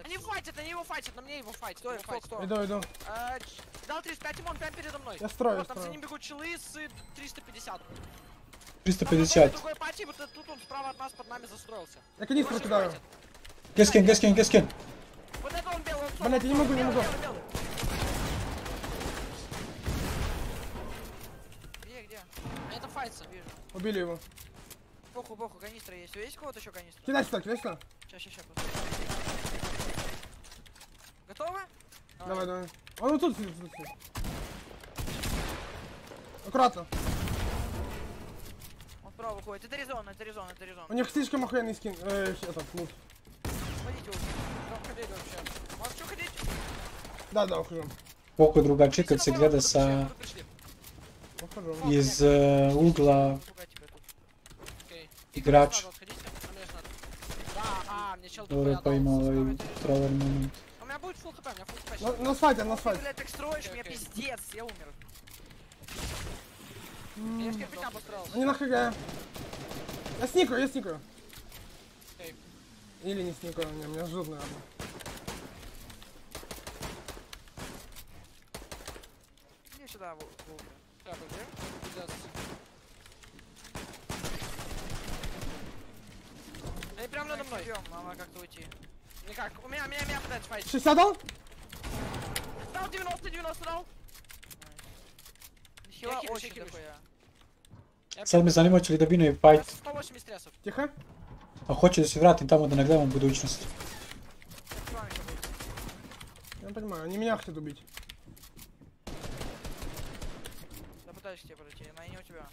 Они его файтят, на мне его файтят. Стой. Иду. Дал 35, он прямо передо мной. Я строю, вот, там за ним бегут челы с 350. 350. Другой пати, вот тут он справа от нас под нами застроился. Я канистру кидаю. Гескен. Вот это он белый, он Блять, я не могу. Где? Это файтса, вижу. Убили его. Похуй, канистра есть. Есть у кого-то еще канистра? Кидай сюда. Сейчас. Готовы? Давай. Он вот тут сидит. Аккуратно. Он вправо выходит. Это резона. У них слишком охуенный скин. Этот, лут. Ходите уже. Как ходить вообще? Можешь что ходить? Да, ухожу. Koliko drugačije kad se gleda sa iz ugla igrača. Dobro, pa ima ovaj troller moment. У меня будет фулл хп, у меня фулл хп. На сфайте. Ты, блядь, так строишь, меня пиздец, я умер. Я ж кирпича построился. Они на ХГ. Я сникаю. Или не сникаю, меня ждут, наверное. Иди сюда, Вовка. Так, где? Они прям надо мной. Надо как-то уйти. Никак. У меня пытается файтить. 60 дал? Дал 90 дал. Хила очень такое. Sad me zanima hoće li da binuje fight. 180 стресов. Тихо. A hoće da se vratim tamo da ne gledam budućnost. Я понимаю, они меня хотят убить. Я пытаюсь к тебе подойти, но я не у тебя.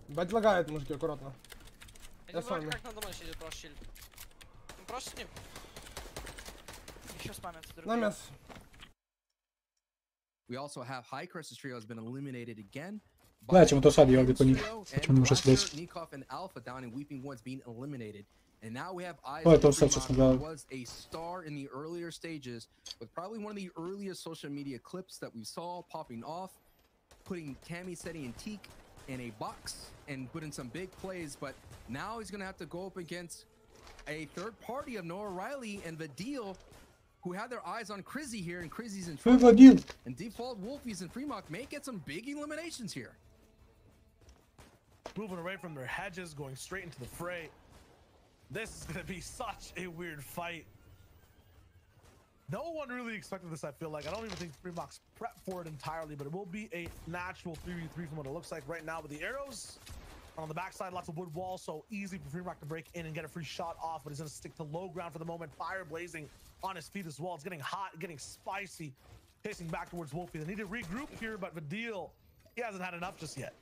Бать лагает, мужики, аккуратно. Иди вроде как надо мной сидит, просто щель. Просто с ним. Еще спамятся другие. На мясо. We also have High Crescent Trio has been eliminated again. Gledat ćemo to sad i ovdje kod njih. Sad ćemo možda se desiti. Nikov and Alpha down in Weeping Woods being eliminated. And now we have Eyes Ovo je to sad što smo gledali. was a star in the earlier stages with probably one of the earliest social media clips that we saw popping off, putting Cammy, Seti, and Teak in a box and putting some big plays, but now he's gonna have to go up against a third party of Noah Riley and Vadil, who have their eyes on Crizzy here, and Crizzy's in trouble. And Default Wolfies and Fremont may get some big eliminations here. Moving away from their hedges, going straight into the fray. This is going to be such a weird fight. No one really expected this, I feel like. I don't even think Fremont's prepped for it entirely, but it will be a natural 3v3 from what it looks like right now with the arrows. On the backside, lots of wood walls, so easy for Fremont to break in and get a free shot off, but he's going to stick to low ground for the moment. Fire blazing on his feet as well. It's getting hot, getting spicy. Pacing back towards Wolfie. They need to regroup here, but Vadil, he hasn't had enough just yet.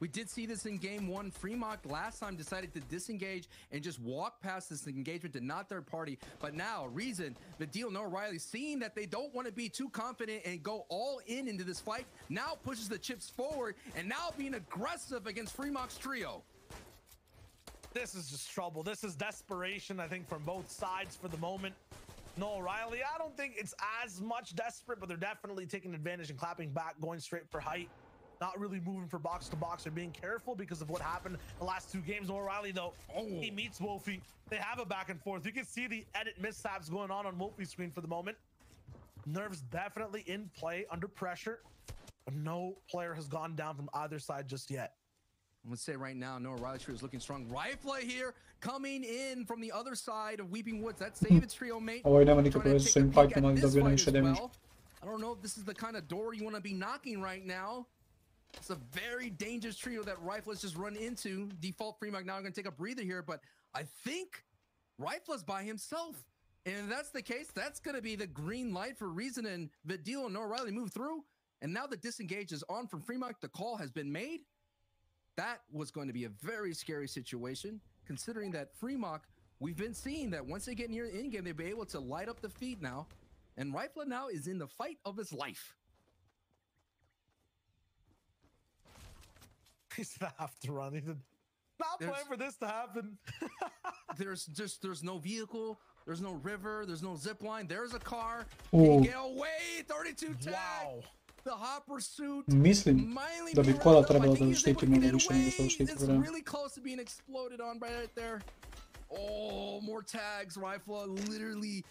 We did see this in game one. Fremont last time decided to disengage and just walk past this engagement to not third party. But now, Reason, Vadil, Noah Riley, seeing that they don't want to be too confident and go all in into this fight, now pushes the chips forward and now being aggressive against Fremont's trio. This is just trouble. This is desperation, I think, from both sides for the moment. Noah Riley, I don't think it's as much desperate, but they're definitely taking advantage and clapping back, going straight for height. Not really moving for box to box. They're being careful because of what happened the last two games. Noah Riley, though, he meets Wolfie. They have a back and forth. You can see the edit mishaps going on Wolfie's screen for the moment. Nerves definitely in play, under pressure, but no player has gone down from either side just yet. I would say right now, Noah Riley trio is looking strong. Rifle here, coming in from the other side of Weeping Woods. That's David's trio mate. Ovo nema nikakve veze s ovim fightom, ali dobio najviše damage. I don't know if this is the kind of door you want to be knocking right now. It's a very dangerous trio that Rifle has just run into. Default Fremont now going to take a breather here, but I think Rifle is by himself. And if that's the case, that's going to be the green light for Reason and Vadil and Noah Riley move through. And now the disengage is on from Fremont. The call has been made. That was going to be a very scary situation, considering that Fremont, we've been seeing that once they get near the in-game, they'll be able to light up the feed now. And Rifle now is in the fight of his life. He's gonna have to run. He did not plan for this to happen. there's no vehicle, there's no river, there's no zip line. There's a car. Can he get away? 32 tag. Wow. The hot pursuit. Mislim da bi kola trebalo da štiti mnogo više nego što štiti. It's really close to being exploded on right there. Oh, more tags. Rifle literally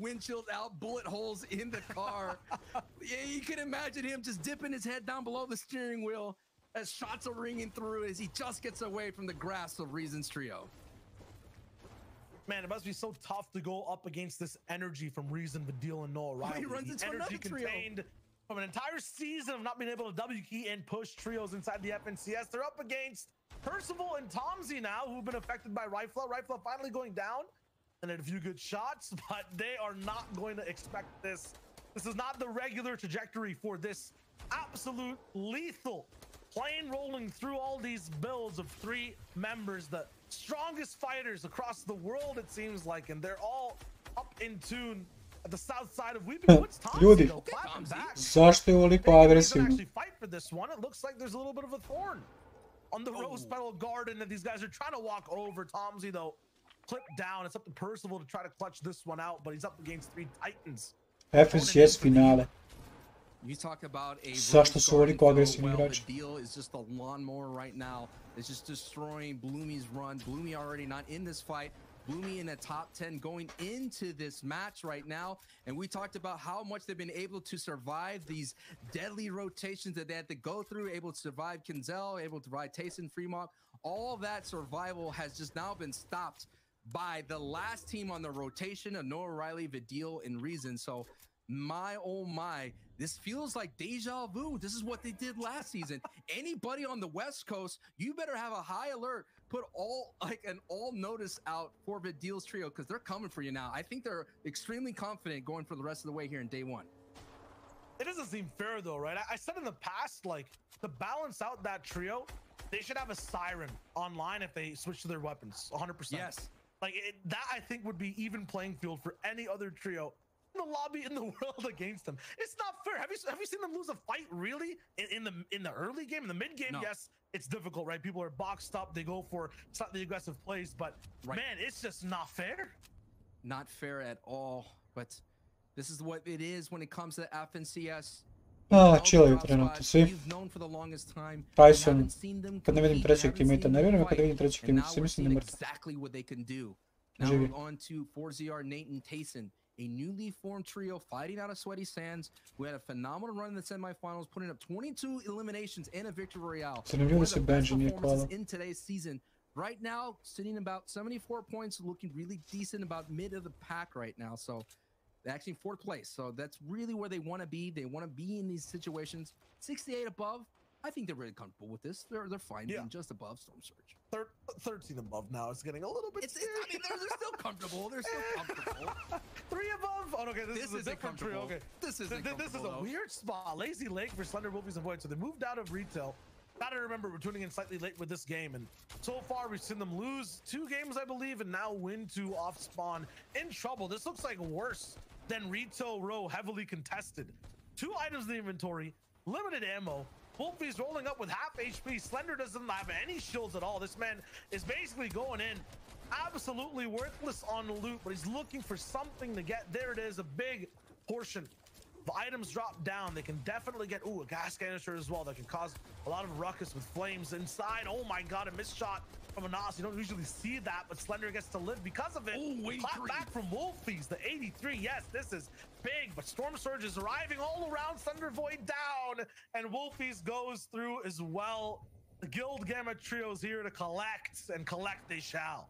windshield out, bullet holes in the car. Yeah, you can imagine him just dipping his head down below the steering wheel as shots are ringing through as he just gets away from the grasp of Reason's trio. Man, it must be so tough to go up against this energy from Reason, Vadil, and Noah Riley. He runs into energy trio. Contained from an entire season of not being able to W key and push trios inside the FNCS. They're up against Percival and Tomsy now, who've been affected by Rifle. Rifle finally going down and had a few good shots, but they are not going to expect this. This is not the regular trajectory for this absolute lethal plane rolling through all these builds of three members, the strongest fighters across the world, it seems like, and they're all up in tune at the south side of Weeping Woods. Ljudi, zašto je ovoliko agresivno? Actually fight for this one. It looks like there's a little bit of a thorn on the rose petal garden that these guys are trying to walk over. Tomsy, though, clipped down. It's up to Percival to try to clutch this one out, but he's up against three Titans. FNCS finale. You talk about a zašto su ovoliko agresivni igrači? The deal is just the lawnmower right now. It's just destroying Bloomy's run. Bloomy already not in this fight. Bloomy in the top 10 going into this match right now. And we talked about how much they've been able to survive these deadly rotations that they had to go through, able to survive Kinzel, able to survive Tayson Fremont. All that survival has just now been stopped by the last team on the rotation of Noah Riley, Vadil, and Reason. So my, oh my, this feels like deja vu. This is what they did last season. Anybody on the West Coast, you better have a high alert. Put all notice out for Vadil's trio because they're coming for you now. I think they're extremely confident going for the rest of the way here in day one. It doesn't seem fair though, right? I said in the past, like, to balance out that trio, they should have a siren online if they switch to their weapons. 100%. Yes. Like that, I think would be even playing field for any other trio in the lobby in the world against them. It's not fair. Have you seen them lose a fight really in the early game? In the mid game, yes, it's difficult, right? People are boxed up. They go for slightly aggressive plays, but man, it's just not fair. Not fair at all. But this is what it is when it comes to FNCS. Chillaju trenutno svi. Tyson, kad ne vidim trećeg teammatea, ne vjerujem kad vidim trećeg teammatea, svi mislim da je mrtav. Živi. A newly formed trio fighting out of Sweaty Sands, who had a phenomenal run in the semifinals, putting up 22 eliminations and a victory royale. Zanimljivo se Benji nije hvala. In today's season, right now sitting about 74 points, looking really decent, about mid of the pack right now. So actually 4th place. So that's really where they want to be. They want to be in these situations. 68 above. I think they're really comfortable with this. They're fine being just above Storm Surge. 13 above now. It's getting a little bit. I mean, they're still comfortable. They're still comfortable. 3 above. Oh, okay. This is a different trio. Okay. This is a weird spot. Lazy Lake for Slender Wolfies and Void. So they moved out of retail. Gotta remember, we're tuning in slightly late with this game, and so far we've seen them lose 2 games, I believe, and now win 2 off spawn. In trouble. This looks like worse than retail row, heavily contested. 2 items in the inventory, limited ammo. Wolfie's rolling up with half HP. Slender doesn't have any shields at all. This man is basically going in absolutely worthless on loot, but he's looking for something to get. There it is, a big portion. The items drop down. They can definitely get, a gas canister as well that can cause a lot of ruckus with flames inside. Oh my god, a missed shot from a Nas. You don't usually see that, but Slender gets to live because of it. Clap back from Wolfies, the 83. Yes, this is big, but Storm Surge is arriving all around. Thunder Void down, and Wolfies goes through as well. The Guild Gamma Trio's here to collect, and collect they shall.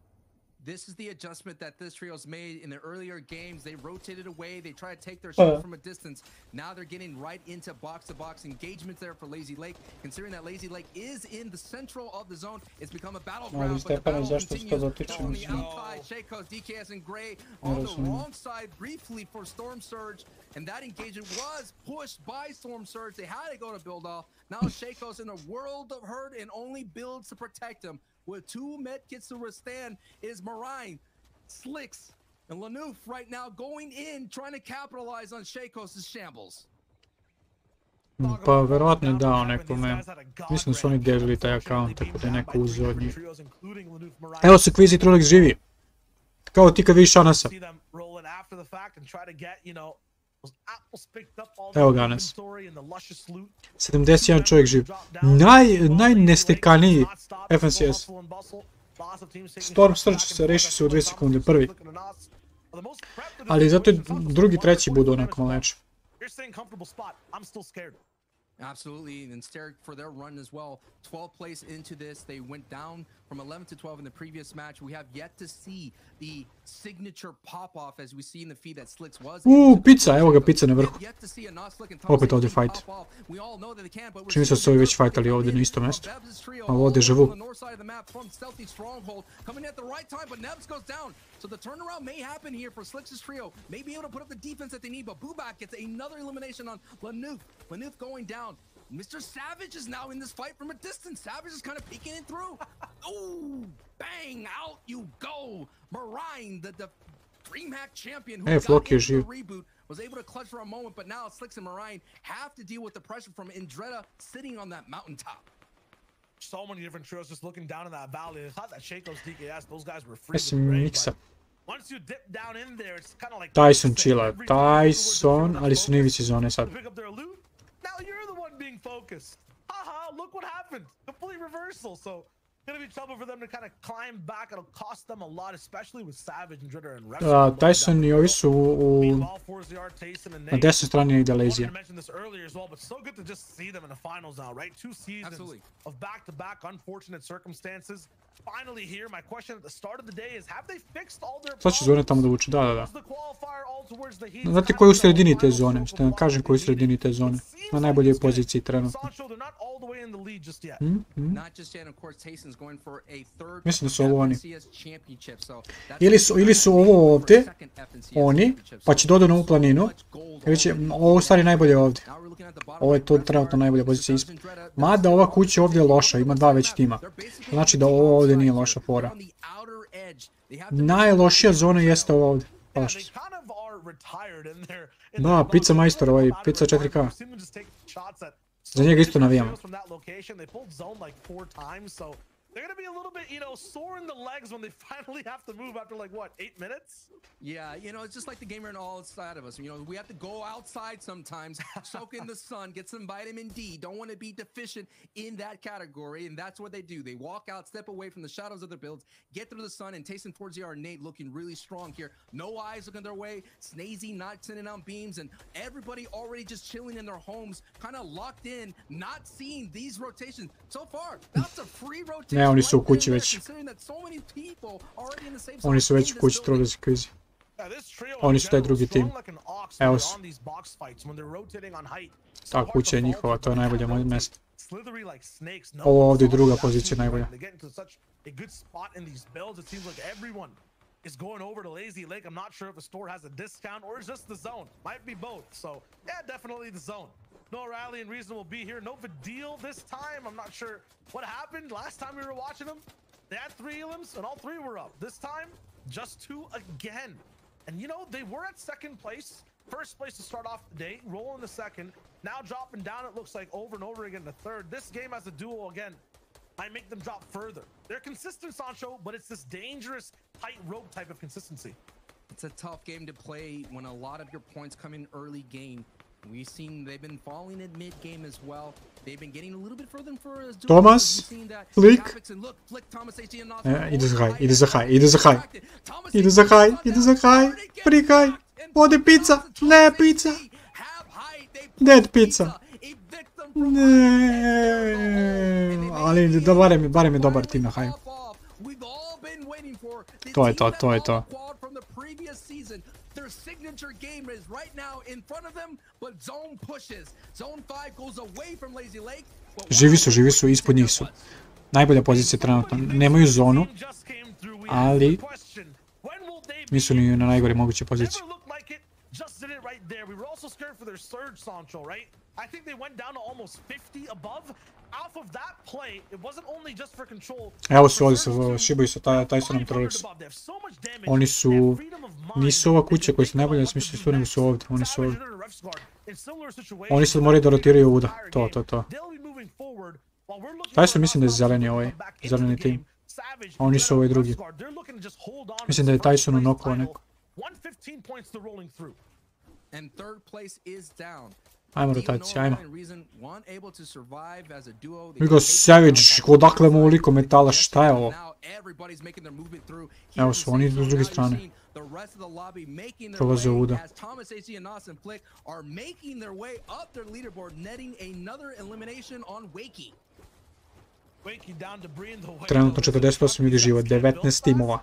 This is the adjustment that this trio's made in the earlier games. They rotated away. They try to take their shot from a distance. Now they're getting right into box-to-box engagements there for Lazy Lake. Considering that Lazy Lake is in the central of the zone, it's become a battleground. But the battle continues on the outside. Shaco's, DKS, and Gray on the wrong side briefly for Storm Surge. And that engagement was pushed by Storm Surge. They had to go to build off. Now Shaco's in a world of hurt and only builds to protect him. With 2 medkits to withstand is Marine, Slicks, and Lanouf right now going in, trying to capitalize on Shaco's shambles. Pa verovatno je dao nekome. Mislim da su oni delili taj account, tako da je neko uzeo od njih. Evo se Quizy Trolix živi. Kao ti kad vidiš Anasa. Evo ga nas. 71 čovjek živ. Najnestikaniji FNCS. Storm Surge se reši se u 2 sekunde, prvi. Ali zato je drugi, treći budu onako malo neče. Absolutely, and Sterek for their run as well. 12th place into this. They went down from 11 to 12 in the previous match. We have yet to see the signature pop-off as we see in the feed that Slicks was. Pizza, evo ga pizza na vrhu. Opet ovdje fight. Čini se da su ovi već fightali ovdje na isto mjesto. Ali ovdje živu. So the turnaround may happen here for Slicks' trio. May be able to put up the defense that they need, but Booback gets another elimination on Lanouf. Lanouf going down. Mr. Savage is now in this fight from a distance. Savage is kind of peeking it through. Oh, bang, out you go. Marine, the DreamHack champion who got into the reboot, was able to clutch for a moment, but now Slicks and Marine have to deal with the pressure from Indretta sitting on that mountaintop. So many different trios just looking down in that valley. I thought that Shaco's DKS, those guys were free. Once you dip down in there, it's kind of like Tyson chilla. Tyson, ali su nivici zone sad. Now you're the one being focused. Haha, look what happened. Complete reversal. So gonna be trouble for them to kind of climb back. It'll cost them a lot, especially with Savage and Dritter and Rex. Tyson i ovi su na desnoj strani ide Lazy. But so good to just see them in the finals now, right? 2 seasons of back-to-back unfortunate circumstances. Finally here, my question at the start of the day is, have they fixed all their Sad će zone tamo da vuče, da. Znate koji u sredini te zone? Što vam kažem koji u sredini te zone? Na najboljoj poziciji trenutno. Mislim da su ovo oni. Ili su ovo ovdje, oni, pa će dođu na ovu planinu. Ovo u stvari najbolje ovdje. Ovo je to trenutno najbolja pozicija ispod. Mada ova kuća ovdje je loša, ima dva već tima. Znači da ovo ovdje nije loša fora. Najlošija zona jeste ovo ovdje. Da, pizza majstor, ovaj pizza 4K. Za njega isto navijamo. They're going to be a little bit, sore in the legs when they finally have to move after, 8 minutes? Yeah, it's just like the gamer and all inside of us. We have to go outside sometimes, soak in the sun, get some vitamin D. Don't want to be deficient in that category, and that's what they do. They walk out, step away from the shadows of their builds, get through the sun, and Tayson towards the Nate looking really strong here. No eyes looking their way. Snazy not sending out beams, and everybody already just chilling in their homes, kind of locked in, not seeing these rotations. So far, that's a free rotation. Ne, oni su u kući već. Oni su već u kući, trudili se kvizi. Oni su taj drugi tim. Evo su. Ta kuća je njihova, to je najbolje mjesto. Ovo ovdje je druga pozicija najbolja. Is going over to Lazy Lake. I'm not sure if the store has a discount or just the zone. Might be both. So, yeah, definitely the zone. No rally and reason will be here. No Vidal this time. I'm not sure what happened. Last time we were watching them, they had 3 elims and all 3 were up. This time, just 2 again. And they were at second place. First place to start off the day, rolling the second. Now dropping down, it looks like over and over again the third. This game as a duo again. I make them drop further. They're consistent, Sancho, but it's this dangerous tight rope type of consistency. It's a tough game to play when a lot of your points come in early game. We've seen they've been falling in mid game as well. They've been getting a little bit further and further. Thomas, flick. Ide za high. Ide za high. Free high. Ode pizza. Ne, pizza. Dead pizza. Ne. Ali barem je dobar tim na high. To je to. Their signature game is right now in front of them, but zone pushes. Zone 5 goes away from Lazy Lake. Živi su, ispod njih su. Najbolja pozicija trenutno. Nemaju zonu, ali nisu ni na najgore moguće pozicije. I think they went down to almost 50 above. Off of that play, it wasn't only just for control. Evo su ovdje se šibaju sa Tysonom Trolexom. Oni su... Nisu ova kuća koja se najbolje smišljaju su, nego su ovdje. Oni su ovdje. Oni sad moraju da rotiraju ovuda. To. Tyson mislim da je zeleni tim. A oni su ovaj drugi. Mislim da je Tyson unokao neko. Ajmo rotacija, ajmo. Vigo Savage, odakle mu ovoliko metala, šta je ovo? Evo su, oni idu s druge strane. Prolaze ovuda. Trenutno 48 ljudi živo, 19 timova.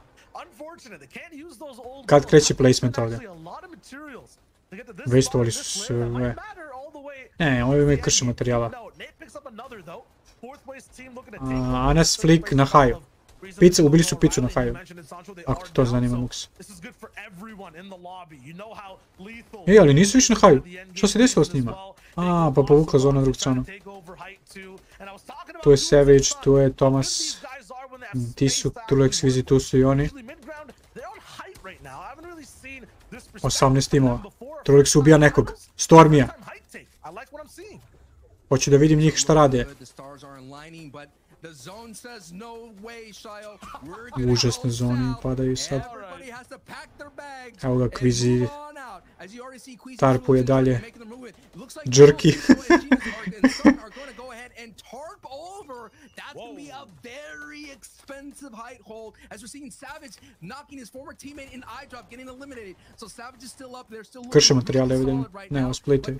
Kad kreće placement ovdje? Wastovali su sve. Ne, ovo imaju krše materijala. Anas Flick na haju. Ubili su picu na haju. Ako te to zanima, Mux. Ali nisu išli na haju. Što se desilo s njima? Pa povukla zona na drugu stranu. Tu je Savage, tu je Thomas. Ti su Tulex, Vizi, tu su i oni. 18 timova. Tulex ubija nekog. Stormija. Hoću da vidim njih šta rade. Užasne zone im padaju sad. Evo ga Kvizi. Tarpuje dalje. Jerky. Krše materijale, evidentno. Ne, ovo splitaju.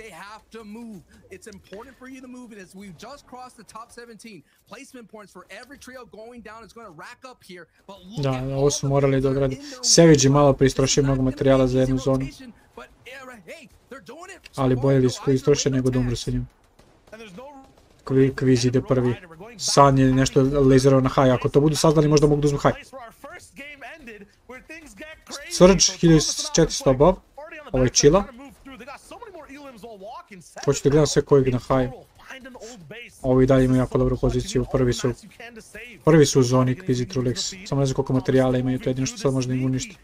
Da, ovo su morali da odradi. Savage je malo preistrošio mnogo materijala za jednu zonu. Ali bolje li su istrošio nego da umru sa njim. Kviz ide prvi. San je nešto laserao na high. Ako to budu saznali, možda mogu da uzmu high. Surge, 1400 above. Ovo je chilla. Hoćete gledam sve kojeg na high. Ovi dalje imaju jako dobru poziciju, prvi su u zoni Kvizi Trulex, samo ne znam koliko materijala imaju, to je jedino što sad možda im uništi.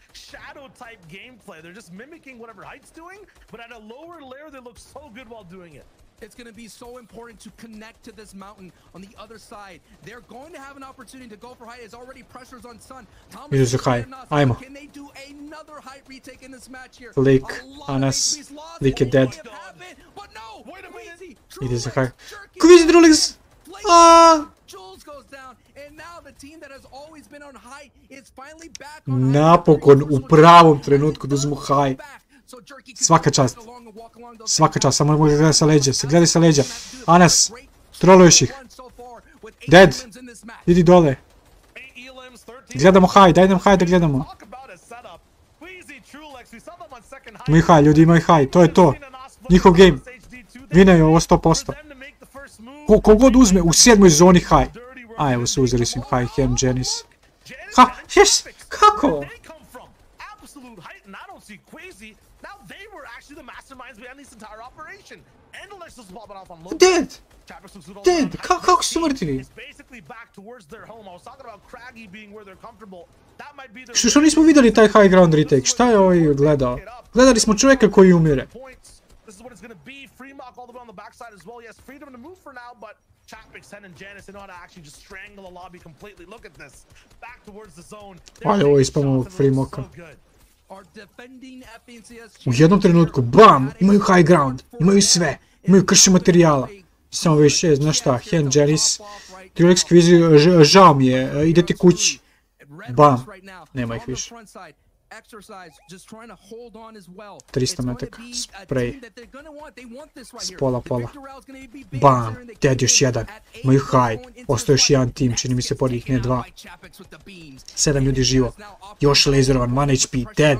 It's going to be so important to connect to this mountain on the other side. They're going to have an opportunity to go for height. There's already pressures on Sun. Idu za high, ajmo. Can they do another height retake in this match here? Lik, Anas, Lik je dead. Ide za high. Kvizi Trulex! Napokon u pravom trenutku da uzmu high. Svaka čast. Svaka čast, samo mogu gledati sa leđa. Se gledaj sa leđa. Anas, troluješ ih. Dead. Idi dole. Gledamo high, daj nam high da gledamo. Imaju high, ljudi imaju high, to je to. Njihov game. Vinaju ovo 100%. Kogod uzme u 7. zoni high. A evo se uzeli su im high, Hem, Janice. Ha, jes, kako? Dead! Dead! Kako su mrtvi? Što nismo vidjeli taj high ground retake? Šta je ovaj gledao? Gledali smo čovjeka koji umire. Ali ovo je ispamo ovog Freemoka. U jednom trenutku, bam, imaju high ground, imaju sve, imaju krše materijala. Samo već je, znaš šta, Hen, Janice, Trulex, Kvizi, žao mi je, ide ti kući. Bam, nema ih više. 300 metaka, spray. S pola. Bam, dead još jedan. Imaju high, ostao još jedan tim, čini mi se pored ih, ne 2. 7 ljudi živo. Još laserovan, 1 HP, dead.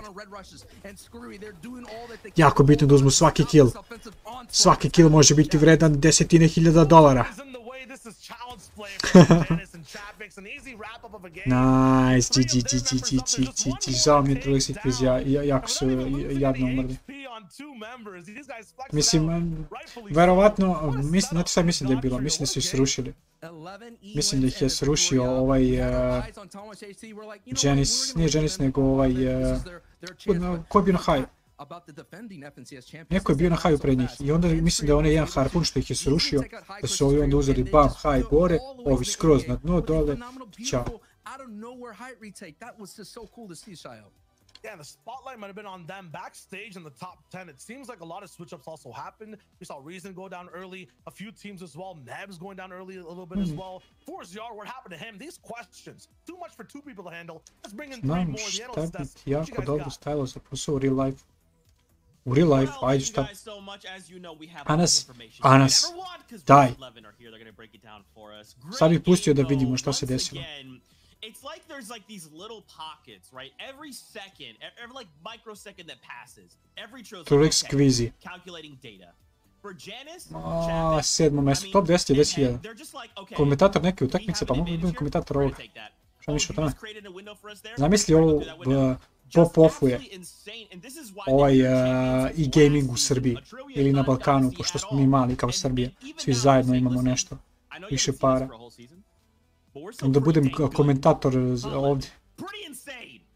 Jako bitno da uzmu svaki kill. Svaki kill može biti vredan $10,000. Nice, GG. Žao mi je Trulex i Kvizi, jako su jadno umrli. Mislim, verovatno, znate šta mislim da je bilo? Mislim da su ih srušili. Mislim da ih je srušio ovaj Janice, nije Janice nego ovaj, ko je bio na high? Neko je bio na high-u pred njih i onda mislim da je onaj jedan harpun što ih je srušio, da su ovi onda uzeli bam, high gore, ovi skroz na dno, dole, ćao. Yeah, the spotlight might have been on them backstage in the top 10. It seems like a lot of switch-ups also happened. We saw Reason go down early, a few teams as well. Neb's going down early a little bit as well. Forzyar, what happened to him? These questions, too much for 2 people to handle. Let's bring in 3 more. The analyst desk. Jako dobro stajalo za posao u real life. U real life, ajde šta. Anas, daj. Sad bih pustio da vidimo što se desilo. It's like there's like these little pockets, right? Every second, every like microsecond that passes, every Trulex, Kvizi. calculating data. For Janice, 7. mjesto, top 10 je 10.000. Komentator neke utakmice, pa mogu biti komentator ovog. Šta mišljamo o tome? Zamisli ovo pop-offuje ovaj e-gaming u Srbiji ili na Balkanu, pošto smo mi mali kao Srbija. Svi zajedno imamo nešto, više para. Da budem komentator ovdje.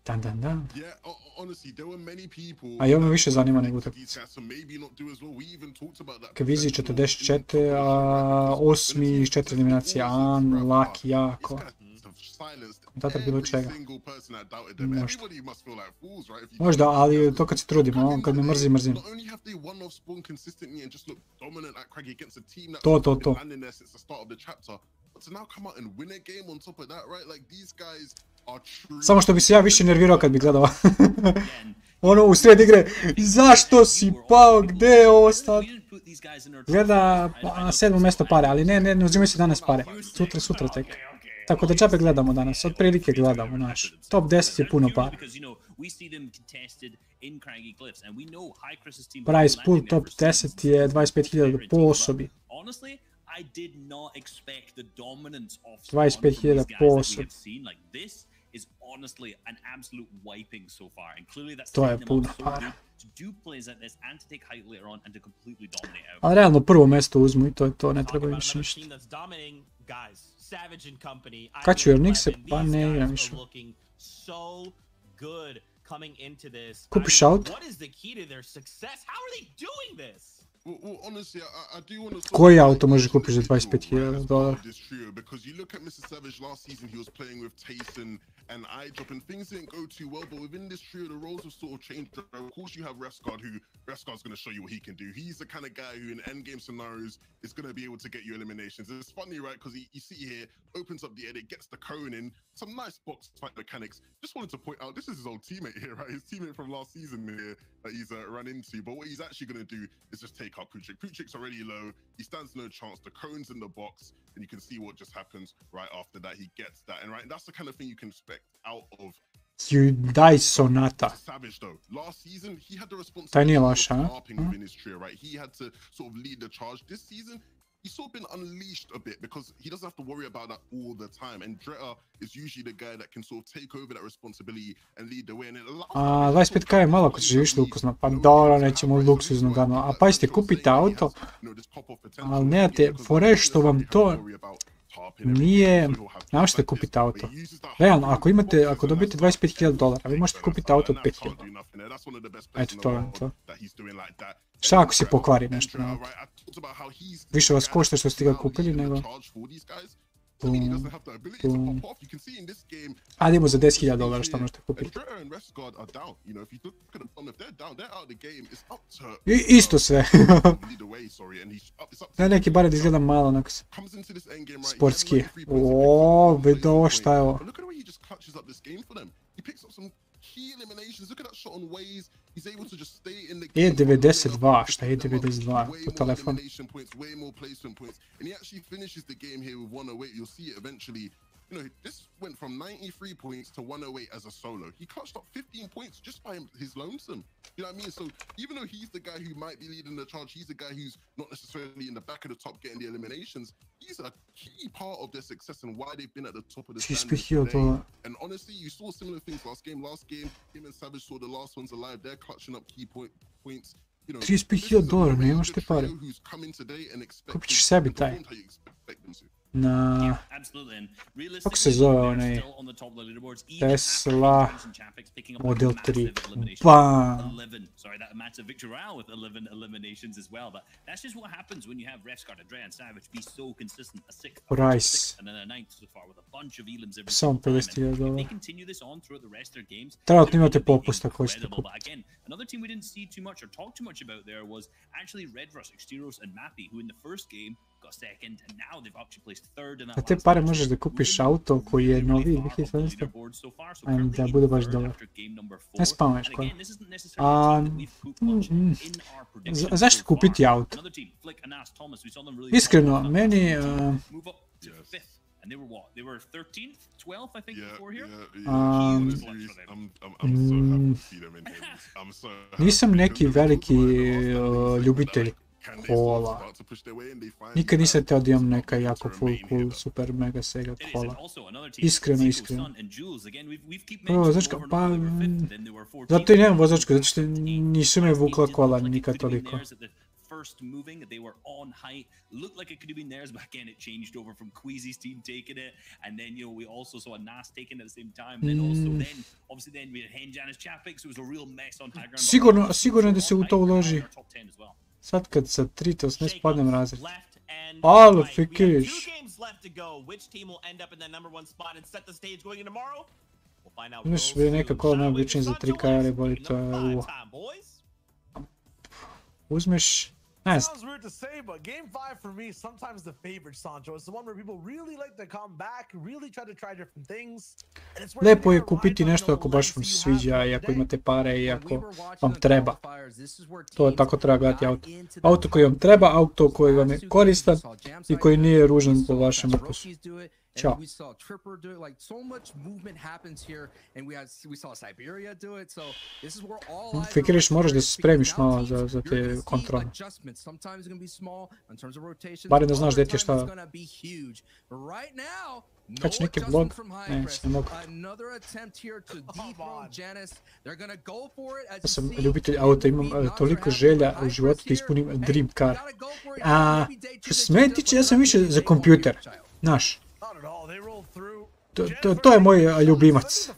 Dan. A i ovo me više zanima nego utakmice. Kvizi 44, a 8 iz 4 eliminacije, Unlucky jako. Komentator bilo čega. Možda, ali to kad se trudimo, kad me mrzim. To. Samo što bi se ja više nervirao kad bi gledao. Ono u sred igre, zašto si pao, gdje je ovo stao? Gleda na 7. mjesto pare, ali ne uzimaju se danas pare. Sutra tek. Tako da džabe gledamo danas, od prilike gledamo, naš. Top 10 je puno para. Price pool top 10 je 25.000 po osobi. 25.000 po osobi. To je puno para. Ali realno prvo mjesto uzmu i to je to, ne treba više ništa. Kad ću jer se pa ne igram više. Kupiš auto? Koji auto možeš kupiti za $25,000? And iDrop and things didn't go too well, but within this trio the roles have sort of changed. Of course you have Rescard's going to show you what he can do. He's the kind of guy who in endgame scenarios is going to be able to get you eliminations. It's funny, right, because you see here, opens up the edit, gets the cone in, some nice box fight mechanics. Just wanted to point out, this is his old teammate here, right? His teammate from last season here that he's run into, but what he's actually going to do is just take out Puchik. Puchik's already low, he stands no chance, the cone's in the box, and you can see what just happens right after that. He gets that, and right, that's the kind of thing you can expect out of Hyundai Sonata. Savage though. Last season he had the Taj nije responsibility loša, of harping within his trio, right? He had to sort of lead the charge. This season he's sort of been unleashed a bit because he doesn't have to worry about that all the time. And Dreta is usually the guy that can sort of take over that responsibility and lead the way. And it allows 25k je malo kad živiš luksuzno, pa dobro, nećemo luksuzno gano. A pazite, kupite auto, ali nemate fore što vam to nije, ne možete kupiti auto. Realno, ako dobijete $25,000, vi možete kupiti auto od $5,000. Eto, to je to. Šta ako si pokvari nešto na auto? Više vas košta što ste ga kupili nego... Ajde imamo za $10,000 šta možete kupiti. Isto sve. Ne, neki bar da izgleda malo onako sportski. Ooo, vidi ovo šta je ovo. E92, šta je E92 po telefonu? You know, this went from 93 points to 108 as a solo. He clutched up 15 points just by his lonesome. You know what I mean? So even though he's the guy who might be leading the charge, he's the guy who's not necessarily in the back of the top getting the eliminations. He's a key part of their success and why they've been at the top of the standings today. And honestly, you saw similar things last game. Last game, him and Savage saw the last ones alive. They're clutching up key points. You know, $35,000, nemaš te pare. Kupit ćeš sebi taj. Na... Kako se zove onaj Tesla Model 3? Bam! Price. Samo $50,000. Trenutno imate popusta koji ste kupiti. A te pare možeš da kupiš auto koji je novi, da bude baš dobar. Ne spamuješ koji. Zašto kupiti auto? Iskreno, meni... Nisam neki veliki ljubitelj kola. Nikad nisam teo da imam neka jako full cool super mega sega kola. Iskreno. Prvo vozačka, pa... Zato i nemam vozačku, zato što nisu me vukla kola nikad toliko. First moving, they were on height, looked like it could have been theirs, but again it changed over from Queasy's team taking it, and then you know we also saw Nas taking it at the same time, and then obviously we had Henjanis Chapik, so it was a real mess on high ground. Sigurno da se u to uloži. Sad kad sa 3 ne spadnem razred. Alo, fikiš. Znaš, bi neka kola najobličnija za 3 kajare, boli to je uvo. Uzmeš... Ne znam. Lepo je kupiti nešto ako baš vam se sviđa i ako imate pare i ako vam treba. To je tako treba gledati auto. Auto koji vam treba, auto koji vam je koristan i koji nije ružan po vašem ukusu. Ćao. We saw Tripper do it. Like so much movement happens here, and we saw Siberia do it. So this is where all Fikiriš, moraš da se spremiš malo za te kontrole. Barem da znaš gdje ti je šta. Kad će neki blog? Ne, se ne mogu. Ja sam ljubitelj auta, imam toliko želja u životu da ispunim dream car. Što se meni tiče, ja sam više za kompjuter. Znaš. To je moj ljubimac.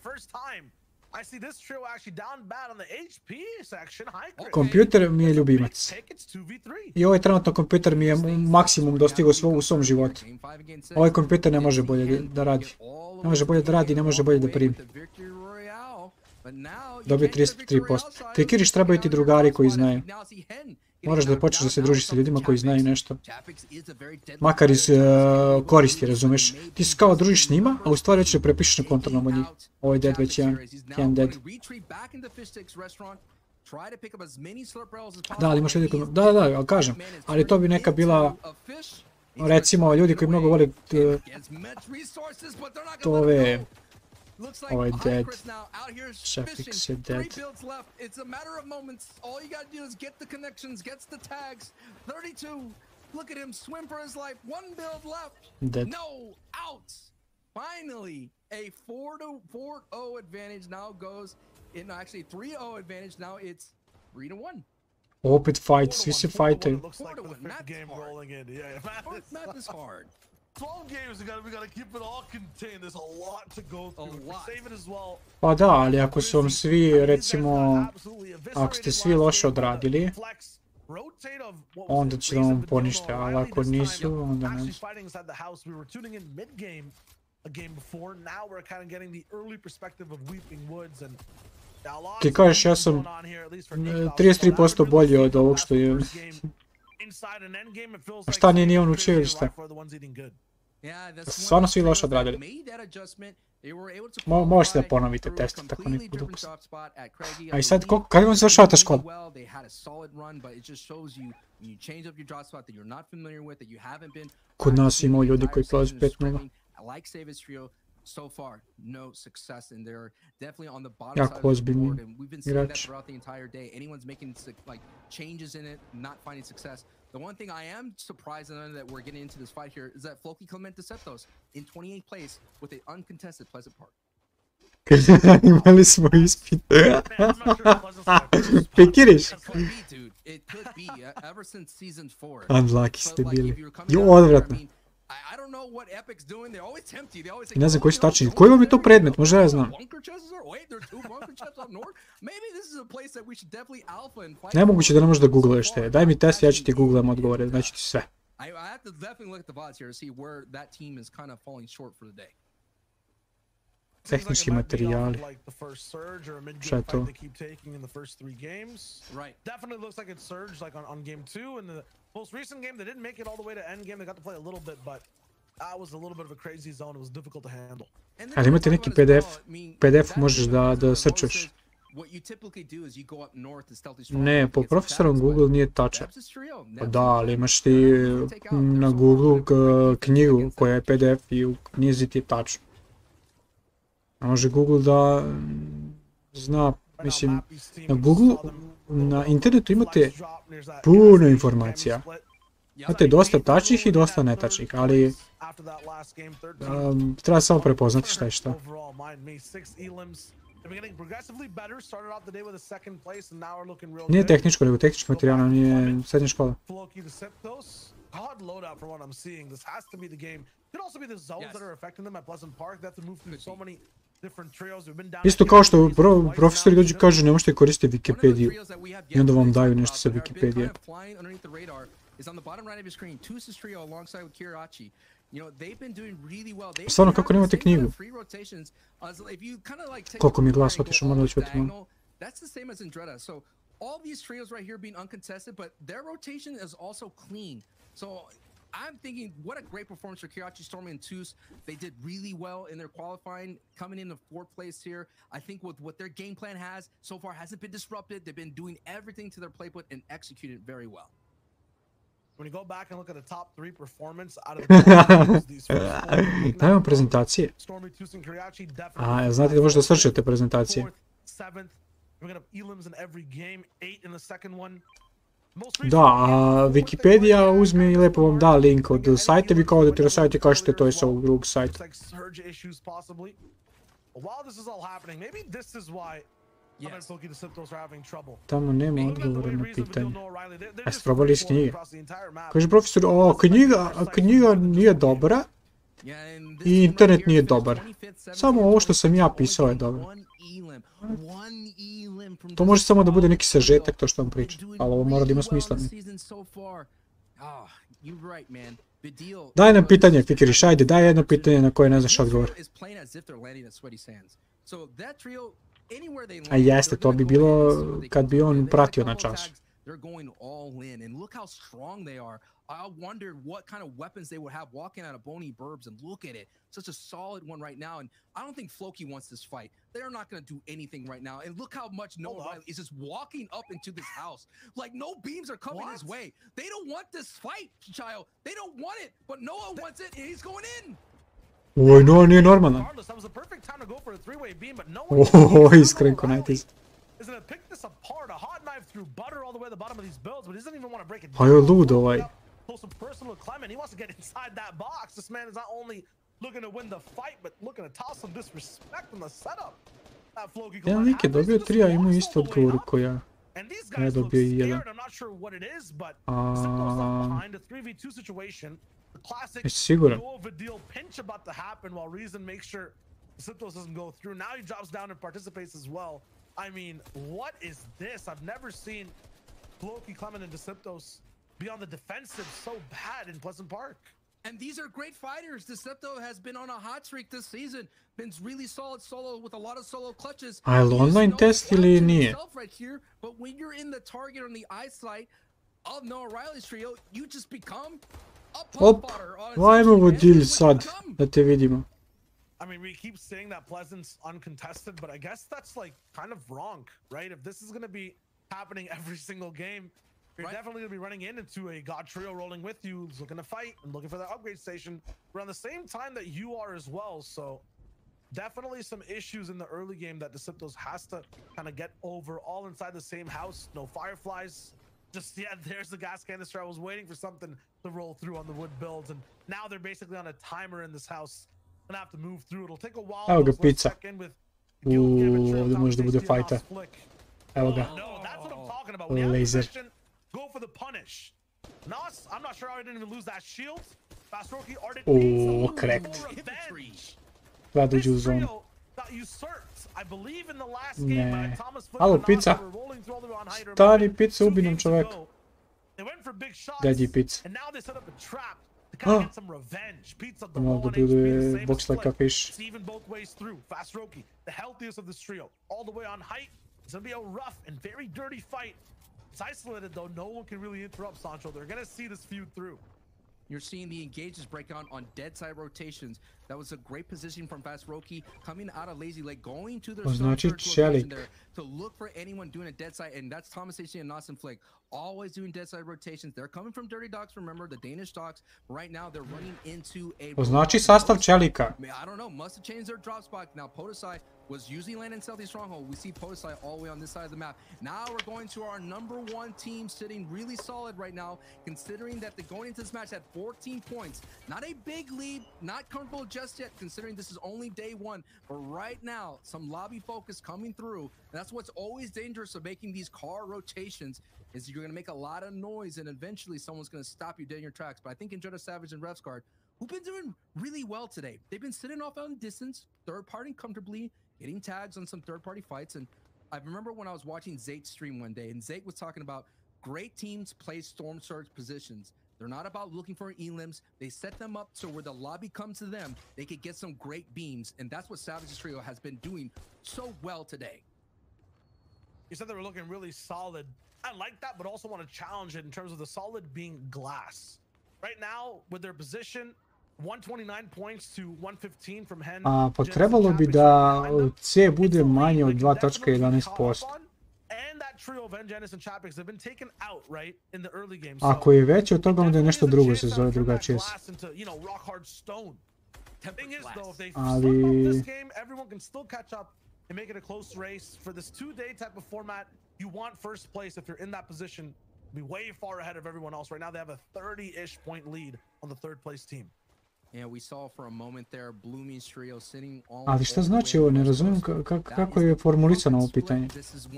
Kompjuter mi je ljubimac. I ovaj trenutno kompjuter mi je maksimum dostigao u svom životu. Ovaj kompjuter ne može bolje da radi. Ne može bolje da radi, ne može bolje da primi. Dobio 33%. Fikiriš, trebaju ti drugari koji znaju. Moraš da počneš da se družiš sa ljudima koji znaju nešto. Makar iz koristi, razumeš? Ti se kao družiš s njima, a u stvari već ne prepišeš na kontrolnom od njih. Ovo je dead već jedan dead. Da, ali imaš ljudi koji... Da, kažem. Ali to bi neka bila... Recimo, ljudi koji mnogo vole... To ove... Oh, dead. FicoX is dead. It's a matter of moments. All you gotta do is get the connections, gets the tags. 32. Look at him swim for his life. One build left. Dead. No, out. Finally, a 4-0 advantage now goes in. Actually, 3-0 advantage. Now it's 3-1. Opet fight, svi se fightaju. Math is hard. 12 games, we gotta keep it all contained. There's a lot to go through. Save it as well. Pa da, ali ako su vam svi, recimo, ako ste svi loše odradili, onda će da vam ponište, ali ako nisu, onda ne. Ti kažeš, ja sam 33% bolji od ovog što je... A šta nije ni on učio ili šta? Stvarno svi loše odradili. Možete da ponovite test, tako neku glupost. A i sad, kada vam se završava ta škola? Kod nas imao ljudi koji prolazi 5-0. So far, no success, and they're definitely on the bottom jako side of the board, ozbiljni and we've been seeing that igrači. throughout the entire day. Anyone's making like changes in it, not finding success. The one thing I am surprised that we're getting into this fight here is that Floki Clement Deceptos in 28th place with an uncontested Pleasant Park. Imali smo ispit. Fikiriš? It could be, ever since season 4. Unlucky ste bili. Jo, odvratno. I don't know what Epic's doing. They always tempt you. They always say, Ne znam koji su tačni. Koji vam je to predmet? Možda ja znam. Nemoguće da ne možeš da googluješ te. Daj mi test, ja ću ti googlam odgovore. Znači ti sve. I have to definitely look at the VODs here to see where that team is kind of falling short for the day. Tehnički materijali. Šta je to? Definitely looks like it's surged like on game 2 and the most recent game they didn't make it all the way to end game. They got to play a little bit, but that was a little bit of a crazy zone. It was difficult to handle. Ali imate neki PDF možeš da srčuješ. Ne, po profesorom Google nije tačan. Pa da, ali imaš ti na Google knjigu koja je PDF i u knjizi ti je tačno. Može Google da zna, mislim, na Google, na internetu imate puno informacija. Imate dosta tačnih i dosta netačnih, ali treba samo prepoznati šta je šta. Nije tehničko, nego tehnički materijal, nije srednja škola. Isto kao što profesori dođu kažu ne možete koristiti Wikipediju i onda vam daju nešto sa Wikipedije. Stvarno, kako nemate knjigu? Koliko mi je glas otišao, moram da ću otići malo. All these trios right here being uncontested, but their rotation is also clean. So I'm thinking, what a great performance for Kirachi, Stormy, and Toos. They did really well in their qualifying, coming into 4th place here. I think with what their game plan has so far hasn't been disrupted. They've been doing everything to their playbook and executed very well. When you go back and look at the top 3 performance out of the Dajmo prezentacije. A, znate da možete da srčete prezentacije. Da, a Wikipedia uzme i lepo vam da link od sajta, vi kao odete na sajt i kažete to je sa ovog drugog sajta. Tamo nema odgovora na pitanje. A ste probali iz knjige? Kaže profesor, knjiga nije dobra i internet nije dobar. Samo ovo što sam ja pisao je dobro. To može samo da bude neki sažetak to što vam pričam, ali ovo mora da ima smisla. Daj nam pitanje, Fikiriš, ajde, daj jedno pitanje na koje ne znaš odgovor. A jeste, to bi bilo kad bi on pratio na času. I wondered what kind of weapons they would have walking out of Boney Burbs, and look at it. Such a solid one right now, and I don't think Floki wants this fight. They're not going to do anything right now, and look how much Noah Riley is just walking up into this house. Like, no beams are coming his way. They don't want this fight, child. They don't want it, but Noah wants it, and he's going in. Oj, Noah nije normalan. Iskren ko najtiz. Pa je lud ovaj. Some personal Clement. He wants to get inside that box. This man is not only looking to win the fight, but looking to toss some disrespect in the setup. Jedan lik je dobio 3, a imao isto odgovor ko ja. Ne dobio i 1. Jesi siguran? I mean, what is this? I've never seen Floki, Clement, and Deceptos be on the defensive so bad in Pleasant Park. And these are great fighters. Decepto has been on a hot streak this season. Been really solid solo with a lot of solo clutches. A je li online test ili nije? But when you're in the target on the eyesight of Noah Riley's trio, you just become a pop spotter. Ajmo vodilj sad, da te vidimo. I mean, we keep saying that Pleasant's uncontested, but I guess that's like kind of wrong, right? If this is going to be happening every single game, you're definitely going to be running into a God trio rolling with you, who's looking to fight and looking for that upgrade station around the same time that you are as well. So definitely some issues in the early game that Deceptos has to kind of get over, all inside the same house. No fireflies. Just, yeah, there's the gas canister. I was waiting for something to roll through on the wood builds, and now they're basically on a timer in this house. Gonna have to move through. It'll take a while. Evo ga pizza. Ovdje može da bude fajta. Evo ga. Laser. Go for the punish. Nas, I'm not sure how he didn't even lose that shield. Fastroki ardent. Oh, correct. Gleda da uđe u zonu. Ne. Alo, pizza. Stani, pizza, ubi nam čovjek. Gdje je pizza? Mogu da bude box like a fish. Even both ways through. Fastroki, the healthiest of this trio, all the way on height. It's gonna be a rough and very dirty fight. It's isolated though. No one can really interrupt Sancho. They're gonna see this feud through. You're seeing the engages break on dead side rotations. That was a great position from Fastroki coming out of Lazy Lake, going to their location there to look for anyone doing a dead side, and that's Thomas AC and Nas and Flick, always doing dead side rotations. They're coming from Dirty Dogs, remember, the Danish Dogs. Right now, they're running into a... Znači sastav čelika. I don't know, must have changed their drop spot. Now, Podosai was usually landing Southeast Stronghold. We see Podosai all the way on this side of the map. Now we're going to our #1 team sitting really solid right now, considering that they're going into this match at 14 points. Not a big lead, not comfortable just yet, considering this is only day 1. But right now, some lobby focus coming through. And that's what's always dangerous of making these car rotations, is you're going to make a lot of noise and eventually someone's going to stop you dead in your tracks. But I think Injetta Savage and Revsguard, who've been doing really well today. They've been sitting off out in distance, third partying comfortably, getting tags on some third-party fights. And I remember when I was watching Zate stream one day, and Zate was talking about great teams play Storm Surge positions. They're not about looking for elims. They set them up so where the lobby comes to them, they could get some great beams. And that's what Savage's trio has been doing so well today. You said they were looking really solid. I like that, but also want to challenge it in terms of the solid being glass. Right now, with their position, 129 points to 115 from Hen. Pa trebalo bi da C bude manje od 2.11%. Ako je veći od toga, onda je nešto drugo se zove drugačije. Ali... You want first place if you're in that position. Be way far ahead of everyone else. Right now they have a 30-ish point lead on the third place team. Yeah, we saw for a moment there Bloomy's trio sitting all. Ali šta znači ovo? Ne razumijem kako je formulisano ovo pitanje.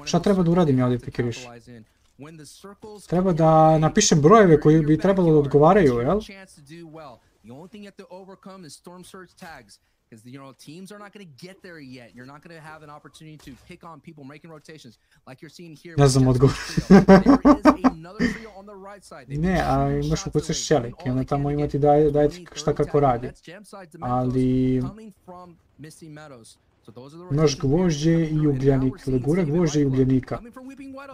Šta treba da uradim ja ovdje, Fikiriš? Treba da napišem brojeve koji bi trebalo da odgovaraju, jel? The only thing you have to overcome is storm surge tags. Because, you know, teams are not going to get there yet. You're not going to have an opportunity to pick on people making rotations like you're seeing here. Ne znam odgovor. Ne, a imaš ukucaš čelik i onda tamo imati daje ti šta kako radi. Ali... imaš gvožđe i ugljanik. Legura gvožđe i ugljanika.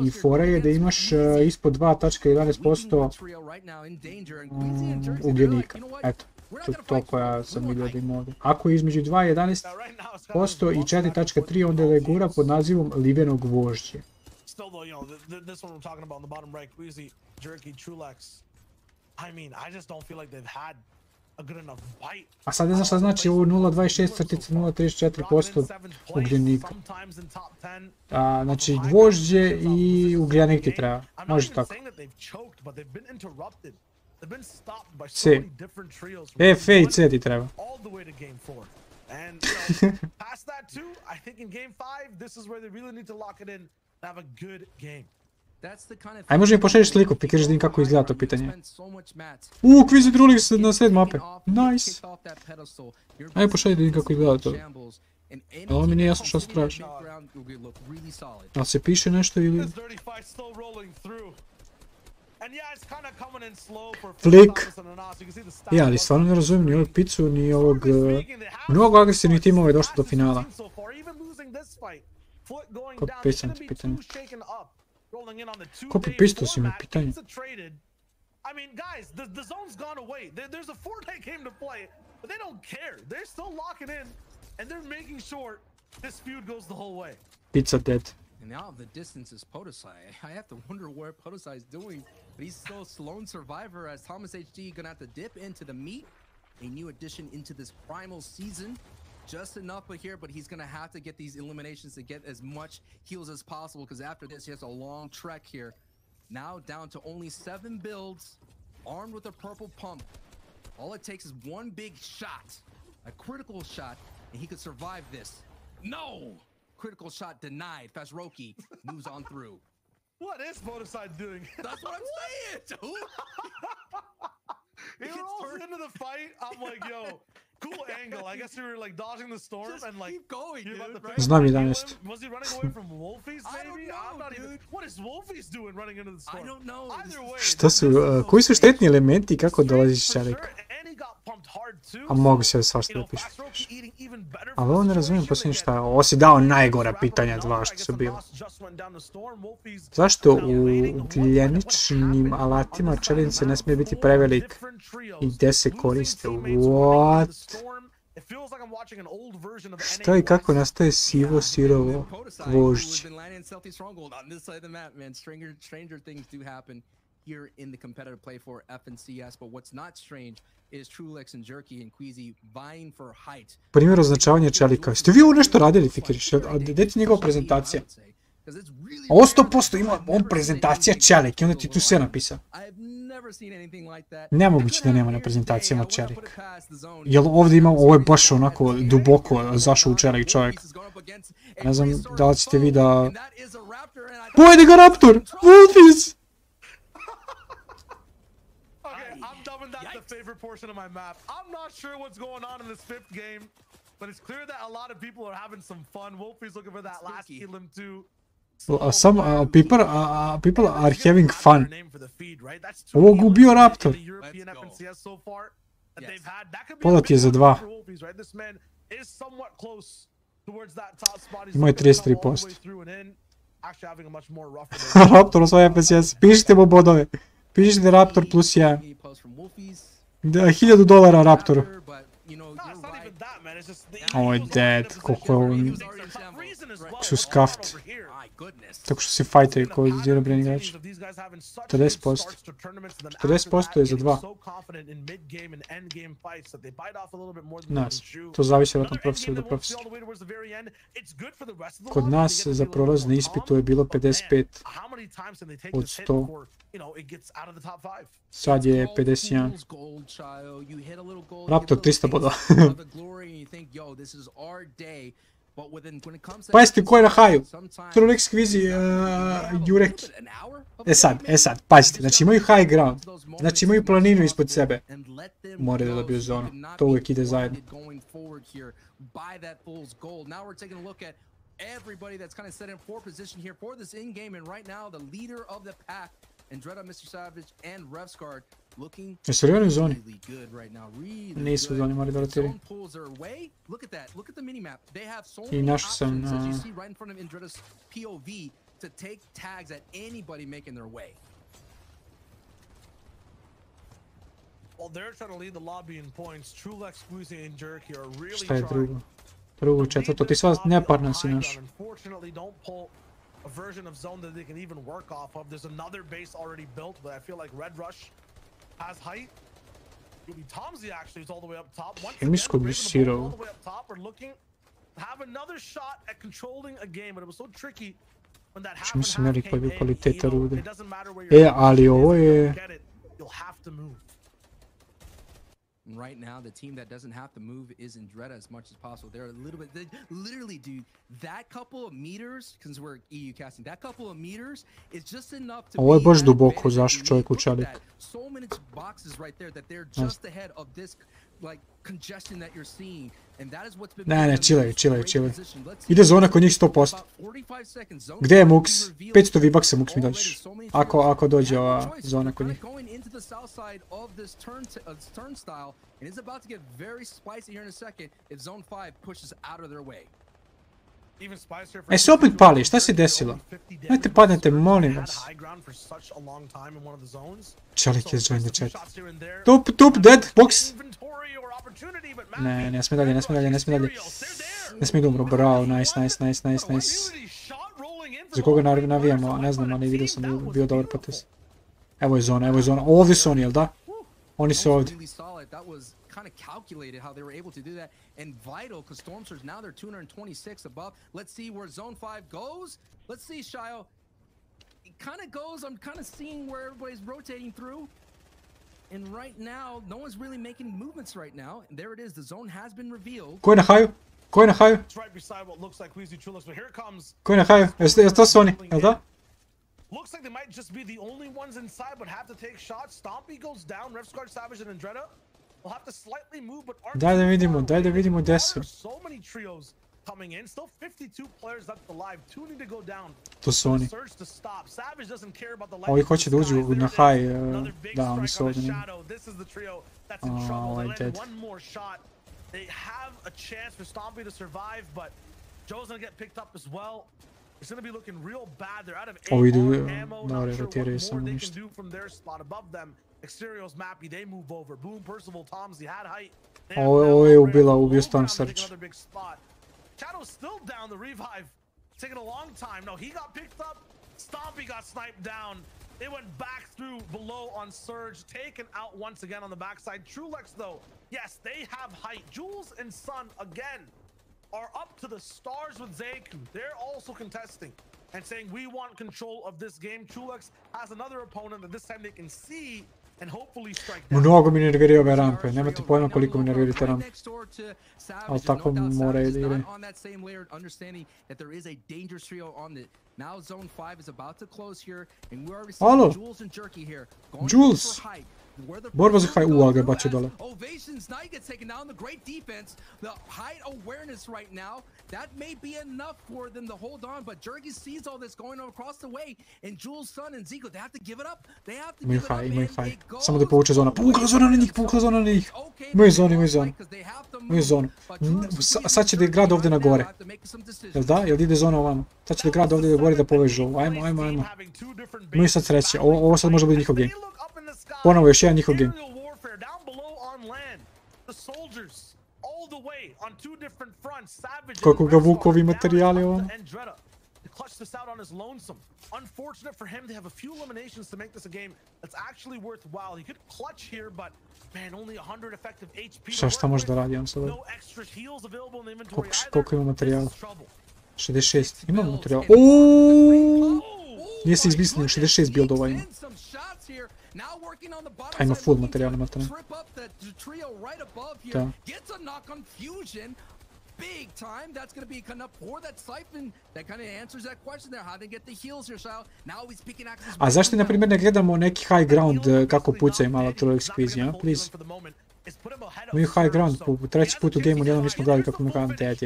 I fora je da imaš ispod 2.11% ugljanika. Eto. To koja sam vidio da ima ovdje. Ako je između 2.11% i 4.3, onda je legura pod nazivom liveno gvožđe. A sad ne znam šta znači ovo 0.26/0.34% ugljenika. Znači gvožđe i ugljenik ti treba. Može tako. C. F, E i C ti treba. Aj može mi pošalješ sliku, Fikiriš da im kako izgleda to pitanje. Kvizi drulik na sred mape. Nice. Aj pošalji da im kako izgleda to. Ovo mi nije jasno što se traži. Ali se piše nešto ili... Flick. Ja, ali stvarno ne razumijem ni ovog picu, ni ovog... Mnogo agresivnih timova je došlo do finala. Ko pisam ti pitanje? Ko potpisao si mi pitanje? I mean, guys, the zone's gone away. There's a Fortnite game to play, but they don't care. They're still locking in, and they're making sure this feud goes the whole way. Pizza dead. And now the distance is Podosai. I have to wonder what Podosai is doing. But he's still a lone survivor as Thomas HD gonna have to dip into the meat. A new addition into this primal season. Just enough here, but he's gonna have to get these eliminations to get as much heals as possible, because after this he has a long trek here. Now down to only 7 builds, armed with a purple pump. All it takes is one big shot, a critical shot, and he could survive this. No! Critical shot denied. Fazroki moves on through. What is Bodaside doing? That's what I'm saying, dude! He rolls into the fight. I'm like, yo, cool angle. I guess you were like dodging the storm and like keep going, dude. Znam 11. Was he running away from Wolfies maybe? I'm not even. What is Wolfies doing running into the storm? I don't know. Either way. Šta su, koji su štetni elementi i kako dolaziš čarika? A mogu se svašta da pišu. Ali ovo ne razumijem posljednje šta je. Ovo si dao najgora pitanja dva što su bila. Zašto u ugljeničnim alatima čelin se ne smije biti prevelik i gdje se koriste? What? Šta i kako nastaje sivo sirovo gvožđe? Here in the competitive play for FNCS, but what's not strange is Trulex and Jerky and Queasy vying for height. Primjer označavanja čelika. Ste vi ovo nešto radili, Fikiriš? A gdje ti njegova prezentacija? Ovo 100% ima on prezentacija čelik i onda ti tu sve napisao. Nemoguće da nema na prezentacijama čelik. Jel ovdje ima, ovo je baš onako duboko zašao u čelik čovjek. Ne znam da li ćete vi da... Pojedi ga Raptor! Wolfies! The favorite portion of my map. I'm not sure what's going on in this 5th game, but it's clear that a lot of people are having some fun. Wolfie's looking for that last elim too. Some people are having fun. Ovo gubio Raptor. Pola ti je za 2. Imao je 33%. Raptor osvaja FNCS. Pišite mu bodove. Pišite Raptor plus 1. $1,000 Raptoru. Ovo je dead, koliko je ovo... su skaft. Tako što si fajteri koji izabrani igrači. 40%. 40% je za 2. Nas. To zavisi od profesora do profesora. Kod nas za prolaz na ispitu je bilo 55 od 100. Sad je 51. Raptor 300 bodova. Pazite ko je na haju. Trolek skvizi Jureki. E sad, pazite, znači imaju high ground. Znači imaju planinu ispod sebe. Moraju da dobiju zonu. To uvijek ide zajedno. Everybody that's kind of set in for position here for this in-game, and right now the leader of the pack, Andretta, Mr. Savage, and Revscard looking really good right now. Really good. Zone pulls their way. Look at that. Look at the mini-map. They have so many options, as you see right in front of Andretta's POV, to take tags at anybody making their way. Well, they're trying to lead the lobby in points. Trulex, Squeezy, and Jerky are really trying. Drugo, četvrto, ti sva neparna si naš. A version of zone that they can even work off of. There's another base already built, but I feel like Red Rush has height. Tomsy actually is all the way up top. Once again, all the way up top. We're looking to have another shot at controlling a game, but it was so tricky when that happened. It doesn't matter where you're get it. You'll have to move. Right now, the team that doesn't have to move is Andretta as much as possible. They're a little bit, literally, dude, that couple of meters, because we're EU casting, that couple of meters is just enough to Ovo je baš duboko zašao čovjek u čelik. So many boxes right there that they're just ahead of this like congestion that you're seeing, and that is what's been Ne, chillaj. Ide zona kod njih 100%. Gdje je Mux? 500 V-Bucks Mux mi daš. Ako dođe ova zona kod njih. And it's about to get very spicy here in a second if Zone 5 pushes out of their way. E se opet pali, šta se desilo? Najte padnete, molim vas. Čelik je join the chat. Tup, dead, box. Ne smije dalje. Ne smije da umro, bravo, nice. Za koga navijamo, ne znam, ali vidio sam da je bio dobar potez. Evo je zona, ovdje su oni, jel da? Oni su ovdje. Kind of calculated how they were able to do that, and vital because Stormsurge now they're 226 above. Let's see where Zone 5 goes. Let's see, Shio. It kind of goes. I'm kind of seeing where everybody's rotating through, and right now no one's really making movements right now. And there it is. The zone has been revealed. Ko je na haju? It's right beside what looks like Queasy Trulex, but here it comes. Ko je na haju? To su oni, jel da? Looks like they might just be the only ones inside, but have to take shots. Stompy goes down. Revscard, Savage, and Andretta. We'll have to slightly move, but daj da vidimo gdje su. So many trios coming in. Still 52 players left alive. Two need to go down. To su oni. Savage doesn't care about the Ovi hoće da uđu na high. Da, oni su ovdje. This is the trio that's in trouble. They land one more shot. They have a chance for Stompy to survive, but Joe's gonna get picked up as well. It's gonna be looking real bad. They're out of ammo. Not sure what more they can do from their spot above them. Exterior's mappy, they move over. Boom, Percival, Tomsy had height. Ovo je ubio Storm Surge. Shadow's still down, the revive. Taking a long time. No, he got picked up. Stompy got sniped down. They went back through below on Surge, taken out once again on the backside. Trulex, though, yes, they have height. Jules and Sun, again, are up to the stars with Zeku. They're also contesting and saying, we want control of this game. Trulex has another opponent that this time they can see and hopefully strike down. Mnogo mi nerviraju ove rampe, nemate pojma koliko mi nerviraju te rampe. Ali tako mora i da ide. Halo! Jules! Borba za high, ali ga je bacio dole. Ovations, now he gets taken down. The great defense, the height awareness right now, that may be enough for them to hold on, but Jerky sees all this going on across the way, and Jules' son and Zico, they have to give it up. They have to give it up, imaju high. Samo da povuče zona. Povukla zona na njih. Imaju zonu. Sad će da grad ovdje na gore. Jel da? Jel ide zona ovamo? Sad će da grad ovdje na gore da povežu ovo. Ajmo. Imaju sad sreće. Ovo sad može biti njihov game. Ponovo još jedan njihov game. Kako ga vuku ovi materijali ovamo. clutch this out on his lonesome. Unfortunate for him to have a few eliminations to make this a game that's actually worthwhile. He could clutch here, but man, only 100 effective HP. Šta može da radi on sada? No extra heals available in the inventory. Koliko ima materijala? 66. Imamo materijala. Uuuu! Nije se izmislio, 66 buildova ima. A ima full materijala, matane. Da. Big time. That's going to be enough for that siphon. That kind of answers that question there. How to get the heals here, so now he's picking access. A zašto na primjer ne gledamo neki high ground kako pucaju malo Trolex quiz, ja? Please. Mi high ground po treći put u gameu nijednom nismo gledali kako mi gledam dead.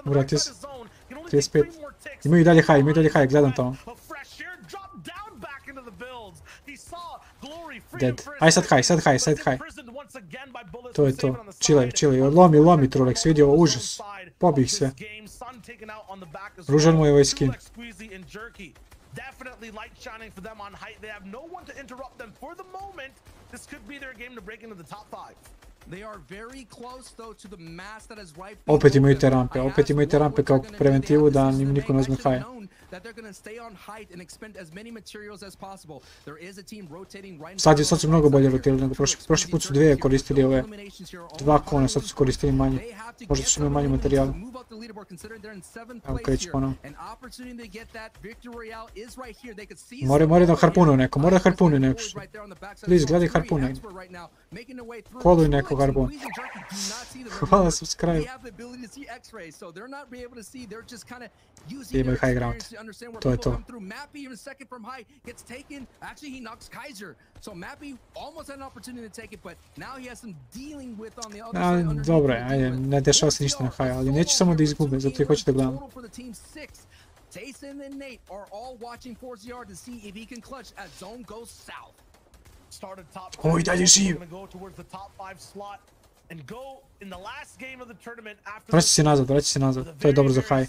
Vratio se. 35. Imaju i dalje high, gledam tamo. Dead. Aj sad high. To je to. Chillaj. Lomi Trolex, vidio užas. Pobih sve. Ružan mu je ovaj skin. Definitely light shining for them on height. They have no one to interrupt them for the moment. This could be their game to break into the top 5. They are very close though to the mass that is right. Opet imaju te rampe kao preventivu da im niko ne uzme high. Sad su mnogo bolje rotirali nego prošli put su dvije koristili ove dva kona, sad su koristili manje. Možda su imali manje materijala. Evo kreći ponovno. Mora da harpunuju neko, Please, gledaj harpune. Koluj neko harpun. Hvala subscribe. Imaju high ground. To je to. Dobro je, ajde, ne dešava se ništa na high, ali neću samo da izgube, zato i hoću da gledam. Oj, dalje živ! Vraći se nazad, to je dobro za high.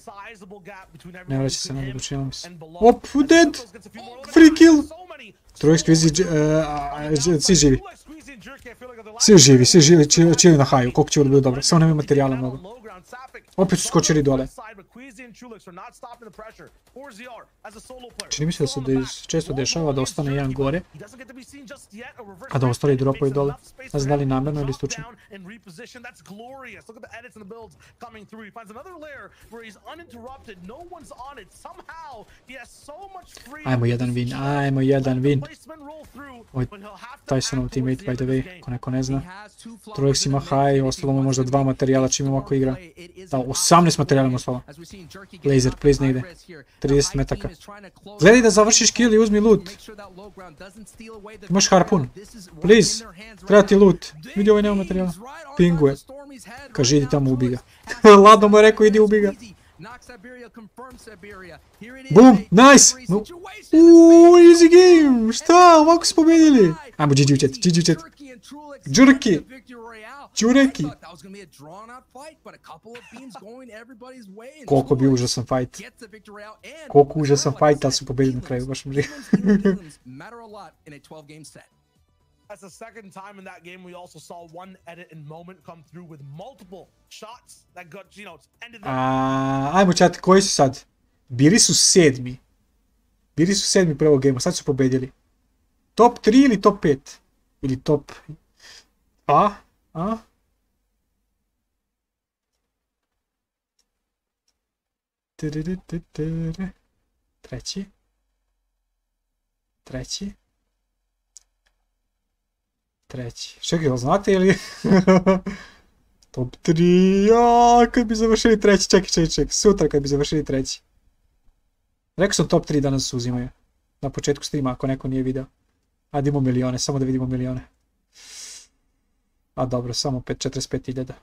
Ne vraći se nazad, učinilo mi se. Op, dead! Free kill! Trolex quiz, svi živi. Svi živi, chili na high-u, koliko će ovo bilo dobro, samo nema materijala mnogo. Opet su skočili dole. Čini mi se da se često dešava da ostane jedan gore, a da ostali dropaju dole. Ne znam da li namjerno ili slučajno. Ajmo jedan win. Ovo je Tysonov teammate, by the way, ko neko ne zna. Trolex ima high, ostalo mu možda 2 materijala čim ovako igra. Da, 18 materijala mu ostalo. Laser, please ne ide. 30 metaka. Gledaj da završiš kill i uzmi loot. Imaš harpun. Please, treba ti loot. Vidi, ovaj nema materijala. Pinguje. Kaže, idi tamo, ubi ga. Ladno mu je rekao, idi ubi ga. Boom, nice! Uuuu, easy game! Šta? Ovako su pobedili! Ajmo, GG chat. Đureki! Koliko bi užasan fight. Ali su pobedili na kraju, baš mi želi. That's the second time in that game we also saw one edit and moment come through with multiple shots that got, ended the... Ajmo chat, koji su sad? Bili su sedmi prvog gamea, sad su pobedili. Top 3 ili top 5? Ili top... Treći. Čekaj, znate ili? Top 3, kad bi završili treći, čekaj, sutra kad bi završili treći. Rekao sam top 3 danas uzimaju. Na početku streama, ako neko nije video. Ajde imamo milione, samo da vidimo milione. A dobro, samo 45.000.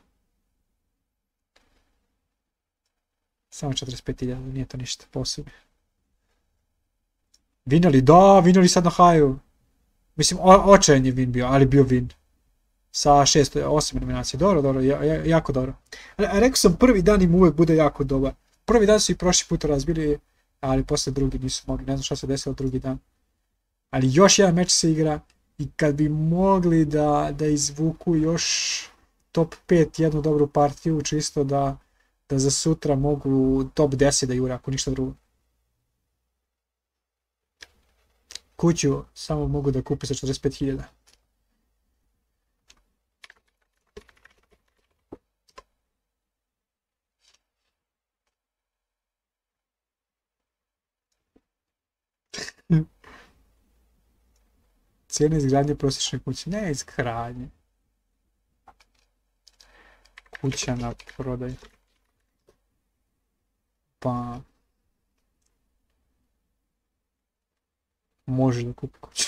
Samo 45.000, nije to ništa posebno. Vinjali sad na high-u. Mislim, očajan je win bio, ali bio win. Sa 8 eliminacija. Dobro, jako dobro. Rekao sam, prvi dan im uvek bude jako dobar. Prvi dan su i prošli put razbili, ali posle drugi nisu mogli. Ne znam šta se desilo drugi dan. Ali još jedan meč se igra i kad bi mogli da izvuku još top 5 jednu dobru partiju, čisto da Da za sutra mogu top 10 da jure, ako ništa drugo. Kuću samo mogu da kupi sa 45.000. Cijena izgradnje prosječne kuće. Ne izgradnje. Kuća na prodaj. Pa... Može da kupi kuću.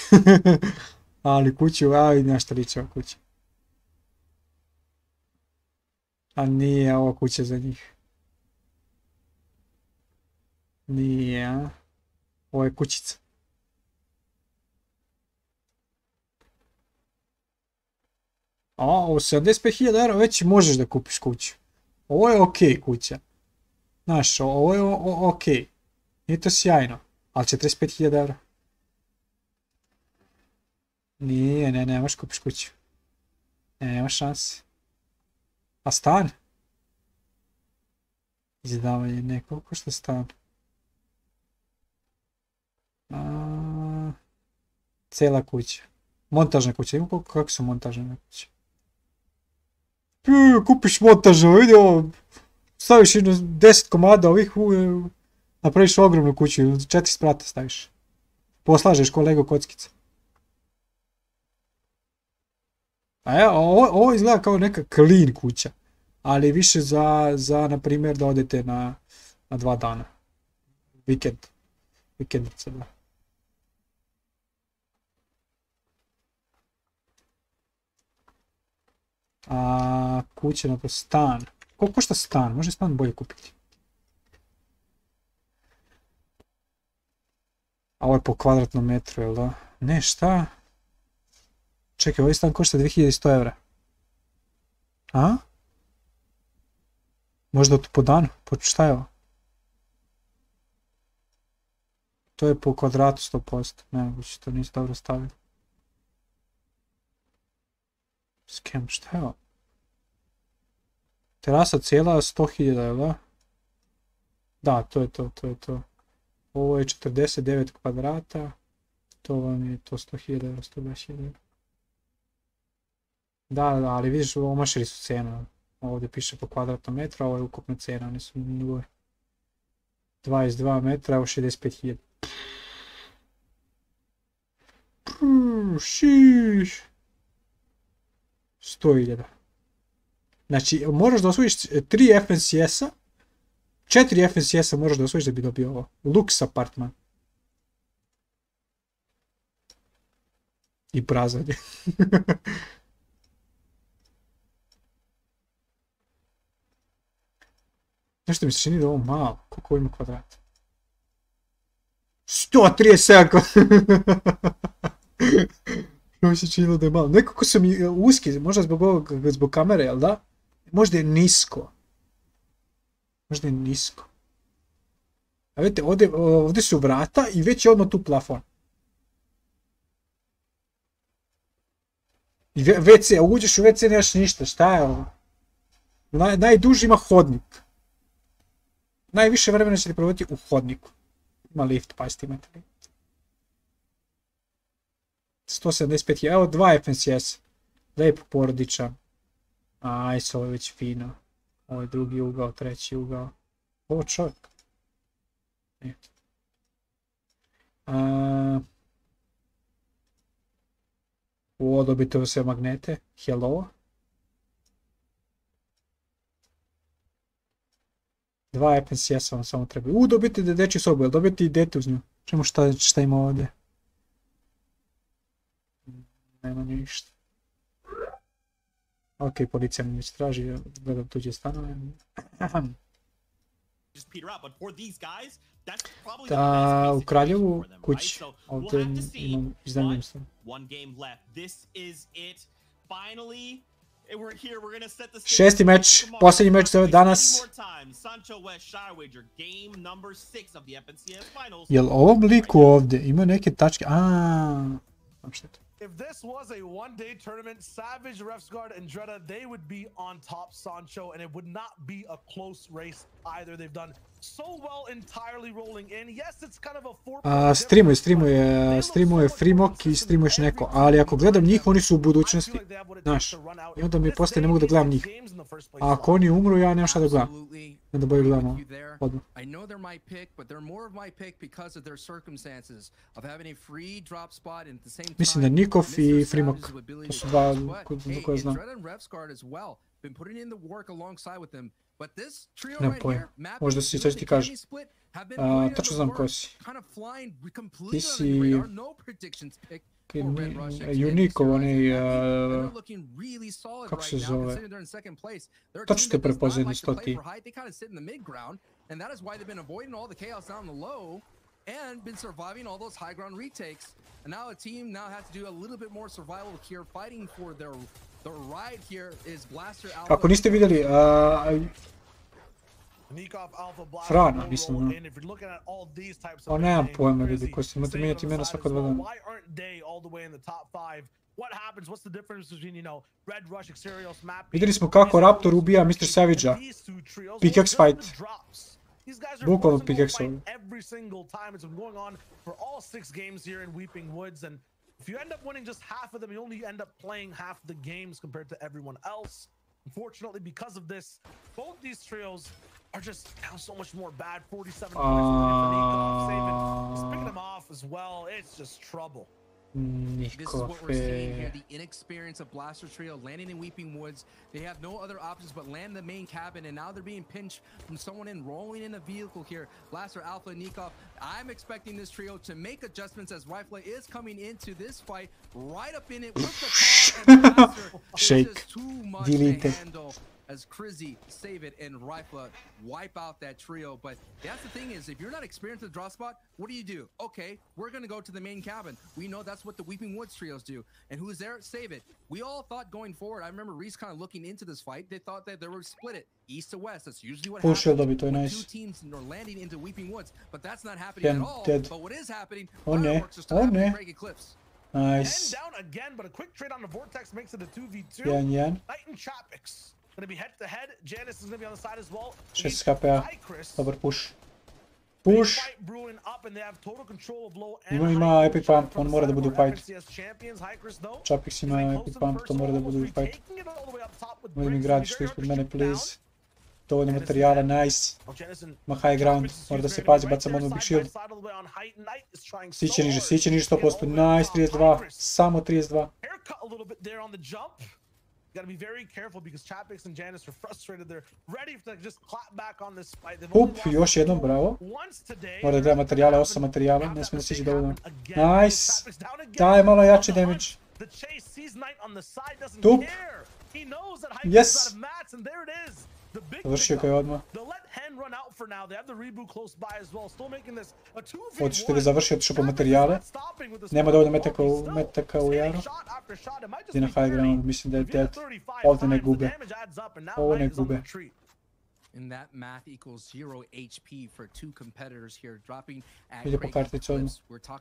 Ali kuću, aj nešto liče o kući. A nije ovo kuća za njih. Nije, a? Ovo je kućica. A, ovo 75.000 eura već možeš da kupiš kuću. Ovo je okej kuća. Znaš, ovo je okej. Nije to sjajno. Ali 45.000 eura. Nije, ne možeš kupiš kuću. Nema šanse. A stan? Izdavanje, ne, koliko što stan? Cijela kuća. Montažna kuća, ima kako su montažne kuće. Kupiš montažno, vidi ovo. Staviš 10 komada ovih, napraviš ogromnu kuću, 4 sprata staviš. Poslažeš ko Lego kockice. A evo, ovo izgleda kao neka clean kuća. Ali više za na primjer, da odete na 2 dana. Vikendica, da. A kuća na stan. Koliko košta stan? Može stan bolje kupiti. A ovo je po kvadratnom metru, jel da? Ne, šta? Čekaj, ovaj stan košta 2100 eura. A? Možda po danu? Šta je ovo? To je po kvadratu 100%. Ne, to nisu dobro stavili. Skem, šta je ovo? Terasa cijela 100.000, jel da? Da, to je to. Ovo je 49 kvadrata. To vam je to 100.000 eura, 120.000 eura. Da, ali vidiš, omašili su cijenu. Ovdje piše po kvadratnom metru, a ovo je ukupna cijena, oni su gore. 22 metra, evo 65.000. Šiš. 100.000. Znači, moraš da osvojiš 3 FNCS-a, 4 FNCS-a moraš da osvojiš da bi dobio ovo. Lux apartman. I prazan je. Nešto mi se čini da je ovo malo. Koliko ima kvadrata? 137 kvadrata! Ovo mi se činilo da je malo. Nekako su mi uski, možda zbog kamere, jel da? Možda je nisko. A vidite, ovdje su vrata i već je odmah tu plafon. I WC, uđeš u WC, nemaš ništa, šta je ovo? Najduži ima hodnik. Najviše vremena ćete provoditi u hodniku. Ima lift, pa ste imate lift. 175, evo 2 FNCS. Lijepo porodičan. Aj, ovo je već fino. Ovo je drugi ugao, treći ugao. Ovo čovjek. Ovo dobite sve magnete. Hello. 2 FNCS-a vam samo treba. Dobiti dečju sobu, jel dobiti i dete uz nju? Čemu šta ima ovdje? Nema ništa. Ok, policija mi već traži, gledam tuđe stanove. Da, u Kraljevu kući. Ovdje imam iznajmljen stan. Šesti meč, posljednji meč za danas. Jel ovom liku ovdje ima neke tačke? Aaa, znam što je to. If this was a one-day tournament, Savage, Refsguard, and Dreda, they would be on top, Sancho, and it would not be a close race either. They've done so well entirely rolling in. Yes, it's kind of a Strimuje Frimok i strimuješ neko, ali ako gledam njih, oni su u budućnosti, znaš, i onda mi poslije ne mogu da gledam njih. A ako oni umru, ja nemam šta da gledam. Onda bolje gledamo odmah. Mislim da Nikov i Frimok, to su dva koje znam. Nemam pojma, možda si sad ti kažem. Tačno znam ko si. Ti si Unikov, onaj, kako se zove? Tačno te prepoznajem isto ti. And been surviving all those high ground retakes. And now a team has to do a little bit more survival here, fighting for their ride here is Blaster Alpha. Ako niste vidjeli, Frana, mislim, pa nemam pojma ljudi, koji se imate mijenjati imena svako 2 dana. Vidjeli smo kako Raptor ubija Mr. Savage-a. FicoX fight. Bukvalno FicoX-ovi. If you end up winning just half of them, you only end up playing half the games compared to everyone else. Unfortunately, because of this, both these trios are just now so much more bad. 47 points for Nikov, saving, just picking them off as well. It's just trouble. This is what we're seeing here, the inexperience of Blaster Trio landing in Weeping Woods. They have no other options but land the main cabin, and now they're being pinched from someone rolling in a vehicle here. Blaster, Alpha, Nikov. I'm expecting this trio to make adjustments as Rifle is coming into this fight, right up in it with the car, and Blaster Shake. is too much to handle. As Crizzy, Save It, and Rifle wipe out that trio. But that's the thing is, if you're not experienced at the draw spot, what do? Okay, we're gonna go to the main cabin. We know that's what the Weeping Woods trios do. And who's there? Save It. We all thought going forward, I remember Reese kind of looking into this fight, they thought that they were split it, east to west. That's usually what happens when two teams are landing into Weeping Woods. But that's not happening at all. But what is happening, fireworks are still happening, break eclipse. Nice. And down again, but a quick trade on the Vortex makes it a 2v2. Knight and Chapix. Gonna be head to head. Janice is gonna be on the side as well. 6 HP-a. Dobar push. Push! Ima Epic Pump, on mora da bude u fight. Chapix ima Epic Pump, to mora da bude u fight. Moji mi gradiš tu ispod mene, please. Dovoljno materijala, nice. Ma high ground, mora da se pazi, bacam ono big shield. Siće niže 100%, nice, 32, samo 32. Gotta be very careful because Chapix and Janice are frustrated. They're ready to just clap back on this fight. Up, još jednom, bravo. Mora da gleda materijale, 8 materijala, ne smije da siđe dovoljno. Nice! Daj malo jači damage. Tup! Yes! Završio ga je odmah. Hoćete da završi, otišao po materijale. Nema dovoljno metaka u jaru. I na high ground, mislim da je dead. Ovdje ne gube. Ovo ne gube. And that math equals 0 HP for two competitors here, dropping at ide po karticu odmah.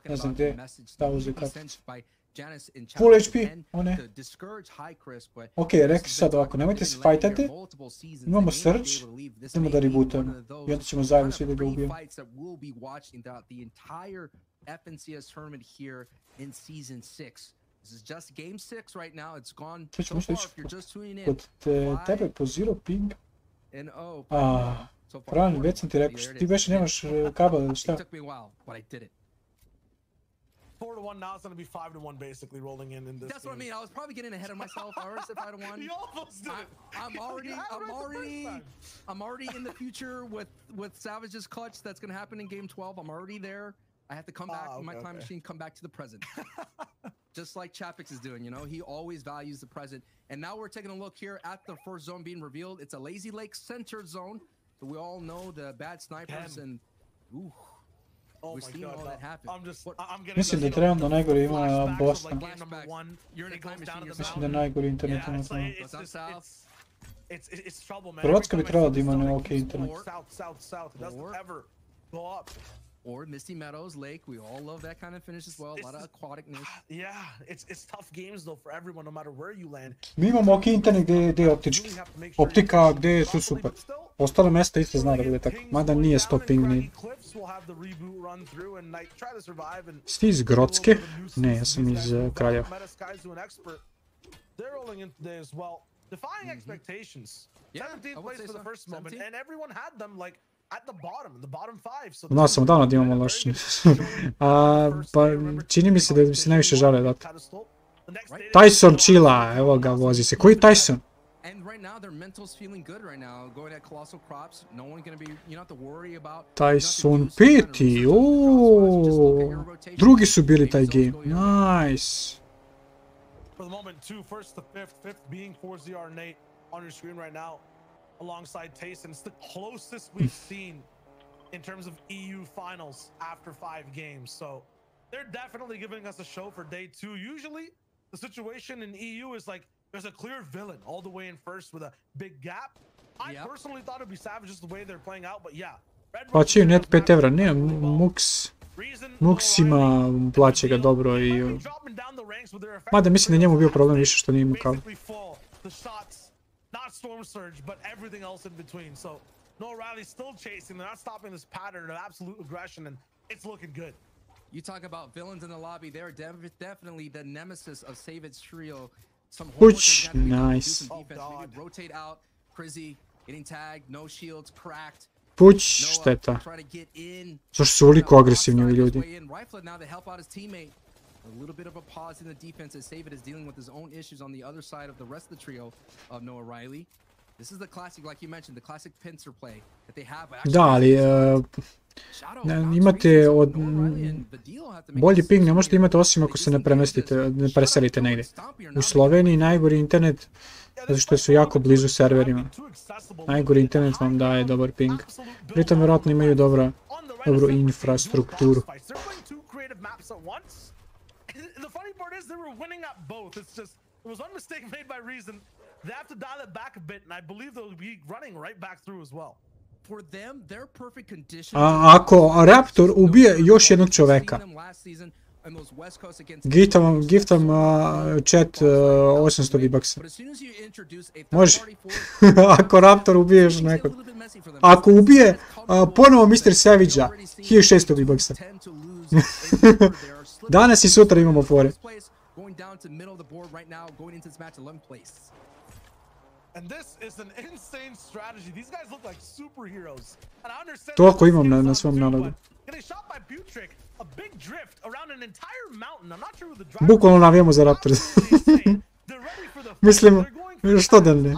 Ne znam gdje, da uzeo karticu. Full HP, one. Ok, rekli sad ovako, nemojte se fajtati, imamo search, idemo da rebootujemo i onda ćemo zajedno svi da ga ubijemo. Sve ćemo kod tebe po zero ping. Fran, već sam ti rekao, ti već nemaš kabel, šta? 4-1 now, it's going to be 5-1 basically rolling in this. That's what I mean. I was probably getting ahead of myself. I already said 5-1. You almost did it. I'm already in the future with Savage's clutch that's going to happen in game 12. I'm already there. I have to come back in my time machine, come back to the present. Just like Chapix is doing, you know, he always values the present. And now we're taking a look here at the first zone being revealed. It's a Lazy Lake centered zone. So we all know the bad snipers and ooh. Oh my God, Mislim da trenutno najgori ima Boston. Mislim da najgori internet ima tamo. Hrvatska bi trebala da ima ok internet. or Misty Meadows Lake. We all love that kind of finish as well. A lot of aquaticness. Yeah, it's tough games though for everyone, no matter where you land. Mi imamo ok internet gdje je optički. Optika gdje su super. Ostalo mjesta isto zna da bude tako. Mada nije stopping ni. Sti iz Grocke? Ne, ja sam iz Kraljeva. Defying expectations. 17th place for the first moment, and everyone had them like at the bottom 5. So Znao sam davno da imamo loši. Pa čini mi se da bi se najviše žale dati. Tyson chilla, evo ga, vozi se. Koji Tyson? Tyson 5. Ooo. Drugi su bili taj game. Nice. For the moment, first to fifth being 4ZR Nate on your screen right now, alongside Tayson. It's the closest we've seen in terms of EU finals after 5 games. So they're definitely giving us a show for day 2. Usually, the situation in EU is like there's a clear villain all the way in first with a big gap. I personally thought it'd be savage just the way they're playing out, but yeah. Pa će net 5 evra, ne, Mux ima, plaće ga dobro i... Mada mislim da je njemu bio problem više što nije imao kao. You talk about villains in the lobby, they're definitely the nemesis of Savage trio. Puć, nice. Rotate out, Prizzy getting tagged, no shields, cracked. Puć, šteta. Zašto su ovoliko agresivni ovi ljudi? A little bit of a pause in the defense as Savage is dealing with his own issues on the other side of the rest of the trio of Noah Riley. This is the classic, like you mentioned, the classic pincer play that they have. Da, ali imate bolji ping ne možete imati osim ako se ne preselite negdje. U Sloveniji najgori internet, zato što su jako blizu serverima. Najgori internet vam daje dobar ping. Pritom vjerojatno imaju dobru infrastrukturu. The funny part is they were winning at both. It's just it was one mistake made by Reason. They have to dial it back a bit, and I believe they'll be running right back through as well. For them, their perfect conditions. Ako Raptor ubije još jednog čoveka, giftam chat 800 V-Bucks. Može. Ako Raptor ubije još nekog. Ako ubije ponovo Mr. Savage-a, 1600 V-Bucks. Danas i sutra imamo fore. Toliko imam na svom nalogu. Bukvalno navijamo za Raptor. Mislim, što da ne.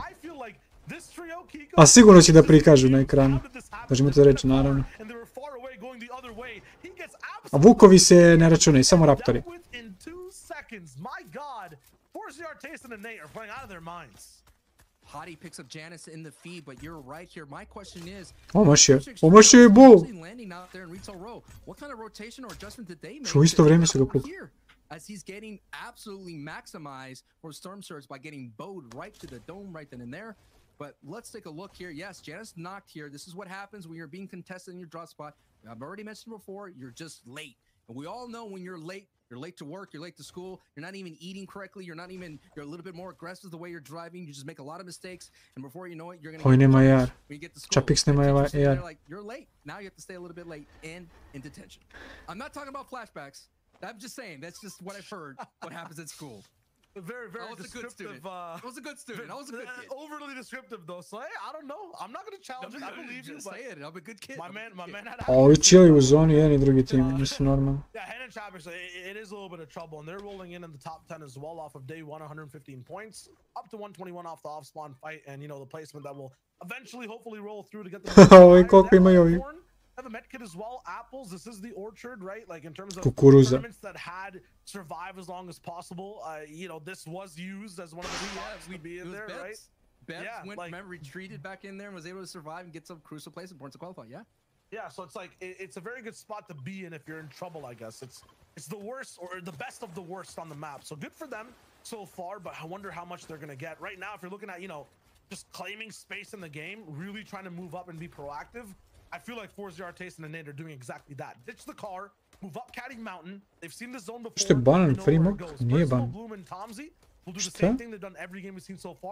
A sigurno će da prikažu na ekranu. Možemo to reći, naravno. A Vukovi se ne računaju, samo Raptori. Hottie picks up Janice in the feed, but you're right here. My question is, Omašio je Bo. What kind of rotation or adjustment did they make? Što u isto vrijeme su ga pukli. As he's getting absolutely maximized for Storm Surge by getting bowed right to the dome right then and there. But let's take a look here. Yes, Janice knocked here. This is what happens when you're being contested in your drop spot. I've already mentioned before, you're just late. And we all know when you're late to work, you're late to school, you're not even eating correctly, you're a little bit more aggressive the way you're driving, you just make a lot of mistakes, and before you know it, you're going to when you get to school. Chapix nema AR. Like, you're late. Now you have to stay a little bit late and in detention. I'm not talking about flashbacks. I'm just saying, that's just what I've heard, what happens at school. Very descriptive. I was a good student. I was a good kid. Overly descriptive though, so hey, I don't know. I'm not gonna challenge it. I believe you. Say it. I'm a good kid. My man had. Ovi chili u zoni, jedan i drugi tim, nisu normalno. Yeah, Hen and Chapix, it is a little bit of trouble, and they're rolling in the top 10 as well off of day 115 points, up to 121 off the off spawn fight, and the placement that will eventually, hopefully, roll through to get the. Ovi koliko imaju ovi. Have a medkit as well. Apples. This is the orchard, right? Like in terms of tournaments that had survive as long as possible. This was used as one of the reasons to be in there, right? Bevs retreated back in there and was able to survive and get some crucial placement points to qualify. Yeah. Yeah. So it's like it's a very good spot to be in if you're in trouble. I guess it's the worst or the best of the worst on the map. So good for them so far, but I wonder how much they're gonna get right now. If you're looking at just claiming space in the game, really trying to move up and be proactive. I feel like 4ZR, Tayson, and Nate are doing exactly that. Ditch the car, move up Caddy Mountain. They've seen the zone before. Što je banan Frimog? Nije ban. Šta?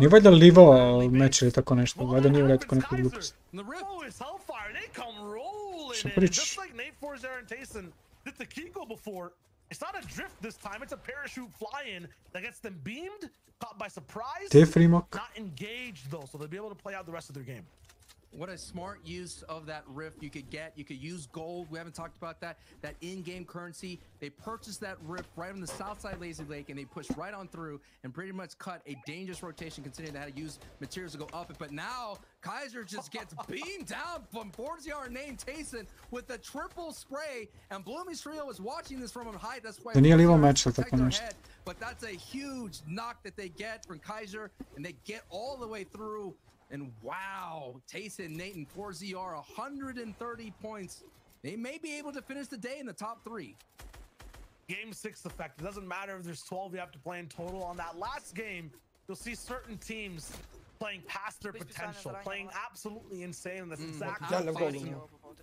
Nije valjda livo meč ili tako nešto, valjda nije uradio tako neku glupost. Što pričaš? It's not a drift this time, it's a parachute fly-in that gets them beamed, caught by surprise. Te Frimog. Not engaged though, so they'll be able to play out the rest of their game. What a smart use of that rift you could get. You could use gold. We haven't talked about that. That in-game currency. They purchased that rift right on the south side Lazy Lake, and they pushed right on through and pretty much cut a dangerous rotation considering they had to use materials to go up it. But now Kaiser just gets beamed down from 4ZR named Tayson with the triple spray, and Bloomy's trio was watching this from on height. That's why but that's a huge knock that they get from Kaiser, and they get all the way through. And wow, Tayson, Nate, and 4ZR, 130 points. They may be able to finish the day in the top 3. Game 6 effect. It doesn't matter if there's 12 you have to play in total. On that last game, you'll see certain teams playing past their potential, playing absolutely insane. And that's exactly what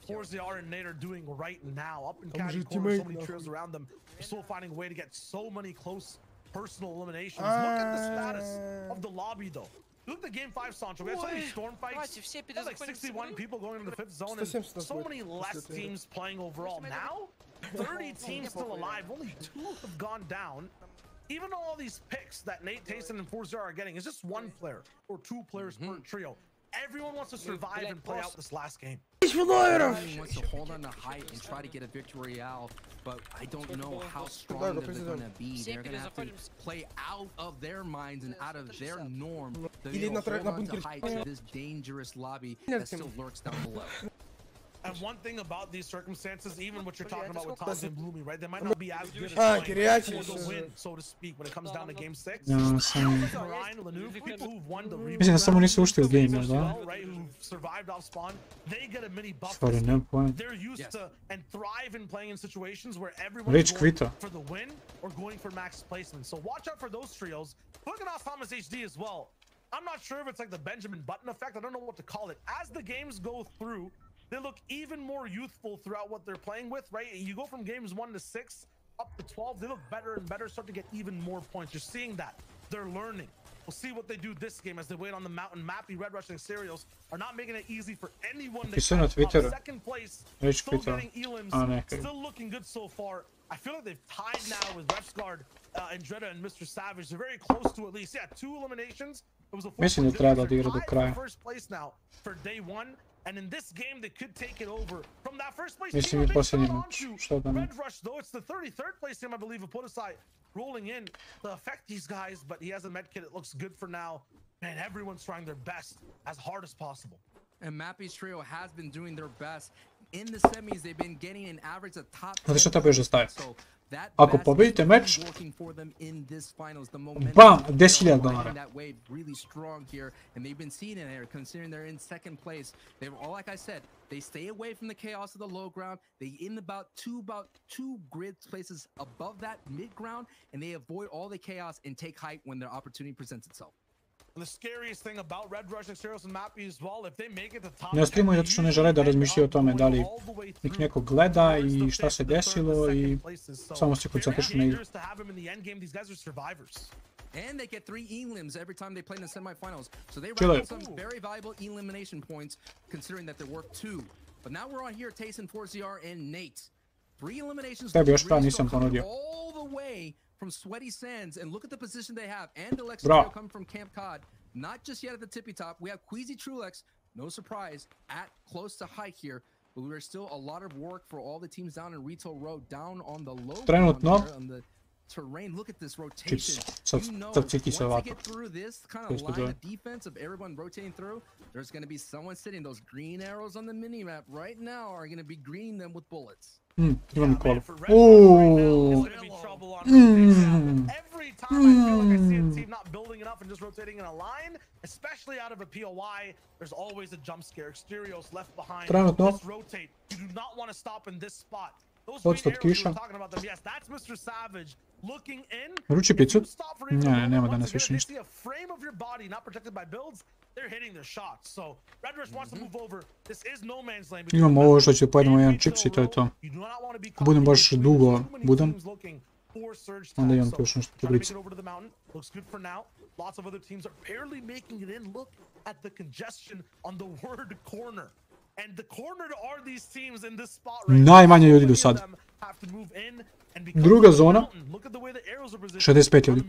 4ZR and Nate are doing right now. Up in Caddy corner, so many trios around them. They're still finding a way to get so many close personal eliminations. Look at the status of the lobby, though. Look at the game 5, Sancho. We have so many storm fights. There's like 61 people going into the 5th zone, and so many less teams playing overall. Now, 30 teams still alive. Only 2 have gone down. Even though all these picks that Nate, Tayson, and 4ZR are getting is just 1 player or 2 players per trio. Everyone wants to survive and play out this last game. Everyone wants to hold on to height and try to get a victory out, but I don't know how strong they're going to be. They're going to have to play out of their minds and out of their norm. They're going to hold on to height to this dangerous lobby that still lurks down below. And one thing about these circumstances, even what you're talking about with Tom's and Bloomy, right? They might not be as good as playing for the win, so to speak, when it comes down to game 6. Ja, sam... People who've won the Mislim da samo nisu ušli u game, da? Who've survived off spawn, they get a mini buff. Sorry, nemam pojem. They're used to and thrive in playing in situations where everyone's going for the win or going for max placement. So watch out for those trios. Look at Thomas HD as well. I'm not sure if it's like the Benjamin Button effect. I don't know what to call it. As the games go through, they look even more youthful throughout what they're playing with, right? You go from games 1 to 6 up to 12, they look better and better, start to get even more points. You're seeing that. They're learning. We'll see what they do this game as they wait on the mountain. Mappy Red Rushing Serials are not making it easy for anyone to second place. Still getting elims, still looking good so far. I feel like they've tied now with Refsguard, Andretta, and Mr. Savage. They're very close to at least, 2 eliminations. It was a first place now for day 1. And in this game, they could take it over from that first place team. Red Rush, though, it's the 33rd place team, I believe, of Podesai rolling in to affect these guys, but he has a med kit. It looks good for now. And everyone's trying their best as hard as possible. And Mappy's trio has been doing their best. In the semis, they've been getting an average of top 10. So ako pobedite meč, bam, $10,000. That wave really strong here, and they've been seeing it here, considering they're in 2nd place. They're all, like I said, they stay away from the chaos of the low ground. They in about two grid places above that mid ground, and they avoid all the chaos and take height when their opportunity presents itself. And the scariest thing about Red Rushing Serials and Mappy as well, if they make it to top 10, ne streamuju zato što ne žele da razmišljaju o tome da li nek neko gleda i šta se desilo i samo se koncentrišu na igru. And they get 3 elims every time they play in the semifinals. So they rack up some very valuable elimination points, considering that they're worth 2. But now we're on here, Tayson, 4ZR, and Nate. 3 eliminations all the way from Sweaty Sands, and look at the position they have. And Alexis coming from Camp Cod, not just yet at the tippy top. We have Queasy Trulex, no surprise, at close to height here. But there's still a lot of work for all the teams down in Retail Road, down on the low ground, on the terrain. Look at this rotation. You know, once you get through this kind of line of defense of everyone rotating through, there's going to be someone sitting. Those green arrows on the mini-map right now are going to be greening them with bullets. Imam kolo. Every time I feel like I see a team not building enough and just rotating in a line, especially out of a POI, there's always a jump scare. Exterios left behind. Just rotate. You do not want to stop in this spot. Those green arrows we were talking about them. Yes, that's Mr. Savage looking in. Ruči picu? Ne, nema danas više ništa. A frame of your body not protected by builds, Imamo ovo što ću pojedemo jedan čips i to je to. Ako budem baš dugo budan, onda imam tu još nešto poblici. Najmanje ljudi do sad. Druga zona, 65 ljudi.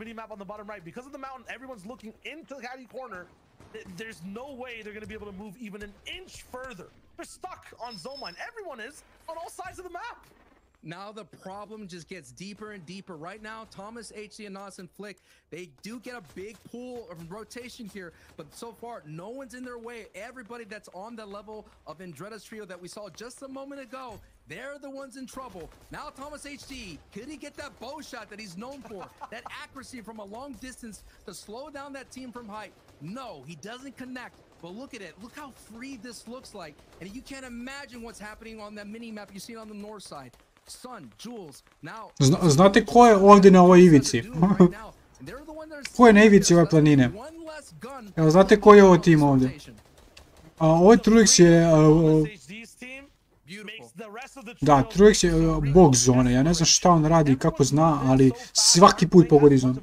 There's no way they're going to be able to move even an inch further. They're stuck on zone line. Everyone is on all sides of the map. Now the problem just gets deeper and deeper. Right now, Thomas, HD, and Nas and Flick, they do get a big pool of rotation here, but so far, no one's in their way. Everybody that's on the level of Andretta's trio that we saw just a moment ago, they're the ones in trouble. Now Thomas HD, could he get that bow shot that he's known for? That accuracy from a long distance to slow down that team from height? No, he doesn't connect. But look at it. Look how free this looks like. And you can't imagine what's happening on that mini-map you see on the north side. Sun, Jules, now... Znate ko je ovdje na ovoj ivici? Ko je na ivici ove planine? Evo, znate ko je ovo tim ovdje? Ovaj Truix je... Da, Truix je bog zone. Ja ne znam šta on radi i kako zna, ali svaki put pogodi zonu.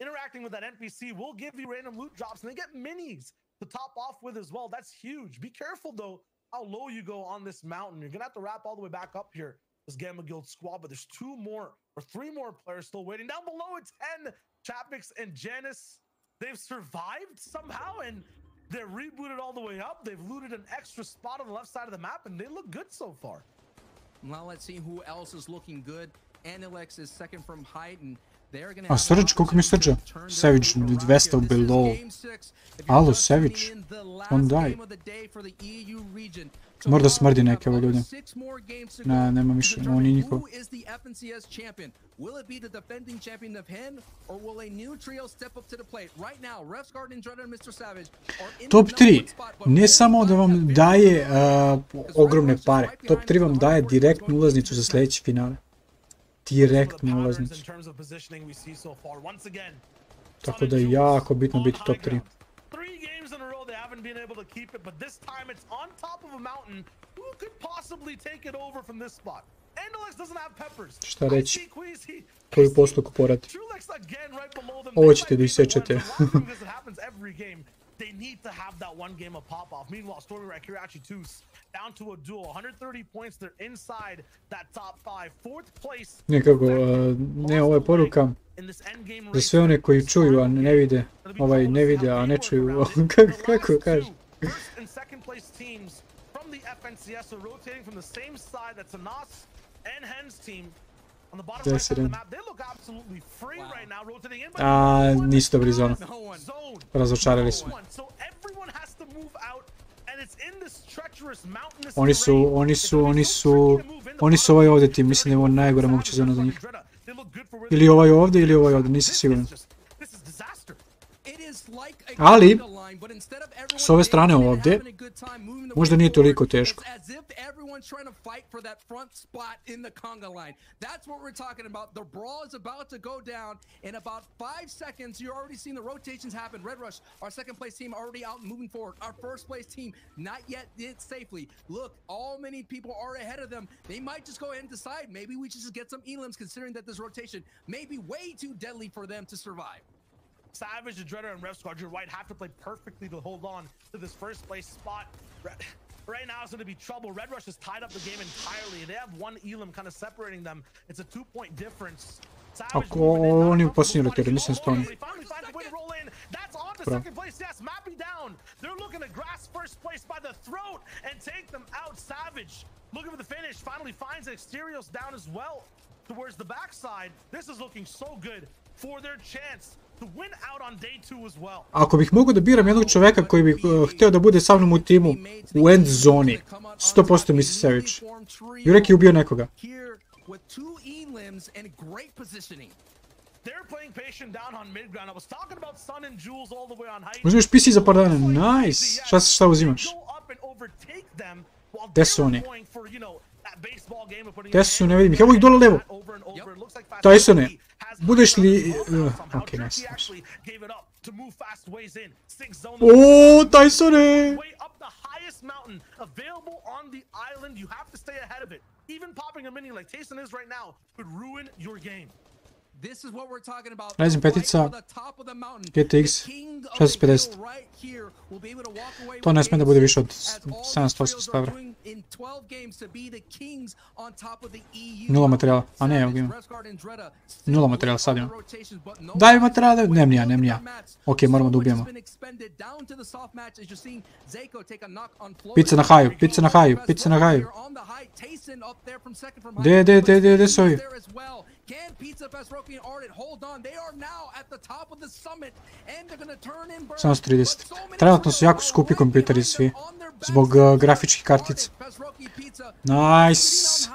Interacting with that NPC will give you random loot drops, and they get minis to top off with as well. That's huge. Be careful, though, how low you go on this mountain. You're going to have to wrap all the way back up here, this Gamma Guild squad, but there's 3 more players still waiting. Down below, it's 10. Chapix and Janice, they've survived somehow, and they're rebooted all the way up. They've looted an extra spot on the left side of the map, and they look good so far. Now let's see who else is looking good. Anilex is second from height, and a Srđ, koliko mi Srđa? Savage 200 below. Alo, Savage, on die. Mora da smrdi neke ove ljude. Ne, nema više, on nije njihov. Top 3, ne samo da vam daje ogromne pare, top 3 vam daje direktnu ulaznicu za sljedeći finale. Direktnu ulaznicu. Tako da je jako bitno biti top 3. Šta reći? Koju posluku porati? Ovo ćete da isjećate. They need to have that one game of pop-off. Meanwhile, Stormy right here actually down to a duel. 130 points, they're inside that top 5. 4th place. Nekako, ne, ovo je poruka za sve one koji čuju, a ne vide. Ne vide, a ne čuju. Kako kaže? First and second place teams from the FNCS are rotating from the same side that's Anas and Hen's team. On the bottom right side of the map, they look absolutely free right now, rotating in. Nisu dobri zona. Razočarali su. Oni su ovaj ovdje tim, mislim da je ovo najgora moguća zona za njih. Ili ovaj ovdje, ili ovaj ovdje, nisam siguran. Ali, s ove strane ovdje, možda nije toliko teško. Trying to fight for that front spot in the conga line. That's what we're talking about. The brawl is about to go down in about 5 seconds. You're already seeing the rotations happen. Red Rush, our second place team, already out and moving forward. Our first place team, not yet did safely. Look, all many people are ahead of them. They might just go ahead and decide. Maybe we should just get some elims, considering that this rotation may be way too deadly for them to survive. Savage, the Dreader, and Rev Squad, you're right, have to play perfectly to hold on to this first place spot. Right now it's going to be trouble. Red Rush has tied up the game entirely. They have one elim kind of separating them. It's a 2-point difference. Ako oni u posljednju rotiru, mislim s Tony. That's on to second place. Yes, Mappy down. They're looking to grasp first place by the throat and take them out. Savage looking for the finish. Finally finds Exteriors down as well towards the backside. This is looking so good for their chance to win out on day 2 as well. Ako bih mogao da biram jednog čoveka koji bi htio da bude sa mnom u timu u end zoni, 100% misli Savage. Jurek je ubio nekoga. Uzmeš PC za par dana, nice! Šta uzimaš? Gde su oni? Gdje su, ne vidim ih, evo ih dole levo. Tysone, budeš li... Ok, nice. Oooo, Tysone! Ryzen petica, GTX 650. To ne smije da bude više od 780 evra. Nula materijala, a ne, evo ga ima. Nula materijala sad ima. Daj materijala, nem ja. Ok, moramo da ubijemo. Pizza na haju, pizza na haju. Gdje su ovi? Samo 30. Trenutno su jako skupi kompjuteri svi. Zbog grafičkih kartica. Nice.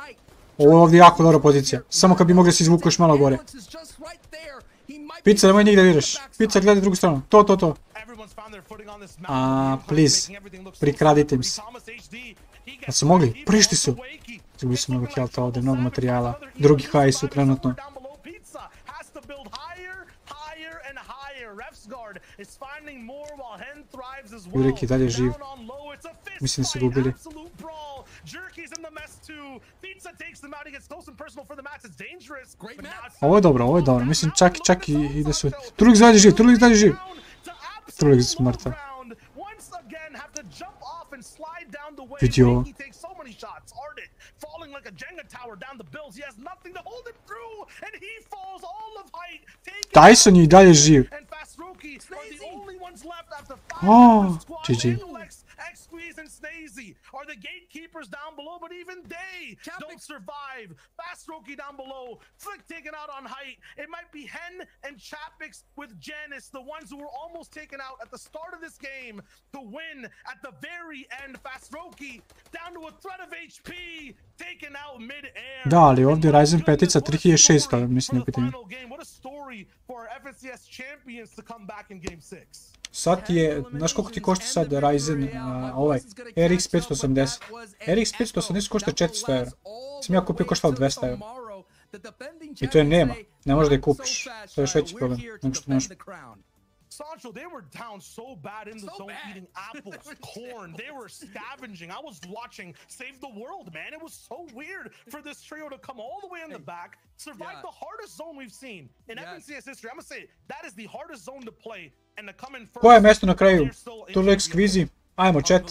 Ovo je ovdje jako dobra pozicija. Samo kad bi mogli se izvuku još malo gore. Pizza, nemoj nigdje diraš. Pizza, gledaj drugu stranu. To. Please. Prikradite im se. Da su mogli? Prišli su. Zgubili su mnogo health ovdje, mnogo materijala. Drugi high su trenutno. Jurek je dalje živ. Mislim da su gubili. Ovo je dobro. Mislim čak i ide su... Trulik dalje živ. Trulik smrta. Vidio. Tyson je i dalje živ. GG. Are the gatekeepers down below, but even they don't survive. Fast Roki down below, Flick taken out on height. It might be Hen and Chapix with Janice, the ones who were almost taken out at the start of this game to win at the very end. Fast Roki down to a threat of HP, taken out mid-air. Da, ali ovdje Ryzen petica 3600, mislim da pitanje. What a story for our FNCS champions to come back in game 6. Sad je, znaš koliko ti košta sad Ryzen, ovaj, RX 580. RX 580 košta 400 evra. Sam ja kupio koštalo 200 evra. I to je nema, ne možeš da je kupiš. To je još veći problem, nego što nemaš. Sancho, they were down so bad in the zone eating apples, corn. They were scavenging. I was watching Save the World, man. It was so weird for this trio to come all the way in the back, survive the hardest zone we've seen in FNCS history. I'm gonna say that is the hardest zone to play and to come in first. Koje je mjesto na kraju? Turlek skvizi. Ajmo, chat.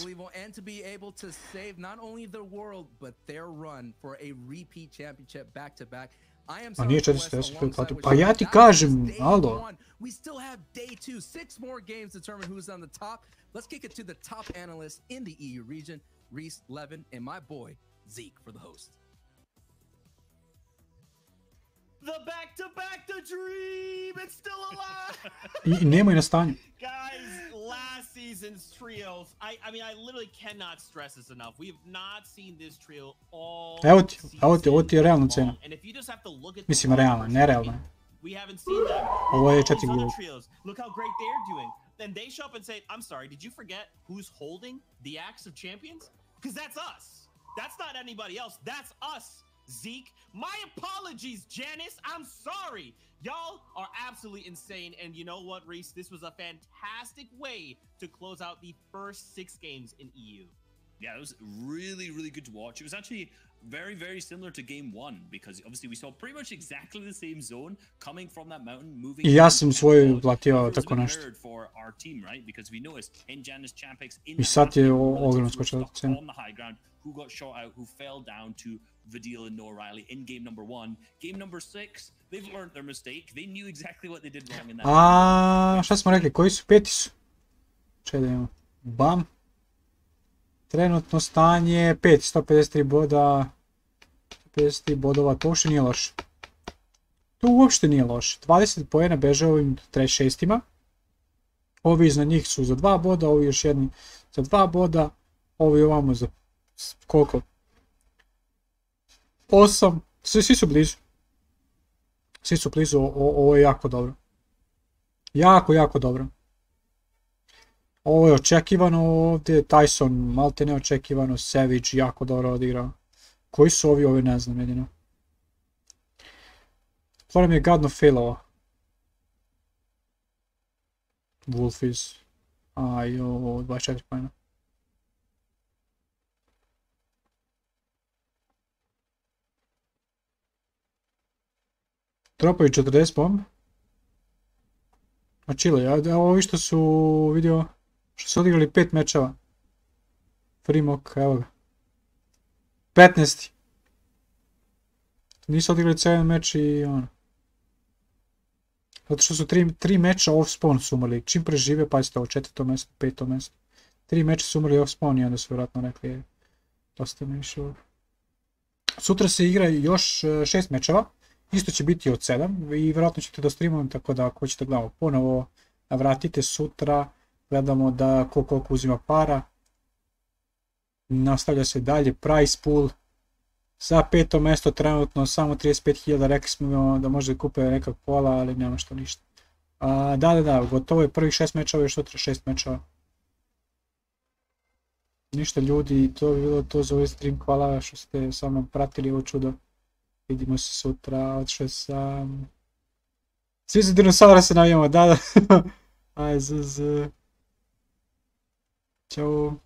And to be able to save not only the world, but their run for a repeat championship back to back. A nije 410 platu. Pa ja ti kažem, alo. We still have day 2, 6 more games to determine who's on the top. Let's kick it to the top analyst in the EU region, Reese, Levin, and my boy, Zeke, for the host. The back-to-back, the dream, it's still alive! I nemoj na stanju. Guys, last season's trios, I mean, I literally cannot stress this enough. We have not seen this trio all season. Ovo ti je realna cena. Mislim, realna, nerealna. We haven't seen them. Ovo je 4 gula. Look how great they're doing. Then they show up and say, I'm sorry, did you forget who's holding the axe of champions? Because that's us. That's not anybody else. That's us. Zeke, my apologies, Janice. I'm sorry. Y'all are absolutely insane. And you know what, Reese? This was a fantastic way to close out the first 6 games in EU. Yeah, it was really, really good to watch. It was actually very, very similar to game 1 because obviously we saw pretty much exactly the same zone coming from that mountain, moving. I ja sam svoju platio tako nešto. For our team, right? Because we noticed in Janice Champix in I sad je ogromno skočila cena. On the high ground, who got shot out, who fell down to Vidil and Noah Riley in game number 1. Game number 6, they've learned their mistake. They knew exactly what they did wrong in that. Šta smo rekli? Koji su? 5 su. Čekaj da imamo. Bam. Trenutno stanje 5, 153 boda. 153 bodova, to uopšte nije loše. To uopšte nije loše. 20 poena beže ovim 36-ima. Ovi iznad njih su za 2 boda, ovi još jedni za 2 boda. Ovi ovamo za koliko? 8. Svi su blizu. Svi su blizu, ovo je jako dobro. Jako dobro. Ovo je očekivano ovdje, Tyson malte neočekivano, Savage jako dobro odigrao. Koji su ovi, ove ne znam jedino. Ovo mi je gadno failova. Wolfies. Ajo, 24 pojena. Dropaju 40 bomb. Ma chile, evo ovi što su vidio, što su odigrali 5 mečeva. Primok, evo ga. 15. Nisu odigrali cijeli meč i ono. Zato što su 3 meča off-spawn su umrli. Čim prežive, pazite ovo, 4. mjesto, 5. mjesto. 3 meča su umrli off-spawn i onda su vjerojatno rekli dosta mi više ovo. Sutra se igra još 6 mečeva. Isto će biti od 7 i vjerojatno ćete da streamujem, tako da ako ćete gledamo ponovo, vratite sutra, gledamo da koliko uzima para. Nastavlja se dalje price pool. Za 5. mjesto trenutno samo 35.000, rekli smo da možda kupe nekak pola, ali nema što ništa. Da, gotovo je prvih 6 mečeva, još sutra 6 mečeva. Ništa ljudi, to je bilo to za ovaj stream, hvala što ste sa mnom pratili ovo čudo. Vidimo se sutra, odšao sam. Svi za dinosaura se navijamo, da. Aj, Ćao.